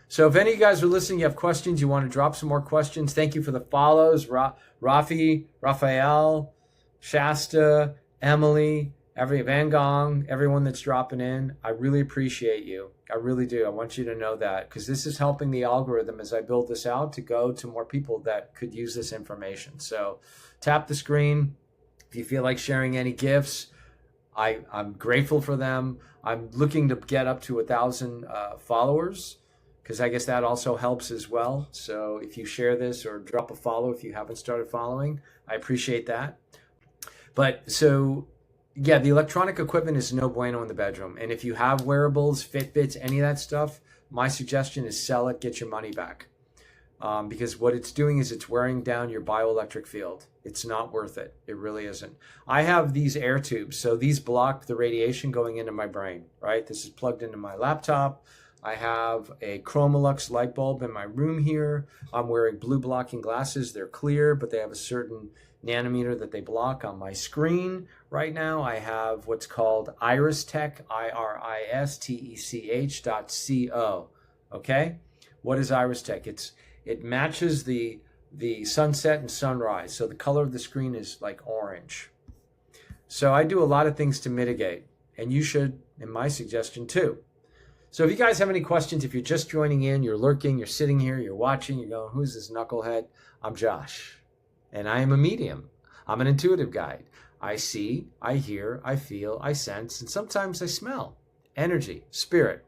So if any of you guys are listening, you have questions, you want to drop some more questions. Thank you for the follows. Rafi, Raphael, Shasta, Emily, Van Gong, everyone that's dropping in. I really appreciate you. I really do. I want you to know that, because this is helping the algorithm as I build this out to go to more people that could use this information. So tap the screen. If you feel like sharing any gifts, I'm grateful for them. I'm looking to get up to 1,000 followers, because I guess that also helps as well. So if you share this or drop a follow if you haven't started following, I appreciate that. But so, yeah, the electronic equipment is no bueno in the bedroom. And if you have wearables, Fitbits, any of that stuff, my suggestion is sell it, get your money back. Because what it's doing is it's wearing down your bioelectric field. It's not worth it. It really isn't. I have these air tubes. So these block the radiation going into my brain, right? This is plugged into my laptop. I have a Chromolux light bulb in my room here. I'm wearing blue blocking glasses. They're clear, but they have a certain nanometer that they block on my screen. Right now, I have what's called IRISTech, IRISTech.co. Okay? What is IRISTech? It matches the sunset and sunrise. So the color of the screen is like orange. So I do a lot of things to mitigate, and you should, in my suggestion, too. So if you guys have any questions, if you're just joining in, you're lurking, you're sitting here, you're watching, you're going, who's this knucklehead? I'm Josh, and I am a medium. I'm an intuitive guide. I see, I hear, I feel, I sense, and sometimes I smell energy, spirit.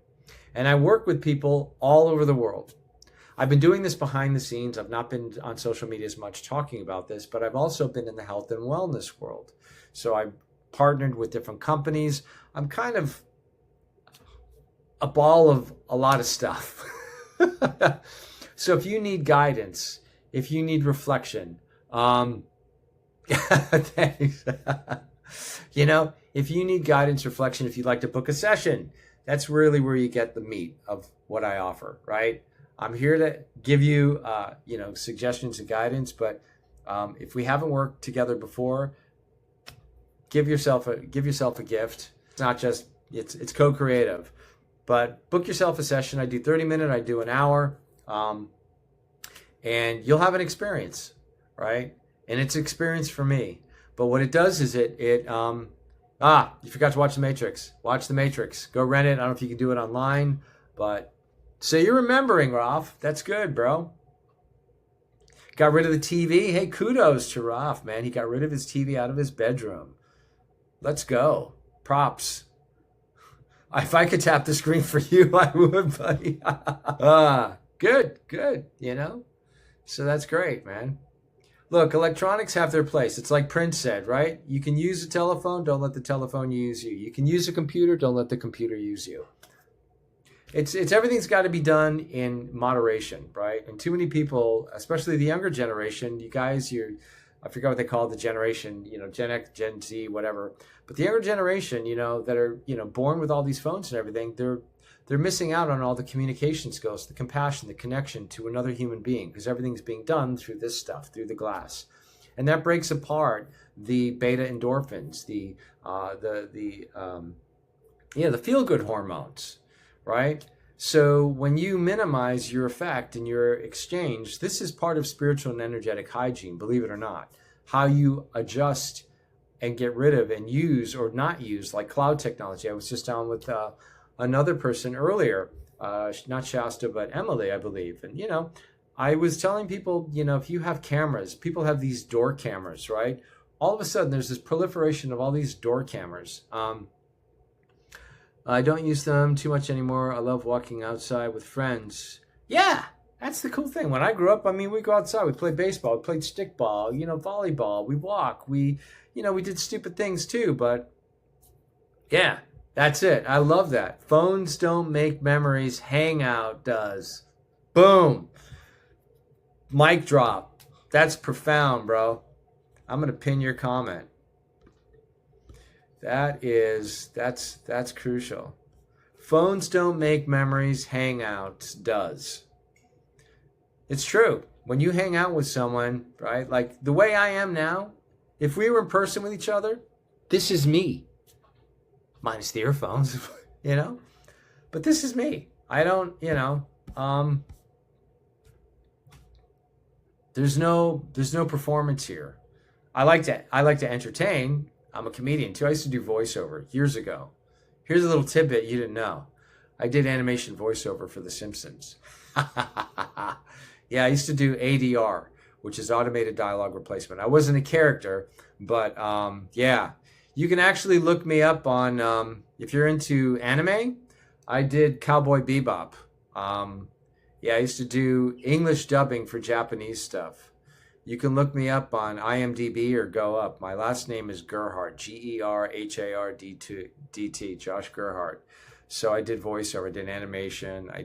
And I work with people all over the world. I've been doing this behind the scenes. I've not been on social media as much talking about this, but I've also been in the health and wellness world. So I've partnered with different companies. I'm kind of a ball of a lot of stuff. So if you need guidance, if you need reflection, thanks. If you need guidance, reflection, if you'd like to book a session, that's really where you get the meat of what I offer, right? I'm here to give you, suggestions and guidance, but if we haven't worked together before, give yourself a gift. It's not just, it's co-creative. But book yourself a session. I do 30 minutes, I do an hour, and you'll have an experience, right? And it's an experience for me. But what it does is you forgot to watch The Matrix. Watch The Matrix. Go rent it. I don't know if you can do it online, but so you're remembering, Ralph. That's good, bro. Got rid of the TV. Hey, kudos to Ralph, man. He got rid of his TV out of his bedroom. Let's go. Props. If I could tap the screen for you, I would, buddy. Good. So that's great, man. Look, electronics have their place. It's like Prince said, right? You can use a telephone, don't let the telephone use you. You can use a computer, don't let the computer use you. It's everything's got to be done in moderation, right? And too many people, especially the younger generation, you guys, I forget what they call the generation, Gen X, Gen Z, whatever. But the younger generation, that are, born with all these phones and everything, they're missing out on all the communication skills, the compassion, the connection to another human being, because everything's being done through this stuff, through the glass. And that breaks apart the beta endorphins, the feel-good hormones, right? So when you minimize your effect and your exchange, this is part of spiritual and energetic hygiene, believe it or not. How you adjust and get rid of and use or not use, like cloud technology. I was just on with another person earlier, not Shasta, but Emily, I believe. And, I was telling people, if you have cameras, people have these door cameras, right? All of a sudden, there's this proliferation of all these door cameras. I don't use them too much anymore. I love walking outside with friends. Yeah, that's the cool thing. When I grew up, we go outside. We played baseball. We played stickball, volleyball. We walk. We did stupid things too. But yeah, that's it. I love that. Phones don't make memories. Hangout does. Boom. Mic drop. That's profound, bro. I'm going to pin your comment. That's crucial. Phones don't make memories, Hangouts does. It's true. When you hang out with someone, right? Like the way I am now, if we were in person with each other, this is me. Minus the earphones, But this is me. I don't, there's no performance here. I like to entertain. I'm a comedian too. I used to do voiceover years ago. Here's a little tidbit you didn't know. I did animation voiceover for The Simpsons. Yeah, I used to do ADR, which is automated dialogue replacement. I wasn't a character, but yeah. You can actually look me up on, if you're into anime, I did Cowboy Bebop. Yeah, I used to do English dubbing for Japanese stuff. You can look me up on IMDb or go up. My last name is Gerhardt, Gerhardt, Josh Gerhardt. So I did voiceover, I did animation, I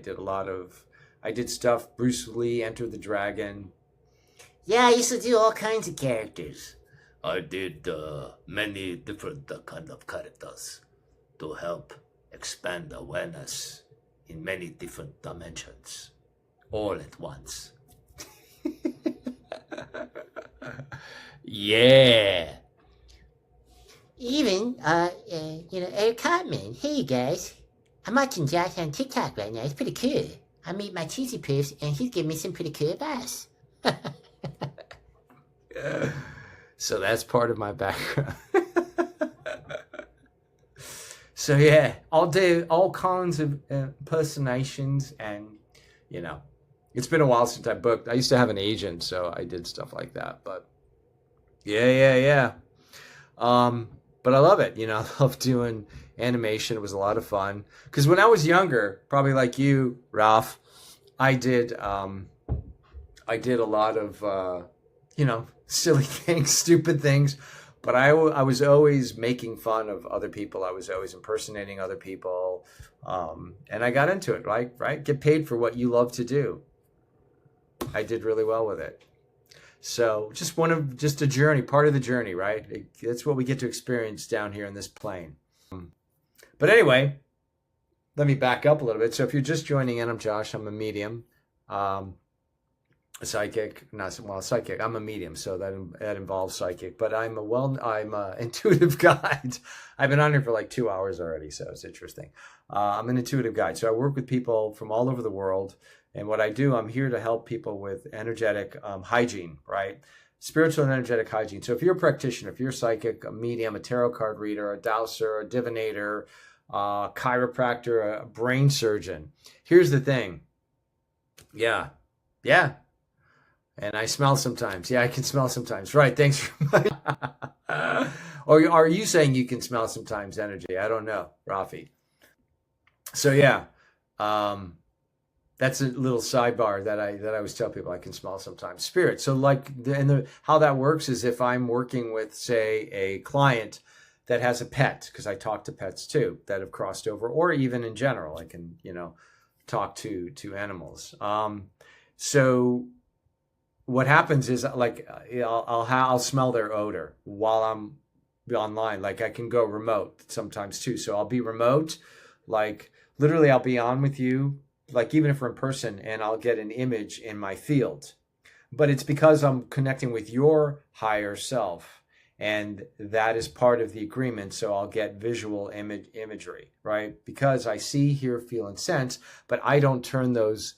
did stuff, Bruce Lee, Enter the Dragon. Yeah, I used to do all kinds of characters. I did many different kind of characters to help expand awareness in many different dimensions, all at once. Yeah. Even, Eric Cartman. Hey, guys. I'm watching Josh on TikTok right now. It's pretty cool. I meet my cheesy poofs, and he's giving me some pretty cool advice. So that's part of my background. So yeah, I'll do all kinds of impersonations, and it's been a while since I booked. I used to have an agent, so I did stuff like that. But yeah. But I love it. I love doing animation. It was a lot of fun. Because when I was younger, probably like you, Ralph, I did a lot of silly things, stupid things. But I was always making fun of other people. I was always impersonating other people. And I got into it, right? Get paid for what you love to do. I did really well with it. So just a journey, part of the journey, right? That's what we get to experience down here in this plane. But anyway, let me back up a little bit. So if you're just joining in, I'm Josh. I'm a medium, psychic. Psychic. I'm a medium, so that involves psychic. But I'm a intuitive guide. I've been on here for like 2 hours already, so it's interesting. I'm an intuitive guide, so I work with people from all over the world. And what I do, I'm here to help people with energetic hygiene, right? Spiritual and energetic hygiene. So if you're a practitioner, if you're a psychic, a medium, a tarot card reader, a dowser, a divinator, a chiropractor, a brain surgeon, here's the thing. Yeah. And I smell sometimes. Yeah, I can smell sometimes. Right, thanks for Or are you saying you can smell sometimes energy? I don't know, Rafi. So yeah. That's a little sidebar that I always tell people I can smell sometimes. Spirit. So how that works is if I'm working with, say, a client that has a pet, because I talk to pets too that have crossed over, or even in general, I can, talk to animals. So what happens is I'll smell their odor while I'm online. Like I can go remote sometimes too. So I'll be remote, like literally I'll be on with you, like even if we're in person, and I'll get an image in my field. But it's because I'm connecting with your higher self, and that is part of the agreement. So I'll get visual imagery, right? Because I see, hear, feel, and sense, but I don't turn those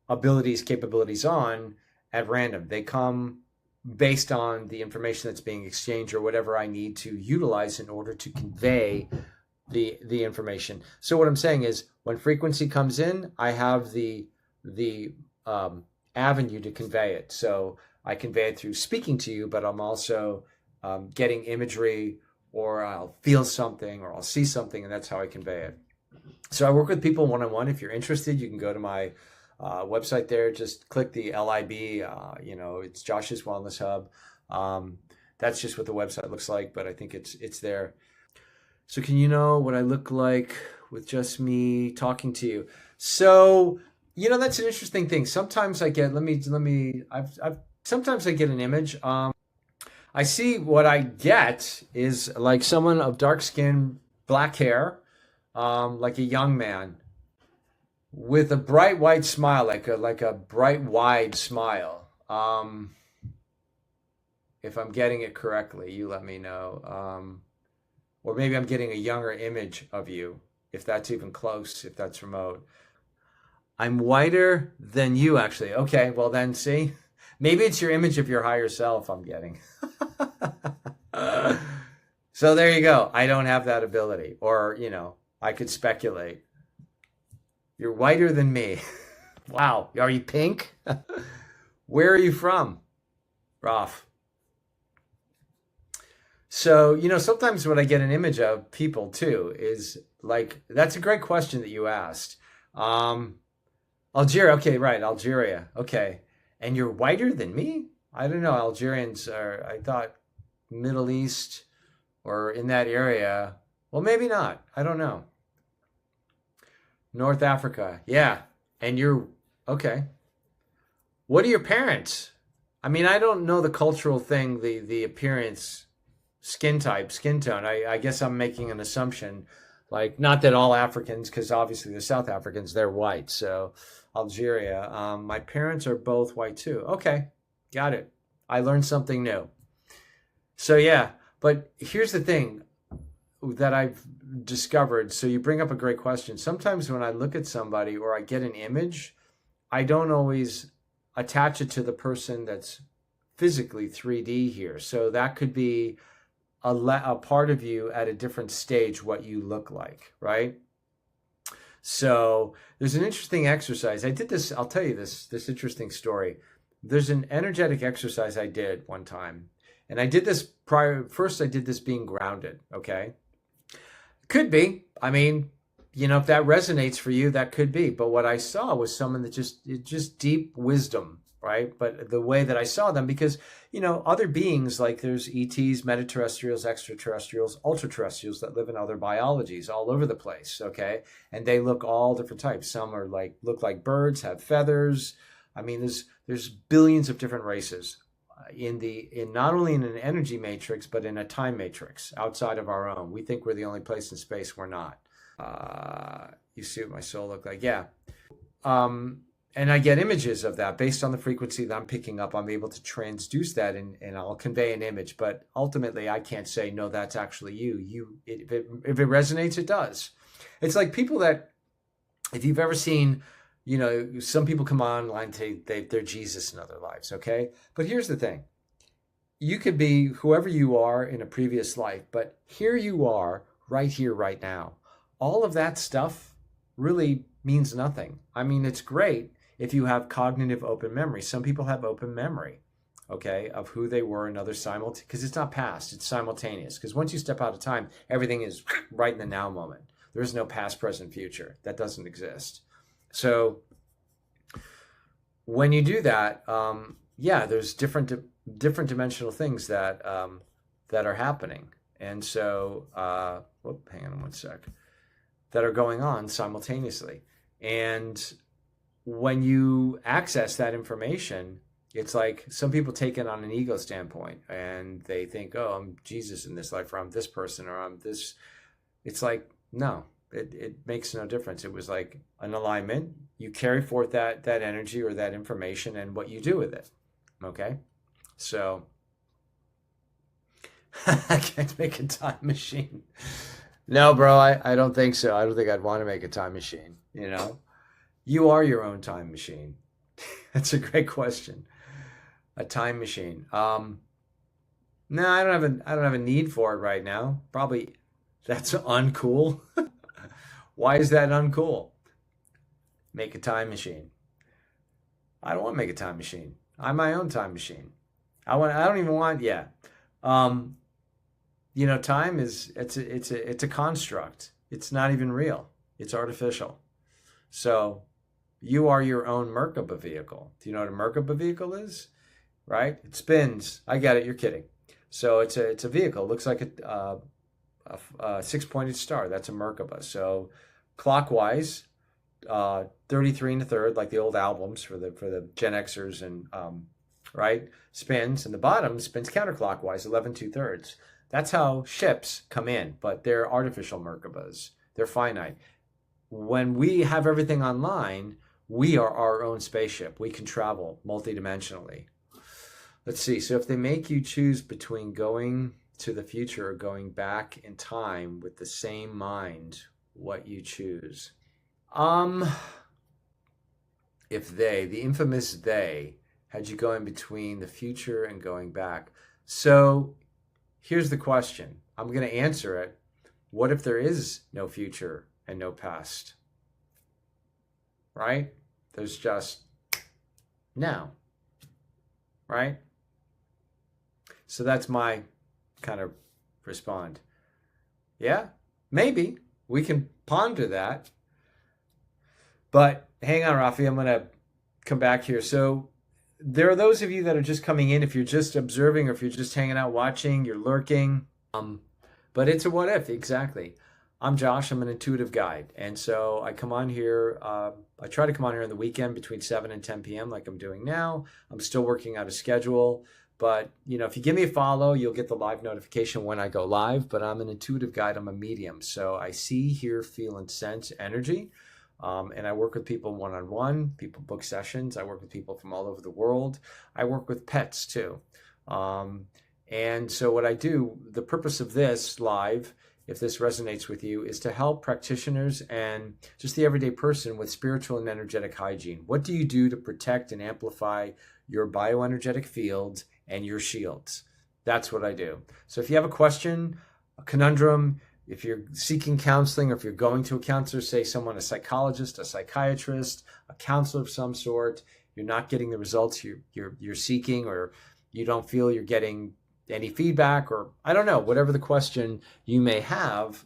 capabilities on at random. They come based on the information that's being exchanged or whatever I need to utilize in order to convey the information. So what I'm saying is when frequency comes in, I have the avenue to convey it. So I convey it through speaking to you, but I'm also getting imagery, or I'll feel something, or I'll see something, and that's how I convey it. So I work with people one-on-one. If you're interested, you can go to my website there. Just click the LIB. It's Josh's Wellness Hub. That's just what the website looks like, but I think it's there. So can you know what I look like with just me talking to you? So, that's an interesting thing. Sometimes I get, sometimes I get an image. I see what I get is like someone of dark skin, black hair, like a young man with a bright white smile, like a bright wide smile. If I'm getting it correctly, you let me know. Or maybe I'm getting a younger image of you, if that's even close, if that's remote. I'm whiter than you, actually. Okay, well then, see? Maybe it's your image of your higher self I'm getting. So there you go. I don't have that ability. Or, I could speculate. You're whiter than me. Wow. Are you pink? Where are you from? Rough. So, sometimes when I get an image of people too is like, that's a great question that you asked. Algeria. Okay, right. Algeria. Okay. And you're whiter than me? I don't know. Algerians are, I thought, Middle East or in that area. Well, maybe not. I don't know. North Africa. Yeah. And you're, okay. What are your parents? I mean, I don't know the cultural thing, the appearance, skin type, skin tone. I guess I'm making an assumption. Like, not that all Africans, because obviously the South Africans, they're white. So Algeria. My parents are both white too. Okay. Got it. I learned something new. So yeah, but here's the thing that I've discovered. So you bring up a great question. Sometimes when I look at somebody or I get an image, I don't always attach it to the person that's physically 3D here. So that could be a part of you at a different stage, what you look like, right? So there's an interesting exercise. I did this, I'll tell you this interesting story. There's an energetic exercise I did one time. And I did this first I did this being grounded, okay? Could be. I mean, if that resonates for you, that could be. But what I saw was someone that just deep wisdom, right? But the way that I saw them, because, other beings, like there's ETs, metaterrestrials, extraterrestrials, ultraterrestrials that live in other biologies all over the place, okay? And they look all different types. Some are look like birds, have feathers. I mean, there's billions of different races in not only in an energy matrix, but in a time matrix outside of our own. We think we're the only place in space. We're not. You see what my soul look like? Yeah. And I get images of that based on the frequency that I'm picking up. I'm able to transduce that and I'll convey an image. But ultimately, I can't say, no, that's actually you. If it resonates, it does. It's like people that, if you've ever seen, some people come online, they're Jesus in other lives, okay? But here's the thing. You could be whoever you are in a previous life, but here you are, right here, right now. All of that stuff really means nothing. I mean, it's great if you have cognitive open memory. Some people have open memory, okay, of who they were in other because it's not past, it's simultaneous. Because once you step out of time, everything is right in the now moment. There is no past, present, future. That doesn't exist. So when you do that, there's different dimensional things that are happening. And so, hang on one sec, that are going on simultaneously. And when you access that information, it's like some people take it on an ego standpoint and they think, oh, I'm Jesus in this life, or I'm this person, or I'm this. It's like, no, it makes no difference. It was like an alignment. You carry forth that energy or that information and what you do with it. Okay? So I can't make a time machine. No, bro, I don't think so. I don't think I'd want to make a time machine, You are your own time machine. That's a great question. A time machine. No, I don't have a need for it right now. Probably that's uncool. Why is that uncool? Make a time machine. I don't want to make a time machine. I'm my own time machine. I don't even want, yeah. Um, time it's a construct. It's not even real. It's artificial. So you are your own Merkaba vehicle. Do you know what a Merkaba vehicle is? Right? It spins. I get it. You're kidding. So it's a vehicle. It looks like a six-pointed star. That's a Merkaba. So clockwise, 33 and a third, like the old albums for the Gen Xers, and right, spins, and the bottom spins counterclockwise, 11 2/3. That's how ships come in, but they're artificial Merkabas. They're finite. When we have everything online, we are our own spaceship. We can travel multidimensionally. Let's see. So if they make you choose between going to the future or going back in time with the same mind, what you choose? If the infamous they, had you going between the future and going back. So here's the question. I'm going to answer it. What if there is no future and no past? Right? There's just now. Right? So that's my kind of respond. Yeah, maybe we can ponder that. But hang on, Rafi, I'm going to come back here. So there are those of you that are just coming in. If you're just observing, or if you're just hanging out watching, you're lurking. But it's a what if, exactly. I'm Josh. I'm an intuitive guide. And so I come on here. I try to come on here on the weekend between 7 and 10 p.m. like I'm doing now. I'm still working out a schedule. But, if you give me a follow, you'll get the live notification when I go live. But I'm an intuitive guide. I'm a medium. So I see, hear, feel, and sense energy. And I work with people one-on-one. People book sessions. I work with people from all over the world. I work with pets too. And so what I do, the purpose of this live, if this resonates with you, is to help practitioners and just the everyday person with spiritual and energetic hygiene. What do you do to protect and amplify your bioenergetic fields and your shields? That's what I do. So if you have a question, a conundrum, if you're seeking counseling, or if you're going to a counselor, say someone, a psychologist, a psychiatrist, a counselor of some sort, you're not getting the results you're seeking, or you don't feel you're getting any feedback, or I don't know, whatever the question you may have,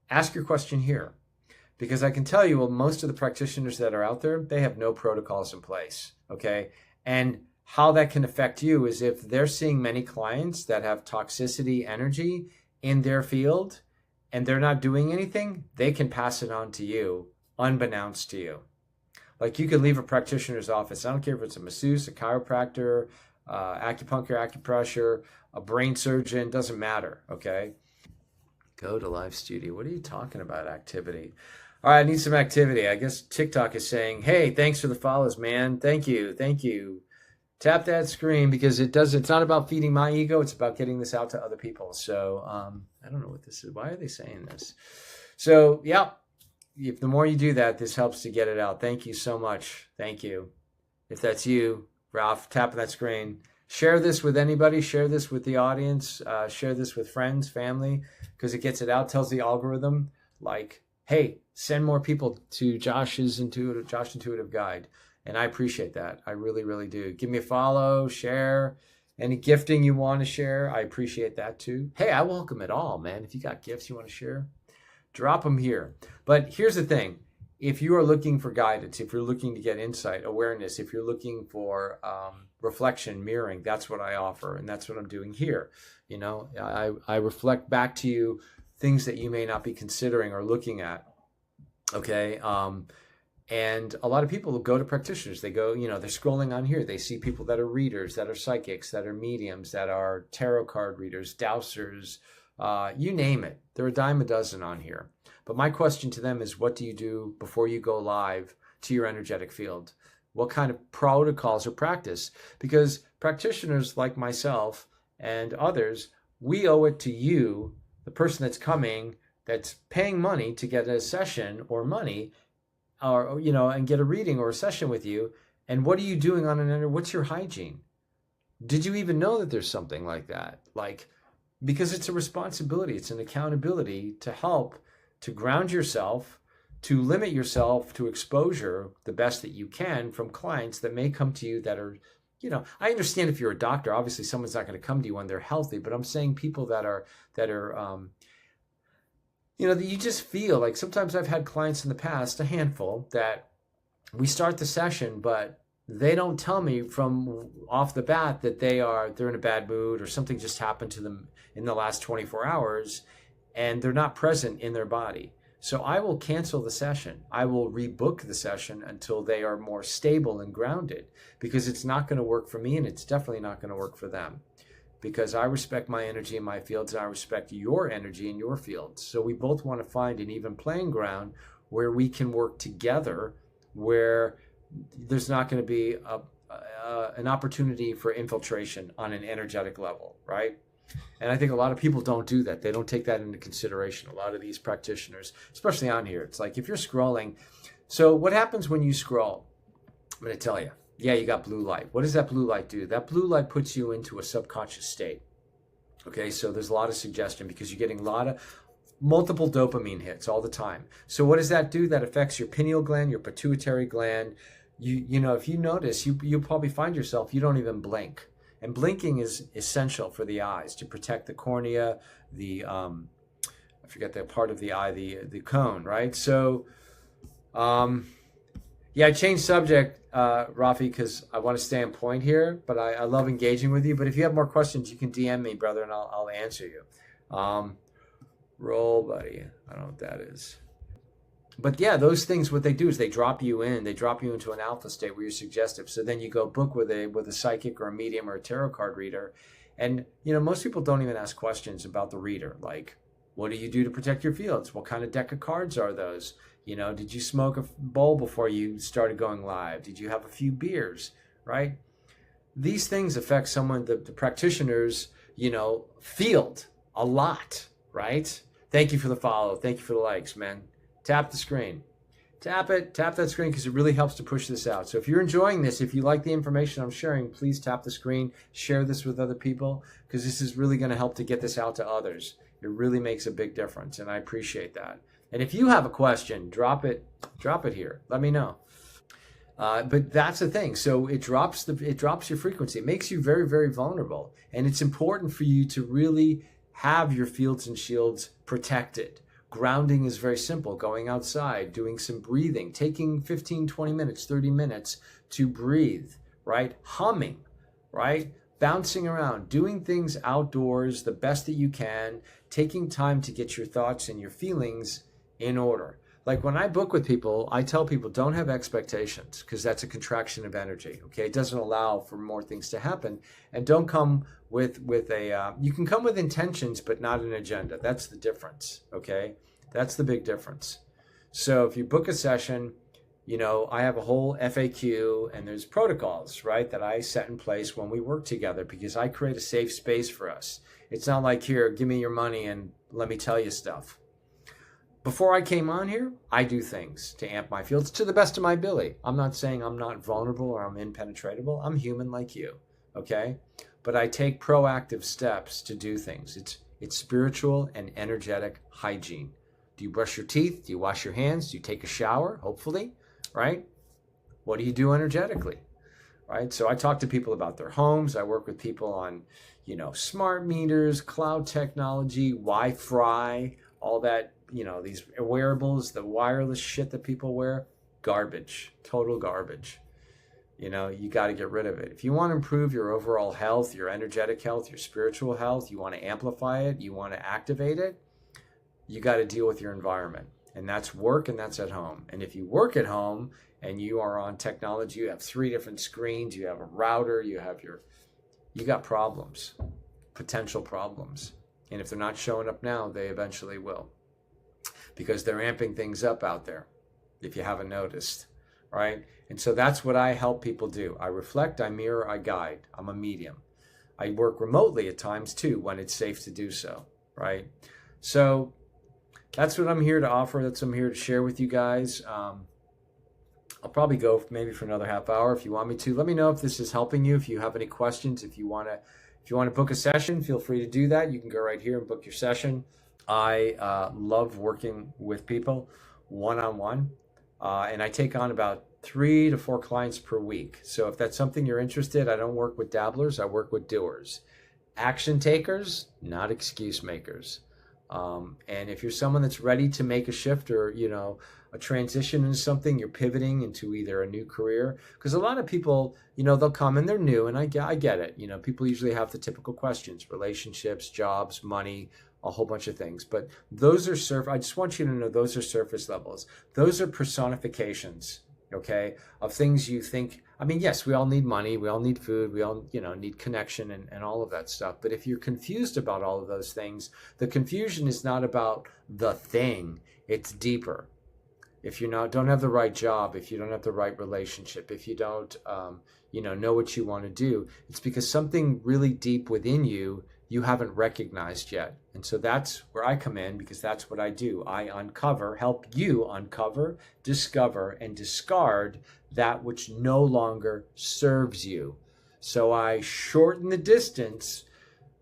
ask your question here. Because I can tell you, well, most of the practitioners that are out there, they have no protocols in place, okay? And how that can affect you is if they're seeing many clients that have toxicity energy in their field and they're not doing anything, they can pass it on to you unbeknownst to you. Like you could leave a practitioner's office. I don't care if it's a masseuse, a chiropractor, acupuncture, acupressure, a brain surgeon, doesn't matter, okay? Go to live studio. What are you talking about, activity? All right, I need some activity. I guess TikTok is saying, hey, thanks for the follows, man. Thank you. Tap that screen, because it's not about feeding my ego. It's about getting this out to other people. So I don't know what this is. Why are they saying this? So yeah, if the more you do that, this helps to get it out. Thank you so much. Thank you. If that's you, Ralph, tap that screen. Share this with anybody. Share this with the audience. Share this with friends, family, because it gets it out. Tells the algorithm, like, hey, send more people to Josh Intuitive Guide. And I appreciate that. I really, really do. Give me a follow, share. Any gifting you want to share, I appreciate that too. Hey, I welcome it all, man. If you got gifts you want to share, drop them here. But here's the thing. If you are looking for guidance, if you're looking to get insight, awareness, if you're looking for reflection, mirroring, that's what I offer. And that's what I'm doing here. I reflect back to you things that you may not be considering or looking at. Okay. And a lot of people will go to practitioners. They go, they're scrolling on here. They see people that are readers, that are psychics, that are mediums, that are tarot card readers, dowsers, you name it. There are a dime a dozen on here. But my question to them is, what do you do before you go live to your energetic field? What kind of protocols or practice? Because practitioners like myself and others, we owe it to you, the person that's coming, that's paying money to get a session or money, or and get a reading or a session with you. And what are you doing what's your hygiene? Did you even know that there's something like that? Because it's a responsibility, it's an accountability to help to ground yourself, to limit yourself to exposure the best that you can from clients that may come to you that are, I understand if you're a doctor, obviously someone's not going to come to you when they're healthy, but I'm saying people that are, that you just feel like. Sometimes I've had clients in the past, a handful, that we start the session, but they don't tell me from off the bat that they're in a bad mood or something just happened to them in the last 24 hours and they're not present in their body. So I will cancel the session. I will rebook the session until they are more stable and grounded, because it's not going to work for me and it's definitely not going to work for them, because I respect my energy in my fields and I respect your energy in your fields. So we both want to find an even playing ground where we can work together, where there's not going to be an opportunity for infiltration on an energetic level, right? And I think a lot of people don't do that. They don't take that into consideration. A lot of these practitioners, especially on here, it's like if you're scrolling. So what happens when you scroll? I'm going to tell you. Yeah, you got blue light. What does that blue light do? That blue light puts you into a subconscious state. Okay, so there's a lot of suggestion because you're getting a lot of multiple dopamine hits all the time. So what does that do? That affects your pineal gland, your pituitary gland. If you notice, you'll probably find yourself, you don't even blink. And blinking is essential for the eyes to protect the cornea, I forget the part of the eye, the cone, right? So, I changed subject, Rafi, because I want to stay on point here, but I love engaging with you. But if you have more questions, you can DM me, brother, and I'll answer you. Roll, buddy. I don't know what that is. But yeah, those things, what they do is they drop you into an alpha state where you're suggestive. So then you go book with a psychic or a medium or a tarot card reader. And, most people don't even ask questions about the reader. Like, what do you do to protect your fields? What kind of deck of cards are those? Did you smoke a bowl before you started going live? Did you have a few beers, right? These things affect someone, the practitioner's, field a lot, right? Thank you for the follow. Thank you for the likes, man. Tap the screen. Tap that screen, because it really helps to push this out. So if you're enjoying this, if you like the information I'm sharing, please tap the screen, share this with other people, because this is really going to help to get this out to others. It really makes a big difference, and I appreciate that. And if you have a question, drop it here. Let me know. But that's the thing. So it drops your frequency. It makes you very, very vulnerable, and it's important for you to really have your fields and shields protected. Grounding is very simple. Going outside, doing some breathing, taking 15, 20 minutes, 30 minutes to breathe, right? Humming, right? Bouncing around, doing things outdoors the best that you can, taking time to get your thoughts and your feelings in order. Like when I book with people, I tell people don't have expectations, because that's a contraction of energy. Okay, it doesn't allow for more things to happen. And don't come with you can come with intentions, but not an agenda. That's the difference. Okay, that's the big difference. So if you book a session, I have a whole FAQ and there's protocols, right, that I set in place when we work together, because I create a safe space for us. It's not like, here, give me your money and let me tell you stuff. Before I came on here, I do things to amp my fields to the best of my ability. I'm not saying I'm not vulnerable or I'm impenetrable. I'm human like you, okay? But I take proactive steps to do things. It's spiritual and energetic hygiene. Do you brush your teeth? Do you wash your hands? Do you take a shower? Hopefully, right? What do you do energetically, right? So I talk to people about their homes. I work with people on, smart meters, cloud technology, Wi-Fi, all that. These wearables, the wireless shit that people wear, garbage, total garbage. You got to get rid of it. If you want to improve your overall health, your energetic health, your spiritual health, you want to amplify it, you want to activate it, you got to deal with your environment. And that's work and that's at home. And if you work at home and you are on technology, you have 3 different screens, you have a router, you got problems, potential problems. And if they're not showing up now, they eventually will. Because they're amping things up out there, if you haven't noticed, right? And so that's what I help people do. I reflect, I mirror, I guide. I'm a medium. I work remotely at times too, when it's safe to do so, right? So that's what I'm here to offer. That's what I'm here to share with you guys. I'll probably go maybe for another half hour if you want me to. Let me know if this is helping you. If you have any questions, if you want to book a session, feel free to do that. You can go right here and book your session. I love working with people one-on-one, and I take on about 3 to 4 clients per week. So if that's something you're interested, I don't work with dabblers, I work with doers. Action takers, not excuse makers. And if you're someone that's ready to make a shift, or, you know, a transition into something, you're pivoting into either a new career, because a lot of people, you know, they'll come and they're new, and I get it. You know, people usually have the typical questions: relationships, jobs, money, a whole bunch of things. But those are I just want you to know, those are surface levels. Those are personifications, okay, of things you think. I mean, yes, we all need money, we all need food, we all, you know, need connection, and all of that stuff. But if you're confused about all of those things, the confusion is not about the thing, it's deeper. If you don't have the right job, if you don't have the right relationship, if you don't, you know what you want to do, it's because something really deep within you haven't recognized yet. And so that's where I come in, because that's what I do. I help you uncover, discover, and discard that which no longer serves you. So I shorten the distance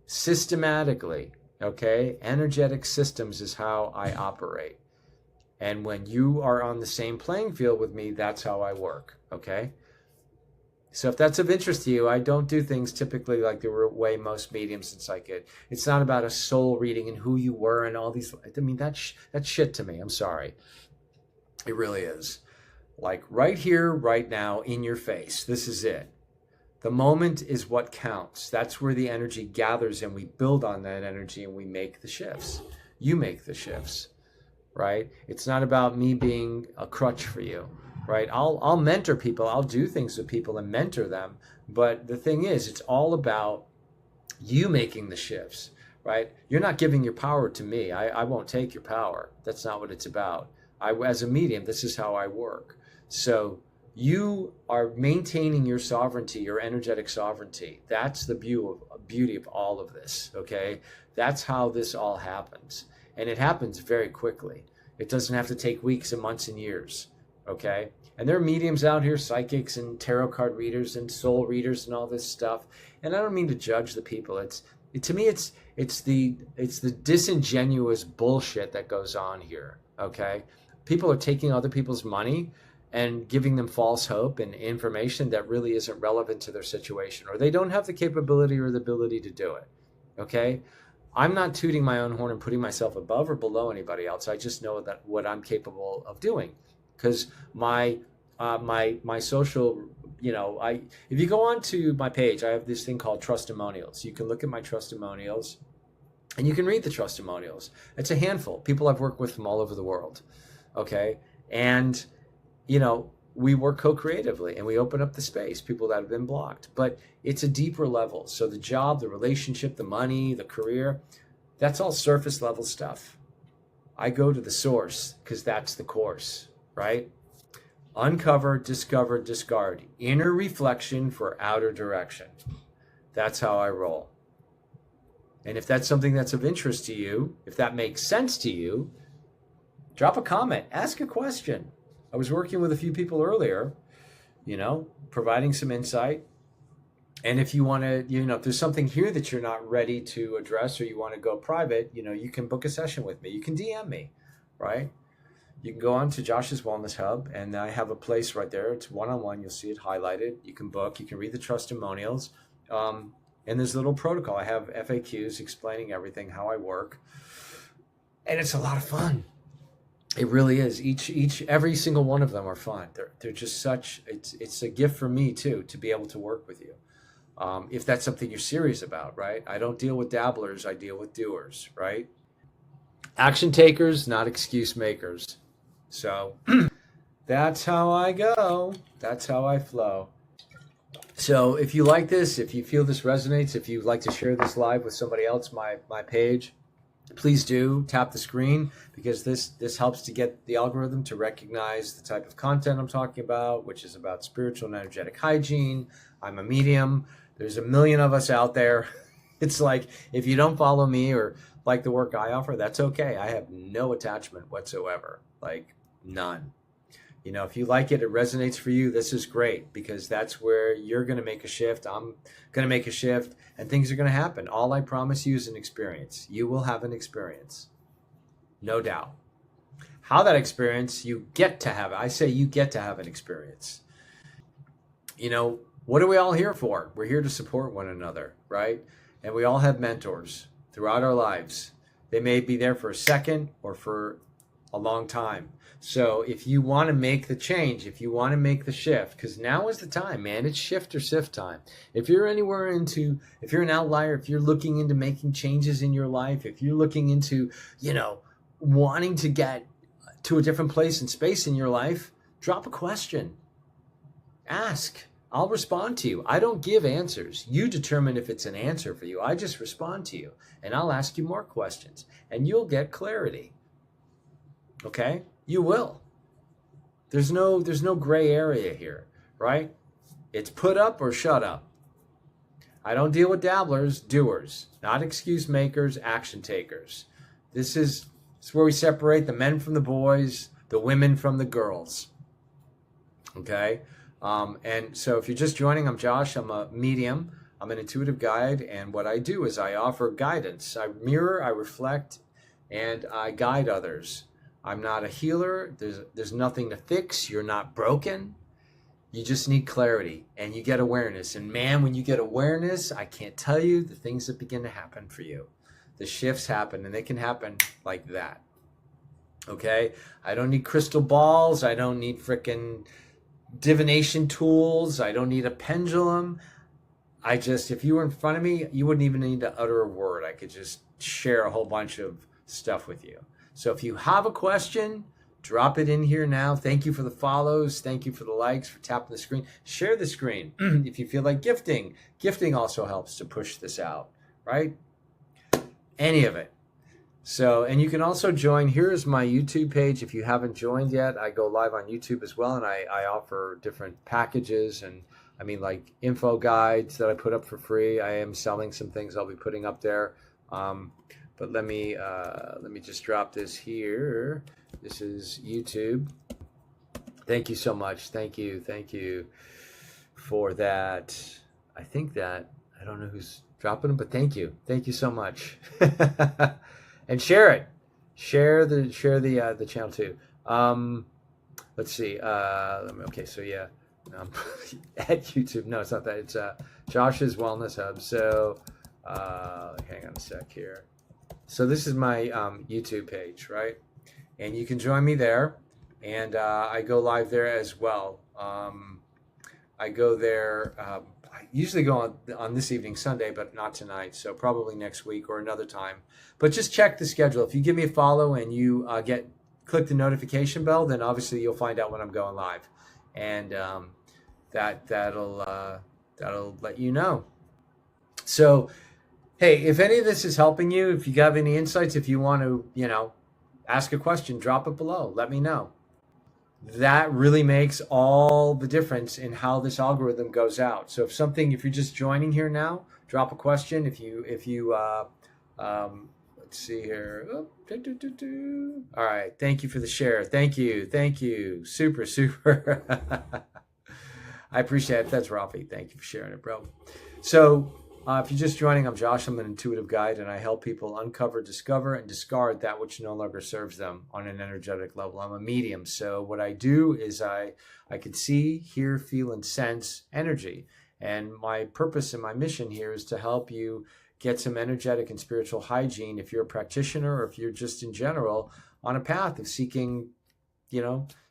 systematically, okay? Energetic systems is how I operate. And when you are on the same playing field with me, that's how I work, okay? So if that's of interest to you, I don't do things typically like the way most mediums and psychic. It's not about a soul reading and who you were and all these. I mean, that's shit to me. I'm sorry. It really is. Like right here, right now, in your face. This is it. The moment is what counts. That's where the energy gathers, and we build on that energy, and we make the shifts. You make the shifts, right? It's not about me being a crutch for you. Right? I'll mentor people. I'll do things with people and mentor them. But the thing is, it's all about you making the shifts, right? You're not giving your power to me. I won't take your power. That's not what it's about. As a medium, this is how I work. So you are maintaining your sovereignty, your energetic sovereignty. That's the beauty of all of this, okay? That's how this all happens. And it happens very quickly. It doesn't have to take weeks and months and years. Okay, and there are mediums out here, psychics and tarot card readers and soul readers and all this stuff. And I don't mean to judge the people. To me, it's the disingenuous bullshit that goes on here. Okay, people are taking other people's money and giving them false hope and information that really isn't relevant to their situation, or they don't have the capability or the ability to do it. Okay, I'm not tooting my own horn and putting myself above or below anybody else. I just know that what I'm capable of doing. Because my social, you know, if you go on to my page, I have this thing called TRUSTimonials. You can look at my TRUSTimonials, and you can read the TRUSTimonials. It's a handful. People I've worked with from all over the world, okay? And, you know, we work co-creatively, and we open up the space, people that have been blocked. But it's a deeper level. So the job, the relationship, the money, the career, that's all surface level stuff. I go to the source, because that's the course. Right? Uncover, discover, discard. Inner reflection for outer direction. That's how I roll. And if that's something that's of interest to you, if that makes sense to you, drop a comment, ask a question. I was working with a few people earlier, you know, providing some insight. And if you want to, you know, if there's something here that you're not ready to address, or you want to go private, you know, you can book a session with me. You can DM me, right? You can go on to Josh's Wellness Hub, and I have a place right there. It's one-on-one. You'll see it highlighted. You can book. You can read the TRUSTimonials. And there's a little protocol. I have FAQs explaining everything, how I work. And it's a lot of fun. It really is. Every single one of them are fun. They're just such, it's a gift for me, too, to be able to work with you. If that's something you're serious about, right? I don't deal with dabblers. I deal with doers, right? Action takers, not excuse makers. So that's how I go. That's how I flow. So if you like this, if you feel this resonates, if you'd like to share this live with somebody else, my page, please do tap the screen, because this helps to get the algorithm to recognize the type of content I'm talking about, which is about spiritual and energetic hygiene. I'm a medium. There's a million of us out there. It's like, if you don't follow me or like the work I offer, that's okay. I have no attachment whatsoever, like none. You know, if you like it, it resonates for you, this is great, because that's where you're going to make a shift. I'm going to make a shift, and things are going to happen. All I promise you is an experience. You will have an experience, no doubt. how that experience, you get to have it. I say you get to have an experience. You know, what are we all here for? We're here to support one another, right? And we all have mentors throughout our lives. They may be there for a second or for a long time. So if you want to make the change, if you want to make the shift, because now is the time, man, it's shift or sift time. If you're if you're an outlier, if you're looking into making changes in your life, if you're looking into, wanting to get to a different place and space in your life, drop a question. Ask. I'll respond to you. I don't give answers. You determine if it's an answer for you. I just respond to you, and I'll ask you more questions, and you'll get clarity. Okay? You will. There's no gray area here, right? It's put up or shut up. I don't deal with dabblers, doers, not excuse makers, action takers. This is where we separate the men from the boys, the women from the girls. Okay? And so if you're just joining, I'm Josh. I'm a medium. I'm an intuitive guide. And what I do is I offer guidance. I mirror, I reflect, and I guide others. I'm not a healer. There's nothing to fix. You're not broken. You just need clarity, and you get awareness. And man, when you get awareness, I can't tell you the things that begin to happen for you. The shifts happen, and they can happen like that. Okay? I don't need crystal balls. I don't need frickin' divination tools. I don't need a pendulum. If you were in front of me, you wouldn't even need to utter a word. I could just share a whole bunch of stuff with you. So if you have a question, drop it in here now. Thank you for the follows. Thank you for the likes, for tapping the screen. Share the screen if you feel like gifting. Gifting also helps to push this out, right? Any of it. So, and you can also join. Here's my YouTube page. If you haven't joined yet, I go live on YouTube as well, and I offer different packages, and like info guides that I put up for free. I am selling some things I'll be putting up there. But let me just drop this here. This is YouTube. Thank you so much. Thank you for that. I don't know who's dropping them, but thank you so much. And share it. Share the channel too. Let's see. Okay, so yeah, at YouTube. No, it's not that. It's Josh's Wellness Hub. So hang on a sec here. So this is my YouTube page, right? And you can join me there, and I go live there as well. I go there. I usually go on this evening, Sunday, but not tonight. So probably next week or another time. But just check the schedule. If you give me a follow and you click the notification bell, then obviously you'll find out when I'm going live, and that'll let you know. So, hey, if any of this is helping you, if you have any insights, if you want to, ask a question, drop it below. Let me know. That really makes all the difference in how this algorithm goes out. So if you're just joining here now, drop a question. If you let's see here. All right. Thank you for the share. Thank you. Super. I appreciate it. That's Rafi. Thank you for sharing it, bro. So if you're just joining, I'm Josh. I'm an intuitive guide, and I help people uncover, discover, and discard that which no longer serves them on an energetic level. I'm a medium. So what I do is I can see, hear, feel, and sense energy. And my purpose and my mission here is to help you get some energetic and spiritual hygiene if you're a practitioner, or if you're just in general on a path of seeking,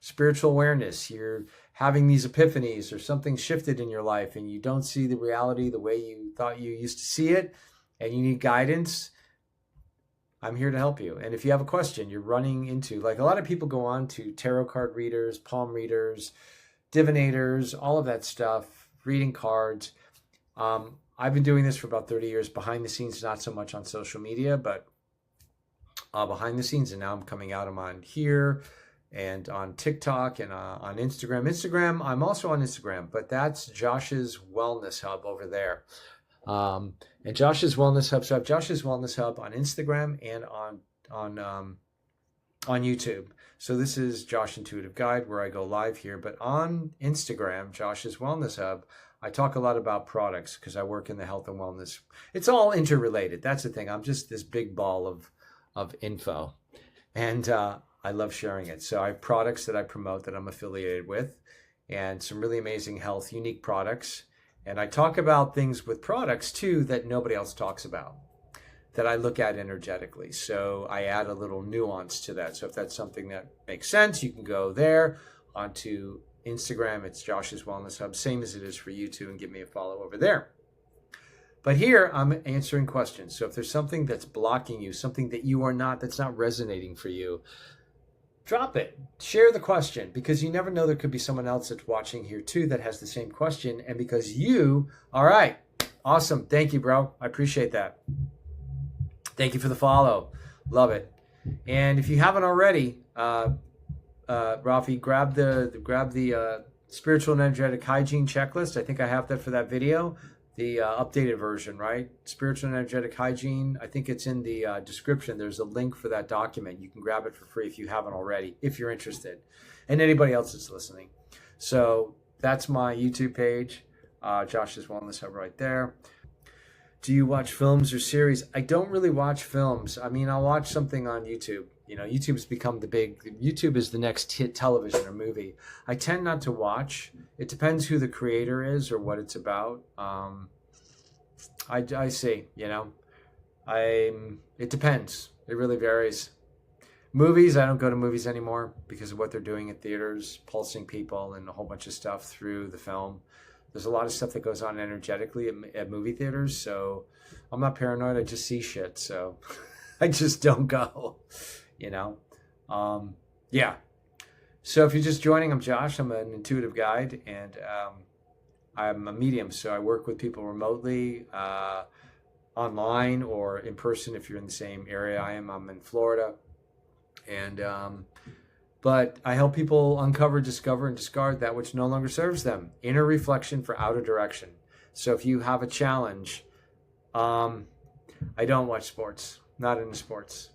spiritual awareness. You're having these epiphanies, or something shifted in your life and you don't see the reality the way you thought you used to see it, and you need guidance. I'm here to help you. And if you have a question you're running into, like a lot of people go on to tarot card readers, palm readers, divinators, all of that stuff, reading cards. I've been doing this for about 30 years behind the scenes, not so much on social media, but behind the scenes. And now I'm coming out. I'm on here and on TikTok and on Instagram. I'm also on Instagram, but that's Josh's Wellness Hub over there. And Josh's Wellness Hub. So I have Josh's Wellness Hub on Instagram and on YouTube. So this is Josh Intuitive Guide, where I go live here. But on Instagram, Josh's Wellness Hub, I talk a lot about products because I work in the health and wellness. It's all interrelated. That's the thing. I'm just this big ball of info. And I love sharing it. So I have products that I promote that I'm affiliated with, and some really amazing health, unique products. And I talk about things with products too that nobody else talks about, that I look at energetically. So I add a little nuance to that. So if that's something that makes sense, you can go there onto Instagram. It's Josh's Wellness Hub, same as it is for you too, and give me a follow over there. But here I'm answering questions. So if there's something that's blocking you, something that you are not, that's not resonating for you, drop it. Share the question, because you never know, there could be someone else that's watching here too that has the same question. And because all right, awesome. Thank you, bro. I appreciate that. Thank you for the follow. Love it. And if you haven't already, Rafi, grab the spiritual and energetic hygiene checklist. I think I have that for that video. The updated version, right? Spiritual and energetic hygiene. I think it's in the description. There's a link for that document. You can grab it for free if you haven't already, if you're interested, and anybody else that's listening. So that's my YouTube page, Josh's Wellness Hub, right there. Do you watch films or series? I don't really watch films. I mean, I'll watch something on YouTube. You know, YouTube is the next hit television or movie. I tend not to watch. It depends who the creator is or what it's about. I see, you know, it depends. It really varies. Movies, I don't go to movies anymore because of what they're doing at theaters, pulsing people and a whole bunch of stuff through the film. There's a lot of stuff that goes on energetically at movie theaters. So I'm not paranoid. I just see shit. So I just don't go. You know, yeah. So if you're just joining, I'm Josh. I'm an intuitive guide, and I'm a medium. So I work with people remotely, online or in person if you're in the same area I am. I'm in Florida, and but I help people uncover, discover, and discard that which no longer serves them. Inner reflection for outer direction. So if you have a challenge, I don't watch sports. Not into sports.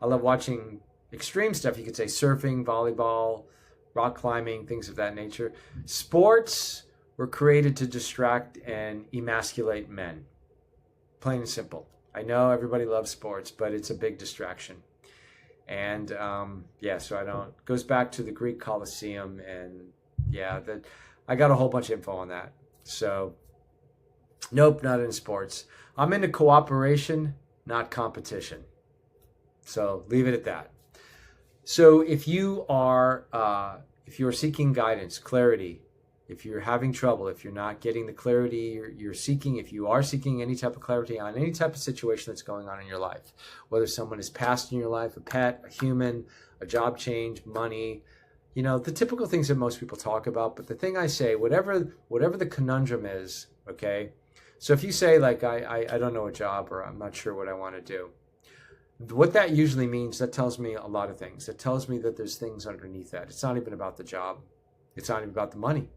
I love watching extreme stuff. You could say surfing, volleyball, rock climbing, things of that nature. Sports were created to distract and emasculate men. Plain and simple. I know everybody loves sports, but it's a big distraction. And so I don't. Goes back to the Greek Colosseum, and I got a whole bunch of info on that. So, nope, not in sports. I'm into cooperation, not competition. So leave it at that. So if you are seeking guidance, clarity, if you're having trouble, if you're not getting the clarity you're seeking, if you are seeking any type of clarity on any type of situation that's going on in your life, whether someone has passed in your life, a pet, a human, a job change, money, you know, the typical things that most people talk about. But the thing I say, whatever the conundrum is, okay? So if you say like, I don't know a job, or I'm not sure what I want to do, what that usually means, that tells me a lot of things. It tells me that there's things underneath that. It's not even about the job. It's not even about the money.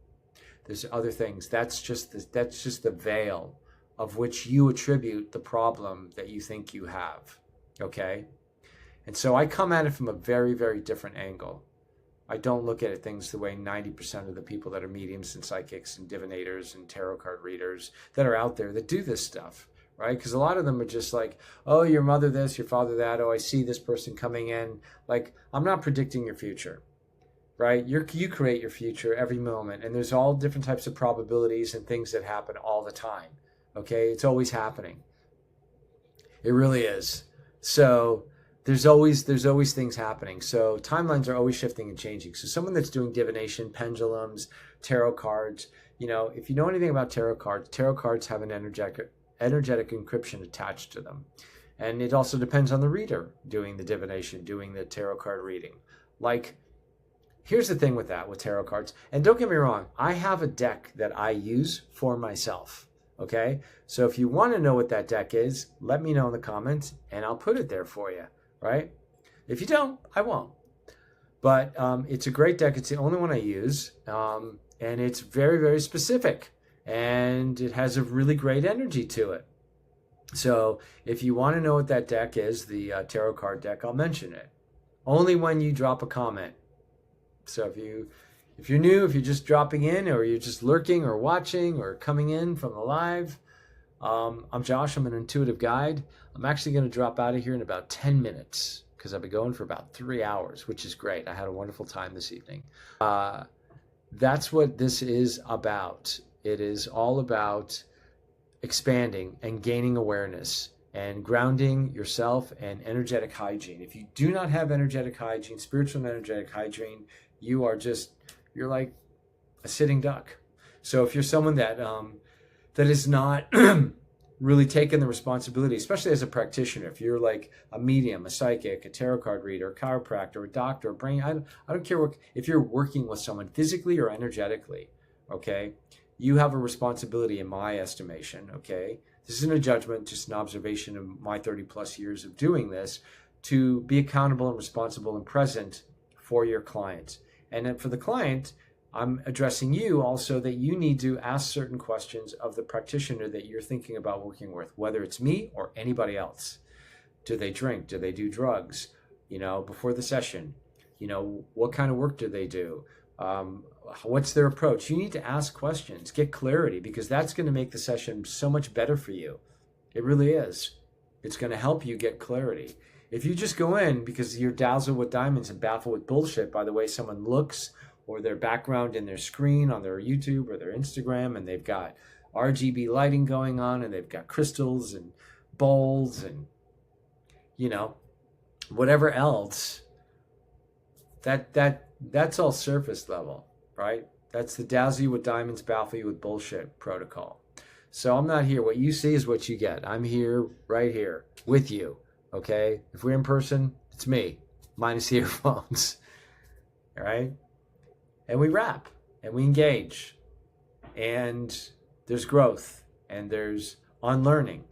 There's other things. That's just the veil of which you attribute the problem that you think you have. Okay? And so I come at it from a very, very different angle. I don't look at things the way 90% of the people that are mediums and psychics and divinators and tarot card readers that are out there that do this stuff. Right? Because a lot of them are just like, oh, your mother this, your father that. Oh, I see this person coming in. Like, I'm not predicting your future, right? You create your future every moment. And there's all different types of probabilities and things that happen all the time. Okay? It's always happening. It really is. So there's always things happening. So timelines are always shifting and changing. So someone that's doing divination, pendulums, tarot cards, you know, if you know anything about tarot cards have an energetic encryption attached to them. And it also depends on the reader doing the divination, doing the tarot card reading. Like, here's the thing with tarot cards. And don't get me wrong, I have a deck that I use for myself. Okay? So if you want to know what that deck is, let me know in the comments and I'll put it there for you. Right? If you don't, I won't. But it's a great deck. It's the only one I use. And it's very, very specific. And it has a really great energy to it. So if you want to know what that deck is, the tarot card deck, I'll mention it. Only when you drop a comment. So if you're new, if you're just dropping in, or you're just lurking or watching or coming in from the live, I'm Josh. I'm an intuitive guide. I'm actually going to drop out of here in about 10 minutes. because I've been going for about 3 hours, which is great. I had a wonderful time this evening. That's what this is about. It is all about expanding and gaining awareness and grounding yourself and energetic hygiene. If you do not have energetic hygiene, spiritual and energetic hygiene, you're like a sitting duck. So if you're someone that is not really taking the responsibility, especially as a practitioner, if you're like a medium, a psychic, a tarot card reader, a chiropractor, a doctor, a brain, I don't care if you're working with someone physically or energetically, okay? You have a responsibility in my estimation, okay? This isn't a judgment, just an observation of my 30 plus years of doing this, to be accountable and responsible and present for your client. And then for the client, I'm addressing you also that you need to ask certain questions of the practitioner that you're thinking about working with, whether it's me or anybody else. Do they drink? Do they do drugs? Before the session, what kind of work do they do? What's their approach? You need to ask questions, get clarity, because that's going to make the session so much better for you. It really is. It's going to help you get clarity. If you just go in because you're dazzled with diamonds and baffled with bullshit by the way someone looks, or their background in their screen on their YouTube or their Instagram, and they've got RGB lighting going on, and they've got crystals and bowls and, whatever else, that's all surface level, right? That's the dazzle you with diamonds, baffle you with bullshit protocol. So I'm not here. What you see is what you get. I'm here, right here, with you, okay? If we're in person, it's me, minus the earphones, all right? And we rap and we engage, and there's growth, and there's unlearning,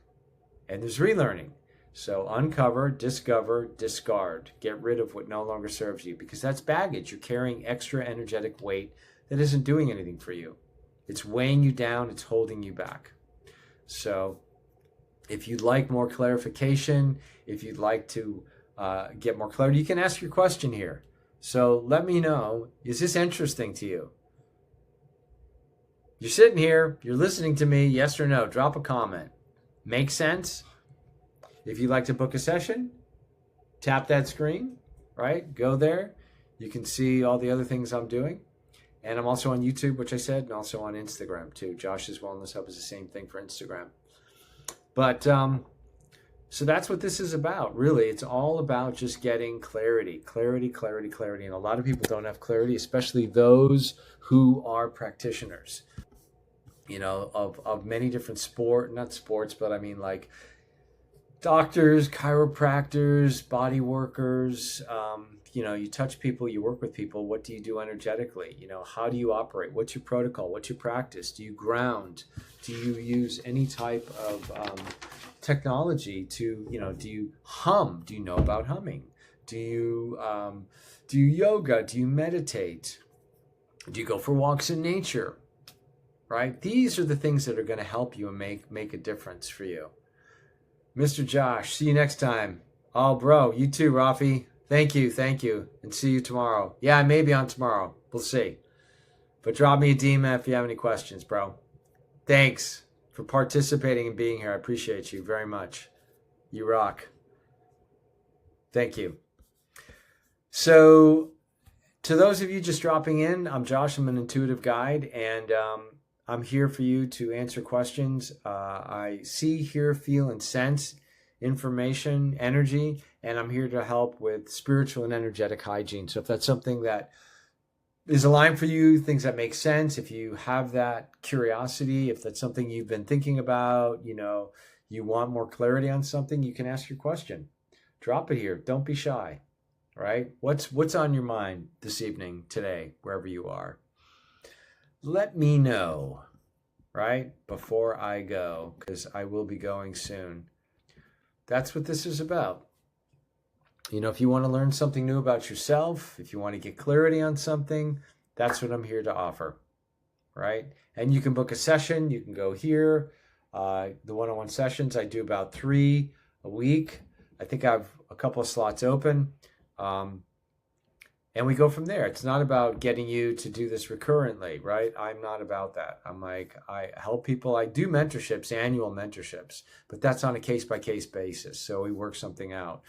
and there's relearning. So uncover, discover, discard. Get rid of what no longer serves you, because that's baggage. You're carrying extra energetic weight that isn't doing anything for you. It's weighing you down. It's holding you back. So if you'd like more clarification, if you'd like to get more clarity, you can ask your question here. So let me know, is this interesting to you? You're sitting here, you're listening to me, yes or no, drop a comment. Make sense? If you'd like to book a session, tap that screen, right? Go there. You can see all the other things I'm doing. And I'm also on YouTube, which I said, and also on Instagram too. Josh's Wellness Hub is the same thing for Instagram. But so that's what this is about, really. It's all about just getting clarity. And a lot of people don't have clarity, especially those who are practitioners, of many different not sports, but I mean like doctors, chiropractors, body workers. You touch people, you work with people. What do you do energetically? How do you operate? What's your protocol? What's your practice? Do you ground? Do you use any type of technology to, do you hum? Do you know about humming? Do you yoga? Do you meditate? Do you go for walks in nature? Right? These are the things that are going to help you and make a difference for you. Mr. Josh, see you next time. Oh, bro, you too, Rafi. Thank you. And see you tomorrow. Yeah, I may be on tomorrow. We'll see. But drop me a DM if you have any questions, bro. Thanks for participating and being here. I appreciate you very much. You rock. Thank you. So, to those of you just dropping in, I'm Josh. I'm an intuitive guide, and I'm here for you to answer questions. I see, hear, feel, and sense information, energy, and I'm here to help with spiritual and energetic hygiene. So if that's something that is aligned for you, things that make sense, if you have that curiosity, if that's something you've been thinking about, you want more clarity on something, you can ask your question. Drop it here. Don't be shy, right? What's on your mind this evening, today, wherever you are? Let me know, right, before I go, because I will be going soon. That's what this is about. If you want to learn something new about yourself, if you want to get clarity on something, that's what I'm here to offer, right? And you can book a session. You can go here. The one-on-one sessions, I do about 3 a week. I think I have a couple of slots open. And we go from there. It's not about getting you to do this recurrently, right? I'm not about that. I help people. I do mentorships, annual mentorships, but that's on a case-by-case basis. So we work something out.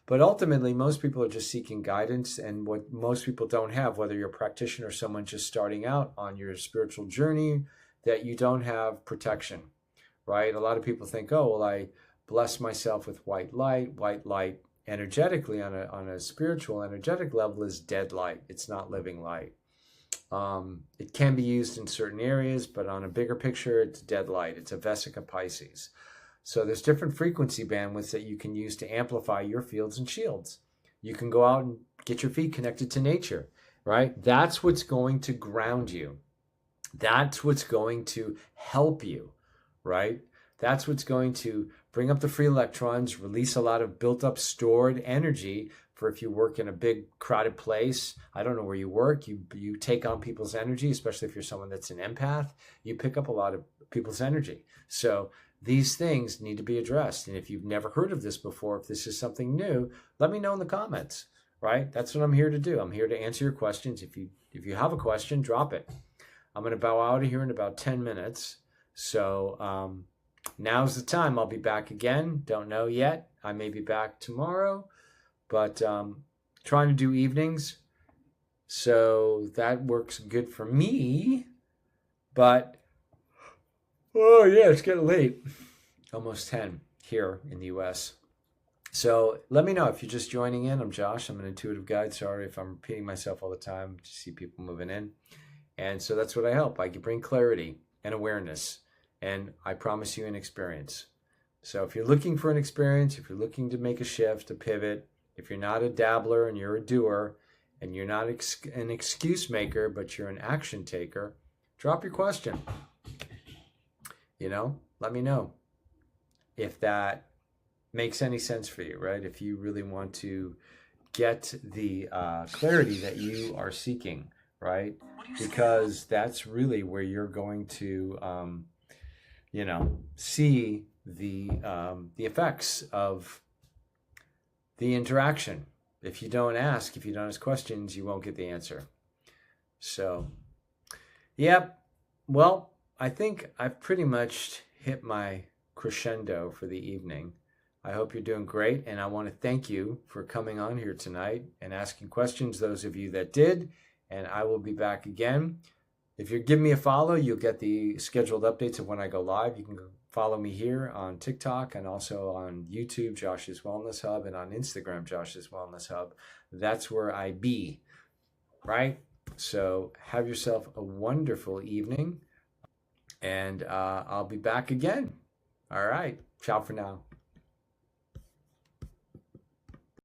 But ultimately, most people are just seeking guidance, and what most people don't have, whether you're a practitioner or someone just starting out on your spiritual journey, that you don't have protection, right? A lot of people think, oh, well, I bless myself with white light. White light energetically on a spiritual energetic level is dead light. It's not living light. It can be used in certain areas, but on a bigger picture, it's dead light. It's a Vesica Pisces. So there's different frequency bandwidths that you can use to amplify your fields and shields. You can go out and get your feet connected to nature, right? That's what's going to ground you. That's what's going to help you, right? That's what's going to bring up the free electrons, release a lot of built up stored energy for if you work in a big crowded place. I don't know where you work. You take on people's energy, especially if you're someone that's an empath. You pick up a lot of people's energy. So these things need to be addressed. And if you've never heard of this before, if this is something new, let me know in the comments, right? That's what I'm here to do. I'm here to answer your questions. If you have a question, drop it. I'm going to bow out of here in about 10 minutes. So now's the time. I'll be back again. Don't know yet. I may be back tomorrow, but trying to do evenings. So that works good for me. But oh, yeah, it's getting late. Almost 10 here in the US. So let me know if you're just joining in. I'm Josh. I'm an intuitive guide. Sorry if I'm repeating myself all the time. Just see people moving in. And so that's what I help. I can bring clarity and awareness. And I promise you an experience. So if you're looking for an experience, if you're looking to make a shift, a pivot, if you're not a dabbler and you're a doer, and you're not an excuse maker, but you're an action taker, drop your question. Let me know if that makes any sense for you, right? If you really want to get the clarity that you are seeking, right? Because that's really where you're going to, see the effects of the interaction. If you don't ask questions, you won't get the answer. So, yep. Well, I think I've pretty much hit my crescendo for the evening. I hope you're doing great, and I want to thank you for coming on here tonight and asking questions, those of you that did, and I will be back again. If you give me a follow, you'll get the scheduled updates of when I go live. You can follow me here on TikTok and also on YouTube, Josh's Wellness Hub, and on Instagram, Josh's Wellness Hub. That's where I be, right? So have yourself a wonderful evening, and I'll be back again. All right. Ciao for now.